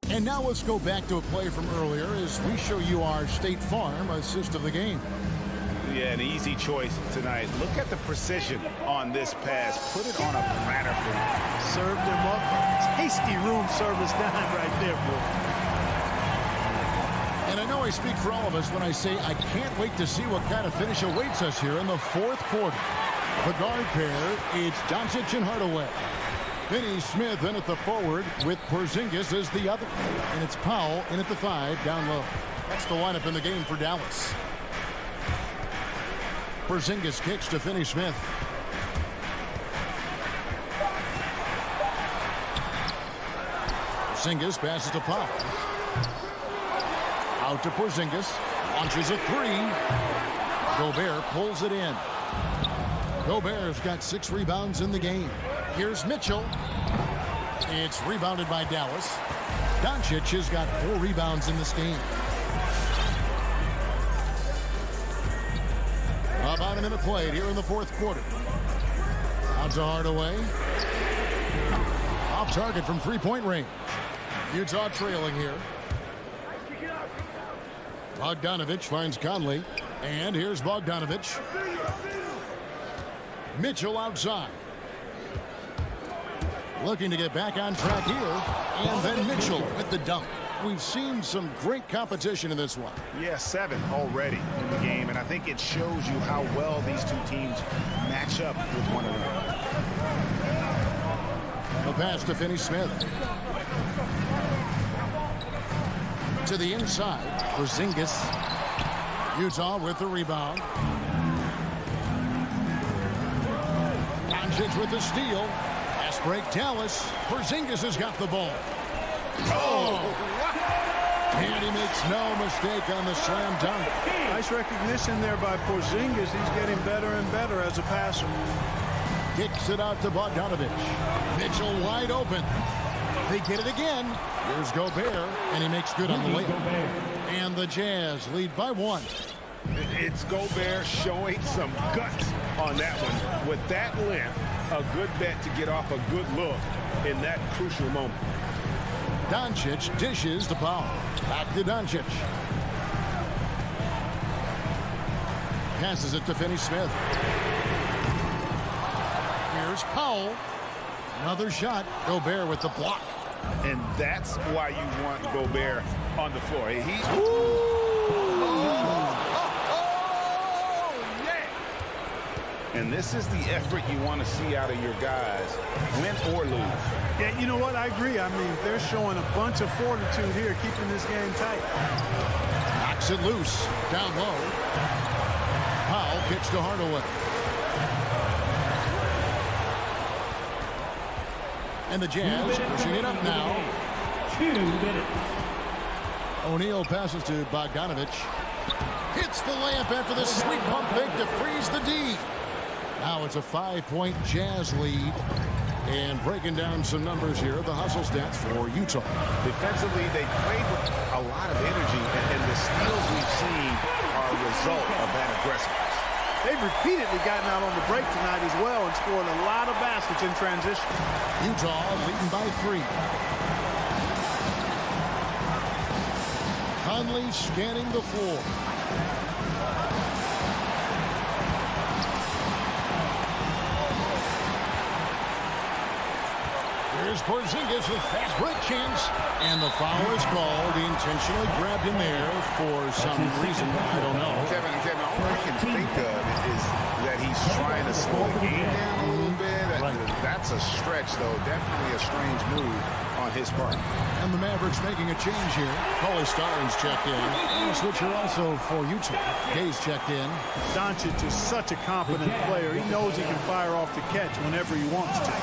And now let's go back to a play from earlier as we show you our State Farm assist of the game. Yeah, an easy choice tonight. Look at the precision on this pass. Put it on a platter for him. Served him up. Tasty room service dime right there, boy. And I know I speak for all of us when I say I can't wait to see what kind of finish awaits us here in the fourth quarter. The guard pair, it's Doncic and Hardaway. Finney-Smith in at the forward with Porzingis as the other. And it's Powell in at the 5 down low. That's the lineup in the game for Dallas. Porzingis kicks to Finney-Smith. Porzingis passes to Powell. Out to Porzingis. Launches a 3. Gobert pulls it in. Gobert's got 6 rebounds in the game. Here's Mitchell. It's rebounded by Dallas. Doncic has got 4 rebounds in this game. About a minute played here in the fourth quarter. Out to Hardaway. Off target from three-point range. Utah trailing here. Bogdanovich finds Conley. And here's Bogdanovich. Mitchell outside. Looking to get back on track here. And then Mitchell with the dunk. We've seen some great competition in this one. Yeah, 7 already in the game, and I think it shows you how well these two teams match up with one another. A pass to Finney-Smith. To the inside, Porzingis. Utah with the rebound. Doncic with the steal. Pass break, Dallas. Porzingis has got the ball. Oh! And he makes no mistake on the slam dunk. Nice recognition there by Porzingis. He's getting better and better as a passer. Kicks it out to Bogdanovich. Mitchell wide open. They get it again. Here's Gobert, and he makes good on the layup. And the Jazz lead by 1. It's Gobert showing some guts on that one. With that length, a good bet to get off a good look in that crucial moment. Doncic dishes to Powell. Back to Doncic. Passes it to Finney-Smith. Here's Powell. Another shot. Gobert with the block. And that's why you want Gobert on the floor. And this is the effort you want to see out of your guys, win or lose. Yeah, you know what? I agree. I mean, they're showing a bunch of fortitude here, keeping this game tight. Knocks it loose. Down low. Powell kicks to Hardaway. And the Jazz pushing it up now. 2 minutes. O'Neal passes to Bogdanovich. Hits the layup after the sweet pump fake to freeze the D. Now it's a 5-point Jazz lead. And breaking down some numbers here, the hustle stats for Utah. Defensively, they played with a lot of energy, and the steals we've seen are a result of that aggressiveness. They've repeatedly gotten out on the break tonight as well and scored a lot of baskets in transition. Utah leading by 3. Conley scanning the floor. Here's Porzingis with fast break chance. And the foul is called. He intentionally grabbed him there for some reason. I don't know. Kevin, all I can think of is that he's trying to slow the game down a little bit. That's a stretch, though. Definitely a strange move on his part. And the Mavericks making a change here. Paulie Starnes checked in. And a switcher also for Utah. Hayes checked in. Doncic is such a competent player. He knows he can fire off the catch whenever he wants to.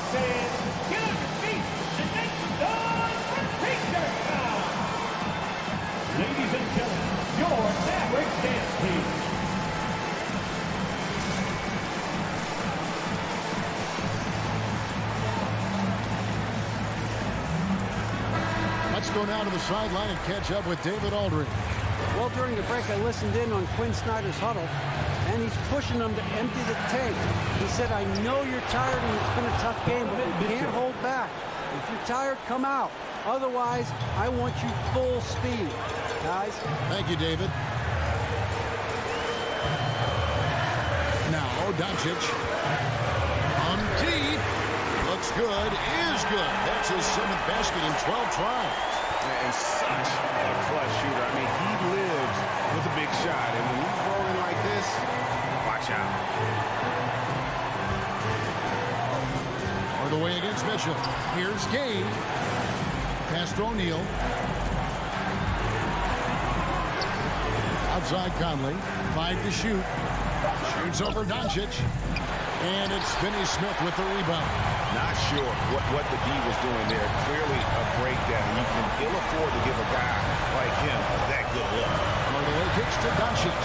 Ladies and gentlemen, your Mavericks dance team. Let's go now to the sideline and catch up with David Aldridge. Well, during the break, I listened in on Quinn Snyder's huddle, and he's pushing them to empty the tank. He said, I know you're tired and it's been a tough game, but you can't hold back. If you're tired, come out. Otherwise, I want you full speed, guys. Thank you, David. Now, Doncic. On deep. Looks good. Is good. That's his 7th basket in 12 tries. And such a clutch shooter. I mean, he lives with a big shot. And when he's rolling like this, watch out. Or the way against Bishop. Here's Gay. Pass to O'Neal. Outside Conley. 5 to shoot. Shoots over Doncic. And it's Finney-Smith with the rebound. Not sure what the D was doing there. Clearly a breakdown. You can ill afford to give a guy like him that good look. Hardaway kicks to Doncic.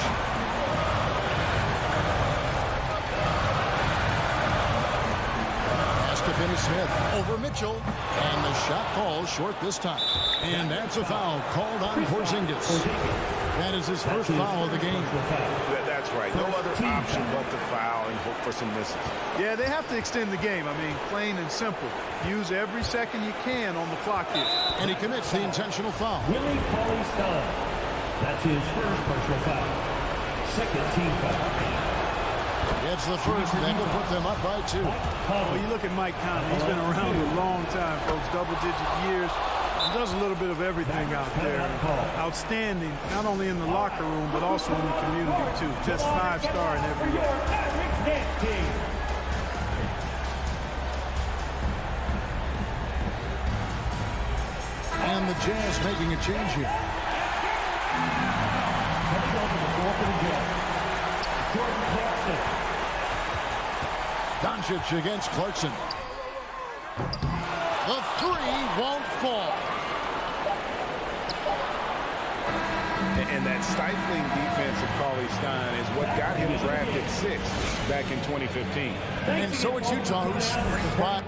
Pass to Finney-Smith over Mitchell. And the shot falls short this time. And that's a foul called on Porzingis. That is his first foul of the game. That's right. No other option but to foul and hope for some misses. Yeah, they have to extend the game. I mean, plain and simple. Use every second you can on the clock here. And he commits the intentional foul. Willie Cauley-Stein. That's his first personal foul. Second team foul. It's the first, and that will put them up by 2. Well, you look at Mike Conley. He's been around a long time, folks. Double-digit years. He does a little bit of everything out there. Outstanding, not only in the locker room, but also in the community, too. Just 5-star in every way. And the Jazz making a change here. Coming over the floor for the Jazz. Jordan Clarkson. Doncic against Clarkson. The 3 won't fall. And that stifling defense of Cauley-Stein is what got him drafted 6th back in 2015. And so it's Utah who's by.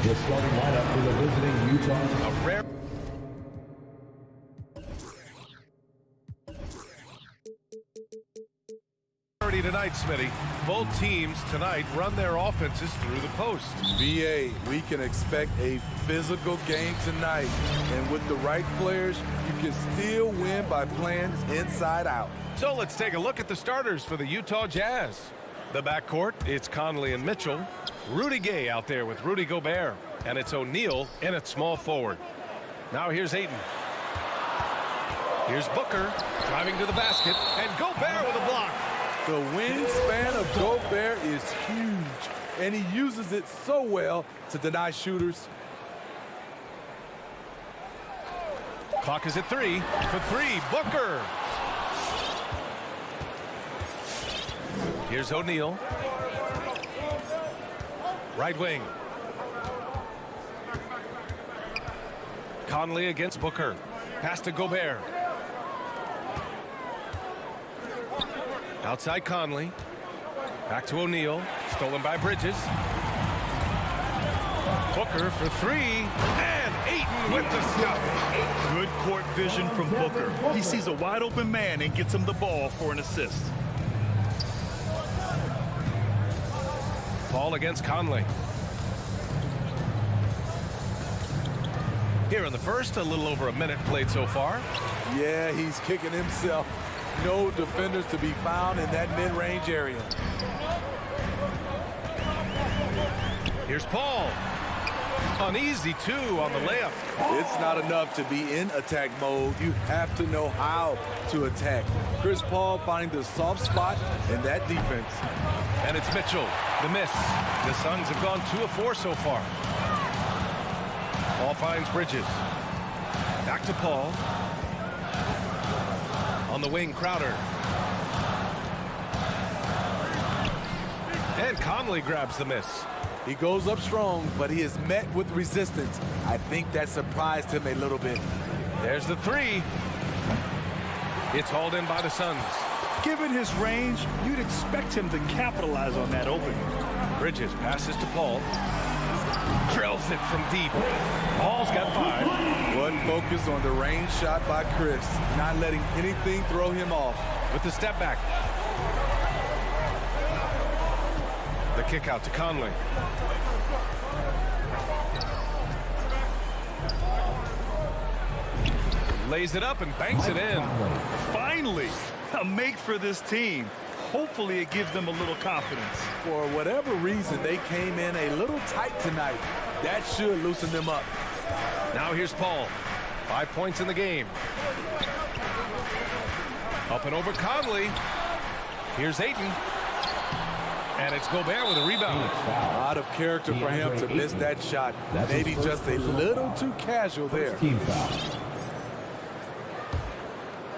The starting lineup for the visiting Utah. A rare. Tonight, Smitty. Both teams tonight run their offenses through the post. BA, we can expect a physical game tonight. And with the right players, you can still win by playing inside out. So let's take a look at the starters for the Utah Jazz. The backcourt, it's Conley and Mitchell. Rudy Gay out there with Rudy Gobert. And it's O'Neal in at small forward. Now here's Ayton. Here's Booker driving to the basket. And Gobert with a block. The wingspan of Gobert is huge, and he uses it so well to deny shooters. Clock is at 3. For 3, Booker. Here's O'Neal. Right wing. Conley against Booker. Pass to Gobert. Outside Conley. Back to O'Neal. Stolen by Bridges. Booker for 3. And Ayton with the stuff. Good court vision from Booker. He sees a wide open man and gets him the ball for an assist. Ball against Conley. Here in the first, a little over a minute played so far. Yeah, he's kicking himself. No defenders to be found in that mid-range area. Here's Paul. Uneasy, too, on the layup. It's not enough to be in attack mode. You have to know how to attack. Chris Paul finding the soft spot in that defense. And it's Mitchell, the miss. The Suns have gone 2 of 4 so far. Paul finds Bridges. Back to Paul. On the wing, Crowder. And Conley grabs the miss. He goes up strong, but he is met with resistance. I think that surprised him a little bit. There's the 3. It's hauled in by the Suns. Given his range, you'd expect him to capitalize on that opening. Bridges passes to Paul. Drills it from deep. Paul's got 5. One focus on the range shot by Chris, not letting anything throw him off. With the step back. The kick out to Conley. Lays it up and banks it in. Finally, a make for this team. Hopefully it gives them a little confidence. For whatever reason, they came in a little tight tonight. That should loosen them up. Now here's Paul. 5 points in the game. Up and over Conley. Here's Ayton. And it's Gobert with a rebound. A lot of character for him to miss that shot. Maybe just a little too casual there.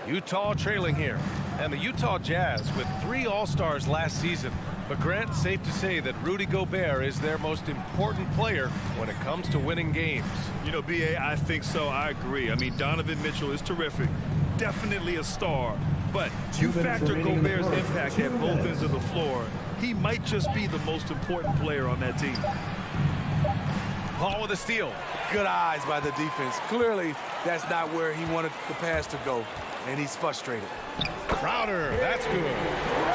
Utah trailing here. And the Utah Jazz with 3 All-Stars last season. But Grant, safe to say that Rudy Gobert is their most important player when it comes to winning games. You know, B.A., I think so. I agree. I mean, Donovan Mitchell is terrific. Definitely a star. But you factor Gobert's impact at both ends of the floor, he might just be the most important player on that team. Paul with a steal. Good eyes by the defense. Clearly, that's not where he wanted the pass to go, and he's frustrated. Crowder, that's good.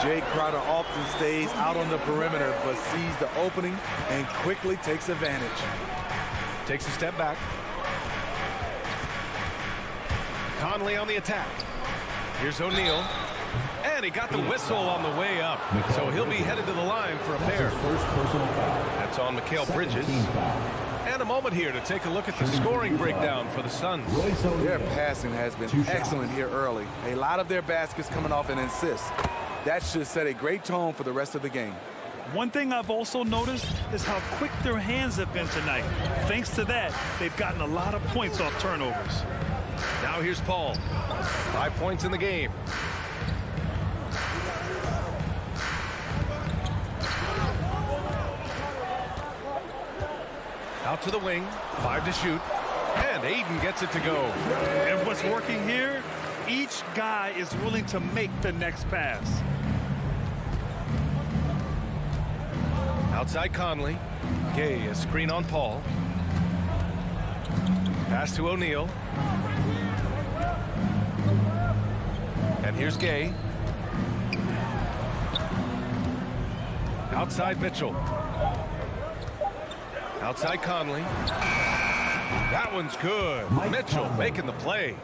Jay Crowder often stays out on the perimeter, but sees the opening and quickly takes advantage. Takes a step back. Conley on the attack. Here's O'Neal. And he got the whistle on the way up. So he'll be headed to the line for a pair. That's on Mikal Bridges. And a moment here to take a look at the scoring breakdown for the Suns. Their passing has been excellent here early. A lot of their baskets coming off an assist. That should set a great tone for the rest of the game. One thing I've also noticed is how quick their hands have been tonight. Thanks to that, they've gotten a lot of points off turnovers. Now here's Paul. 5 points in the game. Out to the wing, 5 to shoot, and Ayton gets it to go. And what's working here? Each guy is willing to make the next pass. Outside Conley. Gay, a screen on Paul. Pass to O'Neal. And here's Gay. Outside Mitchell. Outside Conley. That one's good. Mitchell making the play.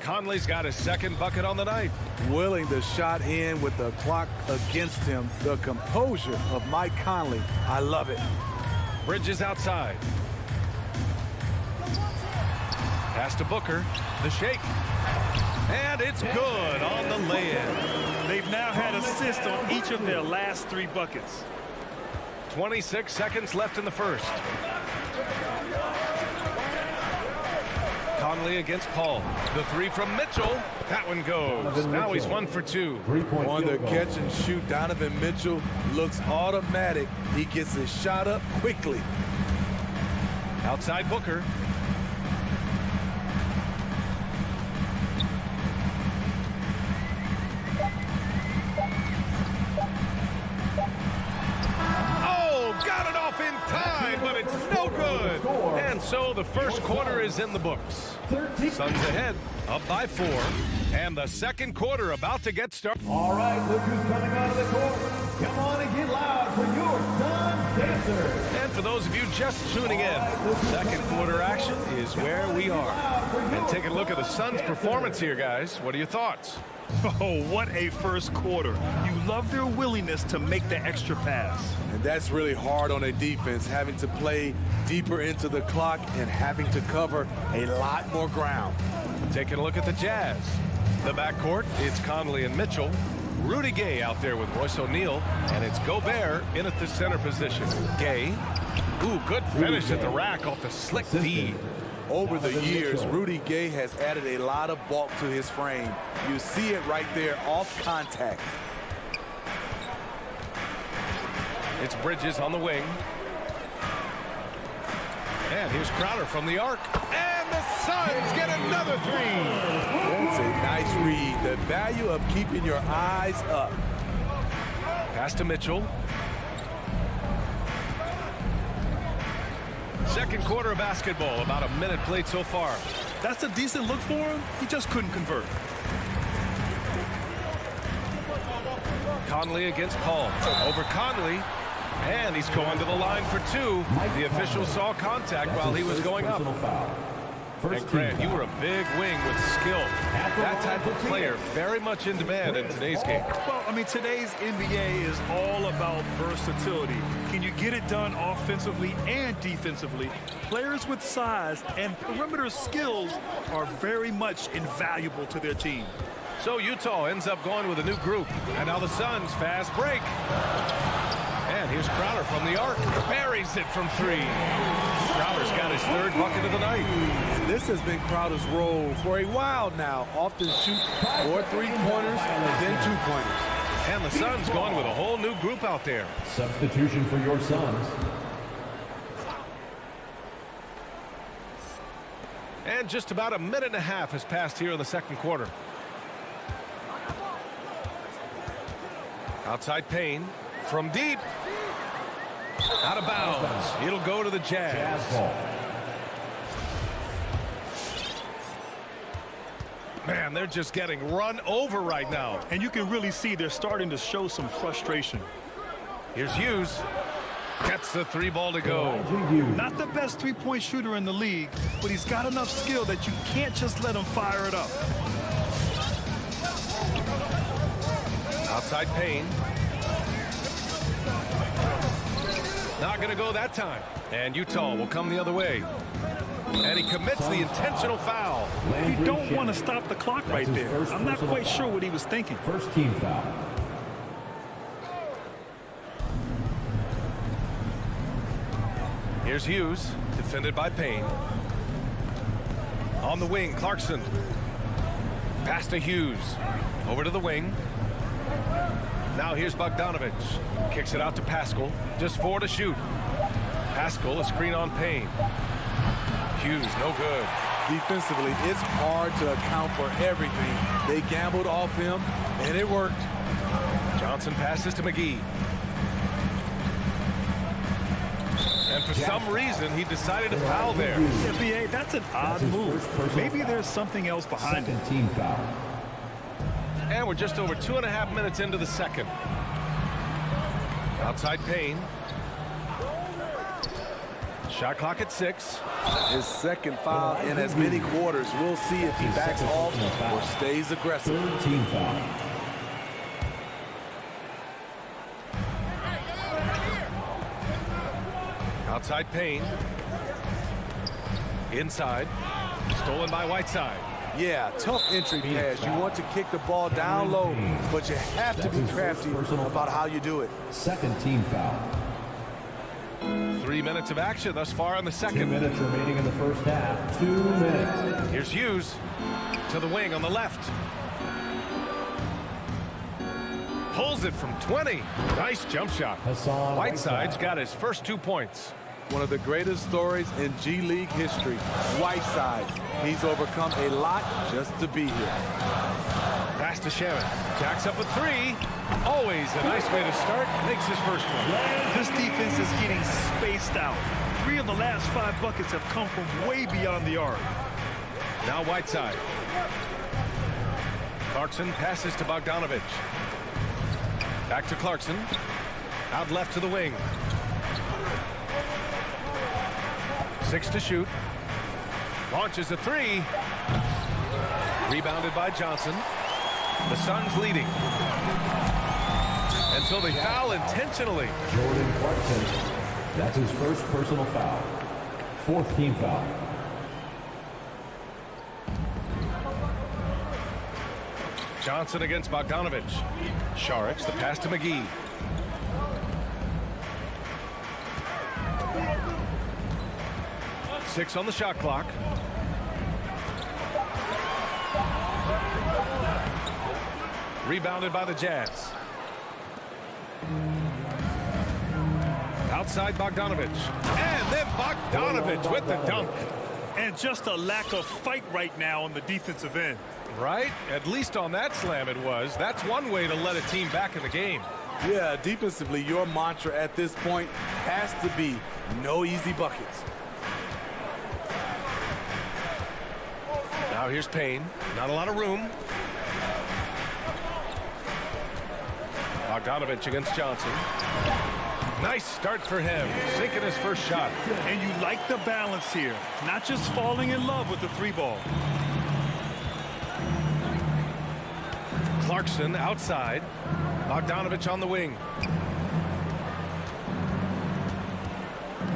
Conley's got his second bucket on the night. Willing the shot in with the clock against him. The composure of Mike Conley. I love it. Bridges outside. Pass to Booker. The shake. And it's good on the lay-in. They've now had assists on each of their last 3 buckets. 26 seconds left in the first. Conley against Paul. The 3 from Mitchell. That one goes. Now he's 1 for 2. On the catch and shoot, Donovan Mitchell looks automatic. He gets his shot up quickly. Outside Booker. Got it off in time, but it's no good. And so the first quarter is in the books. Suns ahead, up by 4. And the second quarter about to get started. All right, look who's coming out of the court. Come on and get loud for your Suns dancers. And for those of you just tuning in, second quarter action is where we are. And taking a look at the Suns' performance here, guys. What are your thoughts? Oh, what a first quarter. You love their willingness to make the extra pass. And that's really hard on a defense, having to play deeper into the clock and having to cover a lot more ground. Taking a look at the Jazz. The backcourt, it's Conley and Mitchell. Rudy Gay out there with Royce O'Neal. And it's Gobert in at the center position. Gay. Ooh, good finish at the rack off the slick feed. Over the years, Rudy Gay has added a lot of bulk to his frame. You see it right there off contact. It's Bridges on the wing. And here's Crowder from the arc. And the Suns get another 3. That's a nice read. The value of keeping your eyes up. Pass to Mitchell. Second quarter of basketball, about a minute played so far. That's a decent look for him. He just couldn't convert. Conley against Paul. Over Conley. And he's going to the line for 2. The official saw contact while he was going up. And Grant, you were a big wing with skill. That type of player very much in demand in today's game. Well, I mean, today's NBA is all about versatility. Can you get it done offensively and defensively? Players with size and perimeter skills are very much invaluable to their team. So Utah ends up going with a new group. And now the Suns fast break. And here's Crowder from the arc. Buries it from 3. Crowder's got his 3rd bucket of the night. This has been Crowder's role for a while now. Often shoot more 3-pointers than 2-pointers. And the Suns going with a whole new group out there. Substitution for your Suns. And just about a minute and a half has passed here in the second quarter. Outside Payne from deep. Out of bounds. It'll go to the Jazz. Man, they're just getting run over right now. And you can really see they're starting to show some frustration. Here's Hughes. Gets the 3 ball to go. Not the best 3-point shooter in the league, but he's got enough skill that you can't just let him fire it up. Outside Payne. Not going to go that time. And Utah will come the other way. And he commits the intentional foul. You don't want to stop the clock right there. I'm not quite sure what he was thinking. First team foul. Here's Hughes, defended by Payne. On the wing, Clarkson. Pass to Hughes. Over to the wing. Now here's Bogdanovich. Kicks it out to Pascal. Just 4 to shoot. Pascal, a screen on Payne. Hughes, no good. Defensively, it's hard to account for everything. They gambled off him, and it worked. Johnson passes to McGee. some reason, he decided to foul there. Yeah, B.A., that's an odd move. Maybe there's something else behind it. Team foul. And we're just over 2.5 minutes into the second. Outside Payne. Shot clock at 6. His second foul in as many quarters. We'll see if he backs off or stays aggressive. Team foul. Outside Payne. Inside. Stolen by Whiteside. Yeah, tough entry pass. You want to kick the ball down low, but you have to be crafty about how you do it. Second team foul. 3 minutes of action thus far in the second. 2 minutes remaining in the first half. 2 minutes. Here's Hughes to the wing on the left. Pulls it from 20. Nice jump shot. Whiteside's got his first 2 points. One of the greatest stories in G League history. Whiteside. He's overcome a lot just to be here. Pass to Shannon. Jacks up a 3. Always a nice way to start. Makes his first one. This defense is getting spaced out. 3 of the last 5 buckets have come from way beyond the arc. Now Whiteside. Clarkson passes to Bogdanovich. Back to Clarkson. Out left to the wing. 6 to shoot. Launches a 3. Rebounded by Johnson. The Suns leading. And so they foul intentionally. Jordan Clarkson. That's his first personal foul. 4th team foul. Johnson against Bogdanovich. Saric, the pass to McGee. Six on the shot clock. Rebounded by the Jazz. Outside Bogdanovich. And then Bogdanovich with the dunk. And just a lack of fight right now on the defensive end. Right? At least on that slam it was. That's one way to let a team back in the game. Yeah, defensively, your mantra at this point has to be no easy buckets. Now here's Payne. Not a lot of room. Bogdanovich against Johnson. Nice start for him. Sinking his first shot. And you like the balance here. Not just falling in love with the 3-ball. Clarkson outside. Bogdanovich on the wing.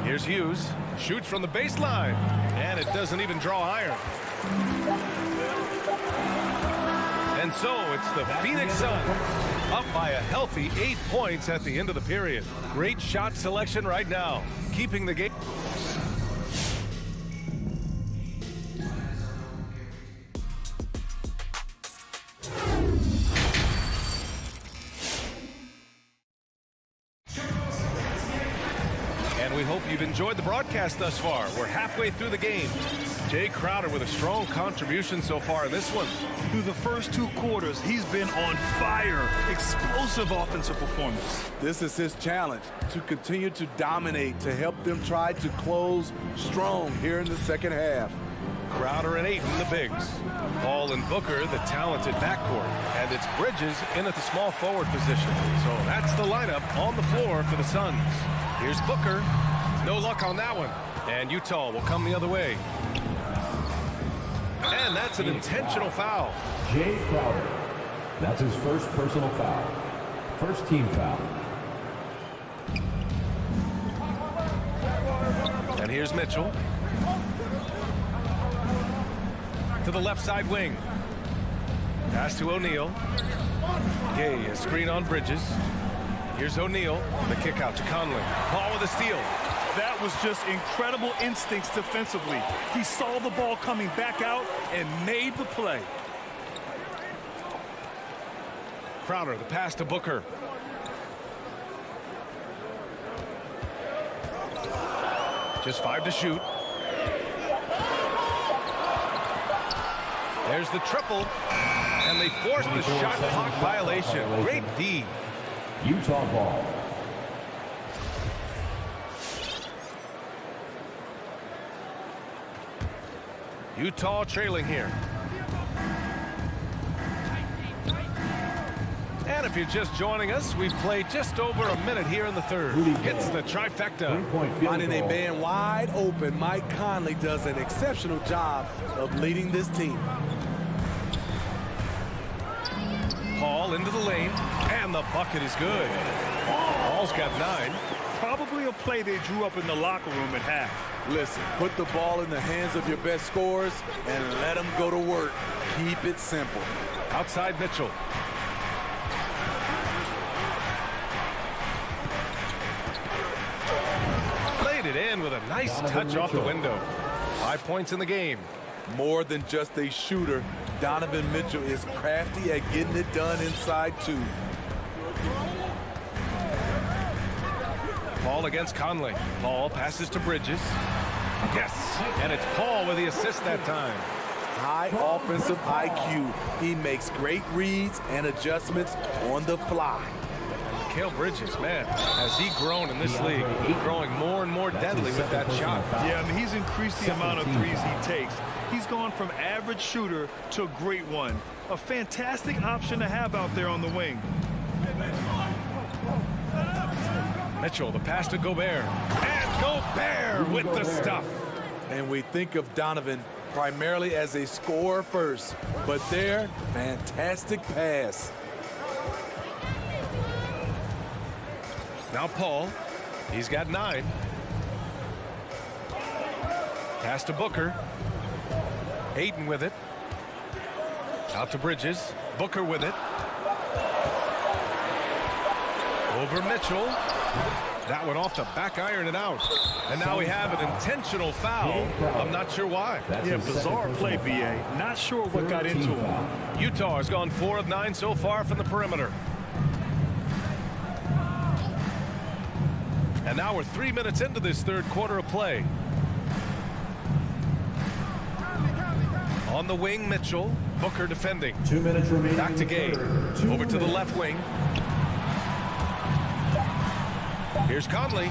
Here's Hughes. Shoots from the baseline. And it doesn't even draw iron. And so it's the Phoenix Suns up by a healthy 8 points at the end of the period. Great shot selection right now. Keeping the game. And we hope you've enjoyed the broadcast thus far. We're halfway through the game. Jay Crowder with a strong contribution so far in this one. Through the first 2 quarters, he's been on fire. Explosive offensive performance. This is his challenge, to continue to dominate, to help them try to close strong here in the second half. Crowder and Ayton, the bigs. Paul and Booker, the talented backcourt. And it's Bridges in at the small forward position. So that's the lineup on the floor for the Suns. Here's Booker. No luck on that one. And Utah will come the other way. And that's an intentional foul. Jay Crowder. That's his first personal foul. First team foul. And here's Mitchell. To the left side wing. Pass to O'Neal. Gay, a screen on Bridges. Here's O'Neal. The kick out to Conley. Paul with a steal. That was just incredible instincts defensively. He saw the ball coming back out and made the play. Crowder, the pass to Booker. Just 5 to shoot. There's the triple. And they force the shot clock violation. Great D. Utah ball. Utah trailing here. And if you're just joining us, we've played just over a minute here in the third. Hits the trifecta. Finding a man wide open, Mike Conley does an exceptional job of leading this team. Paul into the lane, and the bucket is good. Paul's got 9. Probably a play they drew up in the locker room at half. Listen, put the ball in the hands of your best scorers and let them go to work. Keep it simple. Outside Mitchell. Played it in with a nice touch off the window. 5 points in the game. More than just a shooter, Donovan Mitchell is crafty at getting it done inside too. Paul against Conley. Paul passes to Bridges. Yes, and it's Paul with the assist that time. High offensive IQ. He makes great reads and adjustments on the fly. Mikal Bridges, man, has he grown in this league? Growing more and more deadly with that shot. Yeah, I mean, he's increased the amount of threes he takes. He's gone from average shooter to a great one. A fantastic option to have out there on the wing. Mitchell, the pass to Gobert. And Gobert with the stuff. And we think of Donovan primarily as a scorer first, but there, fantastic pass. Now Paul, he's got 9. Pass to Booker. Ayton with it. Out to Bridges. Booker with it. Over Mitchell. That one off the back iron and out. And now we have an intentional foul. I'm not sure why. Yeah, bizarre play, BA. Not sure what got into him. Utah has gone 4 of 9 so far from the perimeter. And now we're 3 minutes into this third quarter of play. On the wing, Mitchell. Booker defending. 2 minutes remaining. Back to Gay. Over to the left wing. Here's Conley.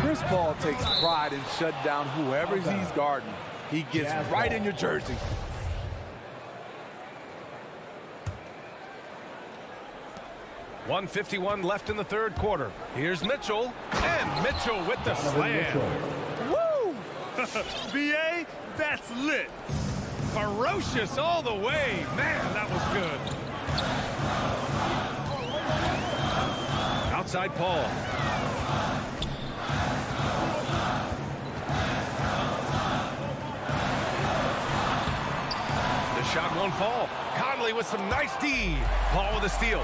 Chris Paul takes pride in shutting down whoever he's guarding. He gets right in your jersey. .151 left in the third quarter. Here's Mitchell. And Mitchell with the slam. Woo! BA, that's lit. Ferocious all the way. Man, that was good. Outside Paul. The shot won't fall. Conley with some nice D. Paul with a steal.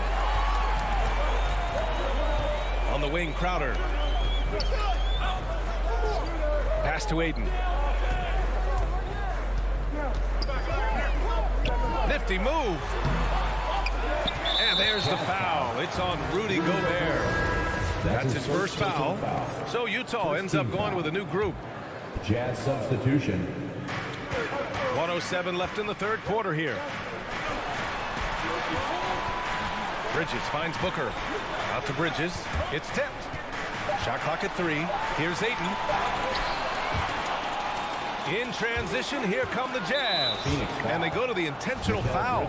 On the wing, Crowder. Pass to Ayton. Nifty move. And there's the foul. It's on Rudy Gobert. That's his first foul. So Utah ends up going with a new group. Jazz substitution. 1:07 left in the third quarter here. Bridges finds Booker. Out to Bridges. It's tipped. Shot clock at 3. Here's Ayton. In transition, here come the Jazz. And they go to the intentional foul.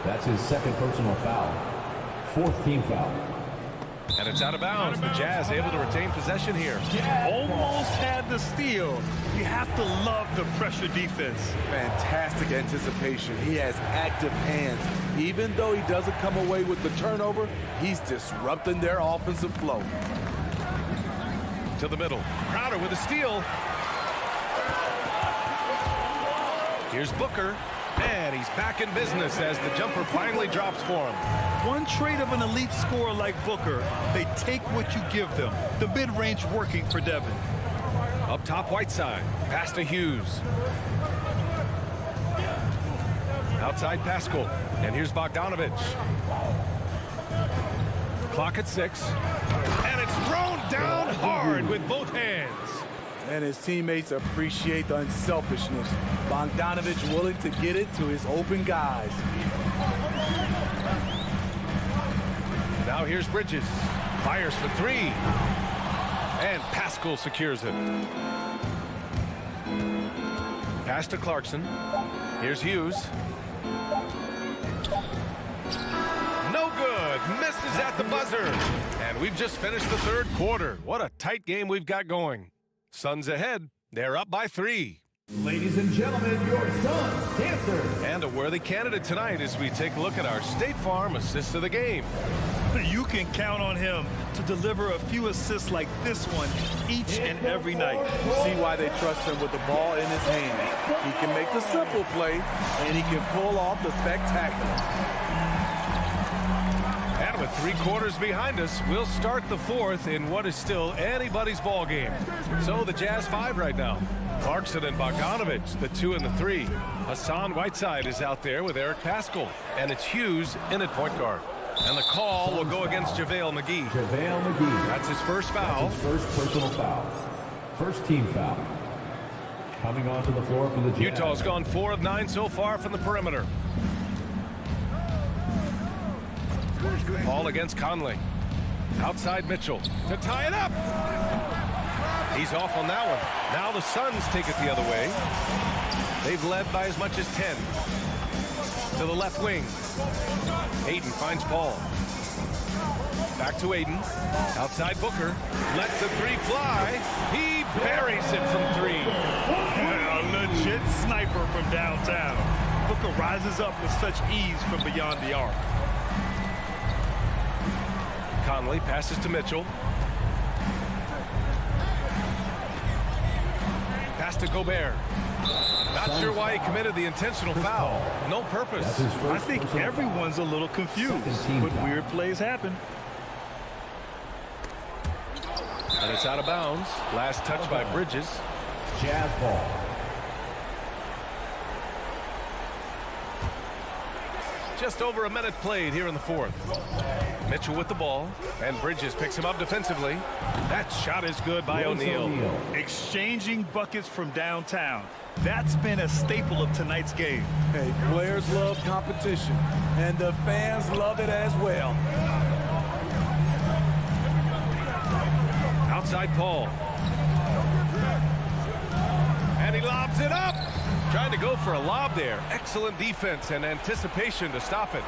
That's his second personal foul. 4th team foul. And it's out of bounds. The Jazz able to retain possession here. Almost had the steal. You have to love the pressure defense. Fantastic anticipation. He has active hands. Even though he doesn't come away with the turnover, he's disrupting their offensive flow. To the middle. Crowder with a steal. Here's Booker. And he's back in business as the jumper finally drops for him. One trait of an elite scorer like Booker, they take what you give them. The mid-range working for Devin. Up top, Whiteside. Pass to Hughes. Outside Pascal. And here's Bogdanovich. Clock at 6. And it's thrown down hard with both hands. And his teammates appreciate the unselfishness. Bogdanovich willing to get it to his open guys. Now here's Bridges. Fires for 3. And Pascal secures it. Pass to Clarkson. Here's Hughes. No good. Misses at the buzzer. And we've just finished the third quarter. What a tight game we've got going. Suns ahead. They're up by 3. Ladies and gentlemen, your Suns dancers. And a worthy candidate tonight as we take a look at our State Farm assist of the game. You can count on him to deliver a few assists like this one each and every night. See why they trust him with the ball in his hand. He can make the simple play, and he can pull off the spectacular. And with 3 quarters behind us, we'll start the 4th in what is still anybody's ball game. So the Jazz 5 right now. Clarkson and Bogdanovich, the 2 and the 3. Hassan Whiteside is out there with Eric Paschal. And it's Hughes in at point guard. And the call will go against JaVale McGee. JaVale McGee. That's his first foul. That's his first personal foul. First team foul. Coming onto the floor for the Jazz. Utah's gone 4 of 9 so far from the perimeter. Ball against Conley. Outside Mitchell to tie it up. He's off on that one. Now the Suns take it the other way. They've led by as much as 10. To the left wing. Ayton finds Paul. Back to Ayton. Outside Booker. Lets the 3 fly. He buries it from 3. A legit sniper from downtown. Booker rises up with such ease from beyond the arc. Conley passes to Mitchell. Pass to Gobert. Not sure why he committed the intentional foul. No purpose. I think everyone's a little confused, but weird plays happen. And it's out of bounds. Last touch by Bridges. Jazz ball. Just over a minute played here in the 4th. Mitchell with the ball, and Bridges picks him up defensively. That shot is good by O'Neal. Exchanging buckets from downtown. That's been a staple of tonight's game. Hey, players love competition, and the fans love it as well. Outside Paul. And he lobs it up. Trying to go for a lob there. Excellent defense and anticipation to stop it.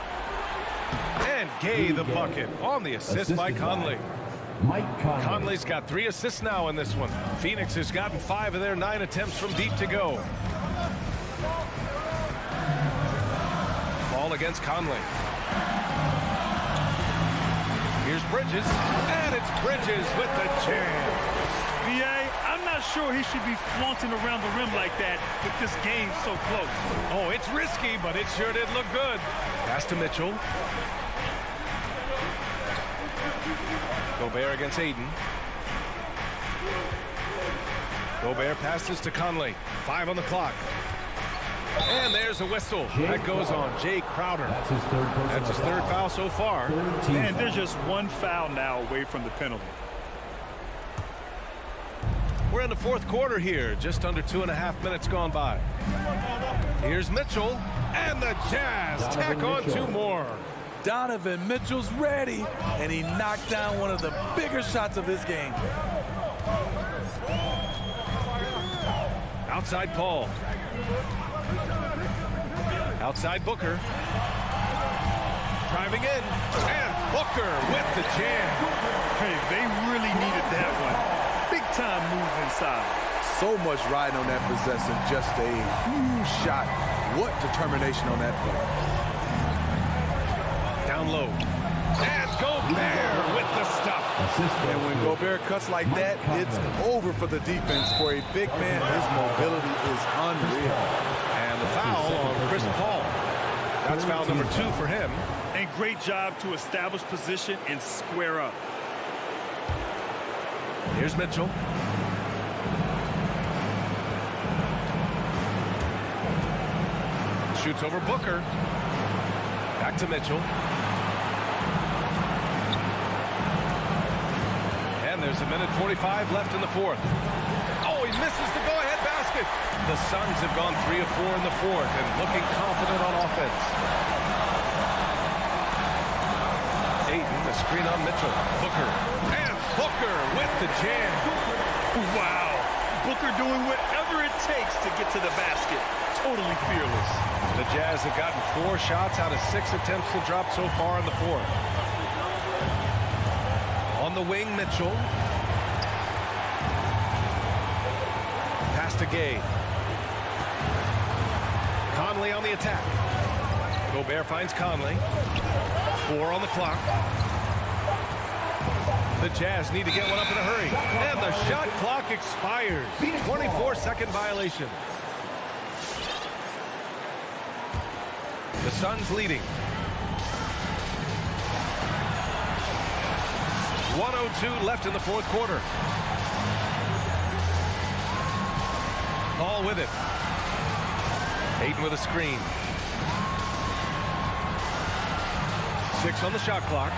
And Gay the bucket on the assist by Conley. Mike Conley. Conley's got 3 assists now in this one. Phoenix has gotten 5 of their 9 attempts from deep to go. Ball against Conley. Here's Bridges, and it's Bridges with the jam. B.A., I'm not sure he should be flaunting around the rim like that with this game so close. Oh, it's risky, but it sure did look good. Pass to Mitchell. Gobert against Ayton. Gobert passes to Conley. 5 on the clock. And there's a whistle. That goes on Jay Crowder. That's his third foul so far. And they're just 1 foul now away from the penalty. We're in the 4th quarter here. Just under 2.5 minutes gone by. Here's Mitchell. And the Jazz tack on 2 more. Donovan Mitchell's ready, and he knocked down one of the bigger shots of this game. Outside Paul. Outside Booker. Driving in. And Booker with the jam. Hey, they really needed that one. Big time move inside. So much riding on that possession, just a huge shot. What determination on that play. Down low. And Gobert with the stuff. And when Gobert cuts like that, it's over for the defense. For a big man, his mobility is unreal. And the foul on Chris Paul. That's foul number 2 for him. And great job to establish position and square up. Here's Mitchell. Shoots over Booker. Back to Mitchell. And there's a minute 45 left in the 4th. Oh, he misses the go-ahead basket. The Suns have gone 3 of 4 in the 4th and looking confident on offense. Ayton, the screen on Mitchell. Booker. And Booker with the jam. Wow. Booker doing whatever it takes to get to the basket. Totally fearless. The Jazz have gotten 4 shots out of 6 attempts to drop so far in the fourth. On the wing, Mitchell. Pass to Gay. Conley on the attack. Gobert finds Conley. 4 on the clock. The Jazz need to get one up in a hurry. And the shot clock expires. 24-second violation. The Suns leading. 1:02 left in the fourth quarter. Ball with it. Ayton with a screen. 6 on the shot clock.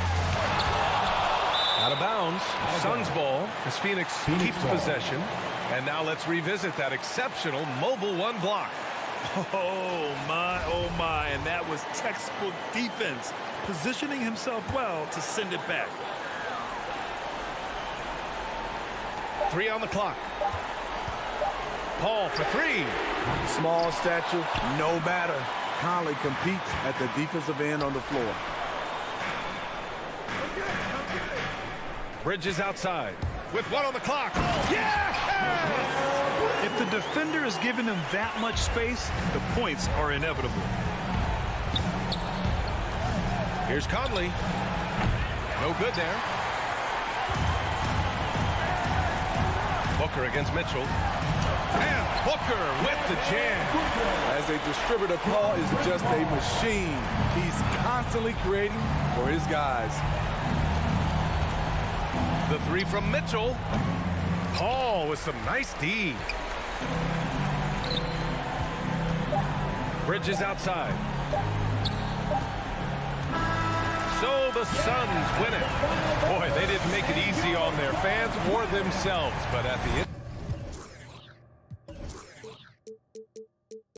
Out of bounds. Suns ball as Phoenix keeps possession. And now let's revisit that exceptional mobile 1 block. Oh my, and that was textbook defense, positioning himself well to send it back. 3 on the clock. Paul for 3. Small stature, no matter. Conley competes at the defensive end on the floor. Bridges outside with 1 on the clock. Yeah! If the defender is giving him that much space, the points are inevitable. Here's Conley. No good there. Booker against Mitchell. And Booker with the jam. As a distributor, Paul is just a machine. He's constantly creating for his guys. The 3 from Mitchell. Paul with some nice D. Bridges outside. So the Suns win it. Boy, they didn't make it easy on their fans or themselves, but at the end.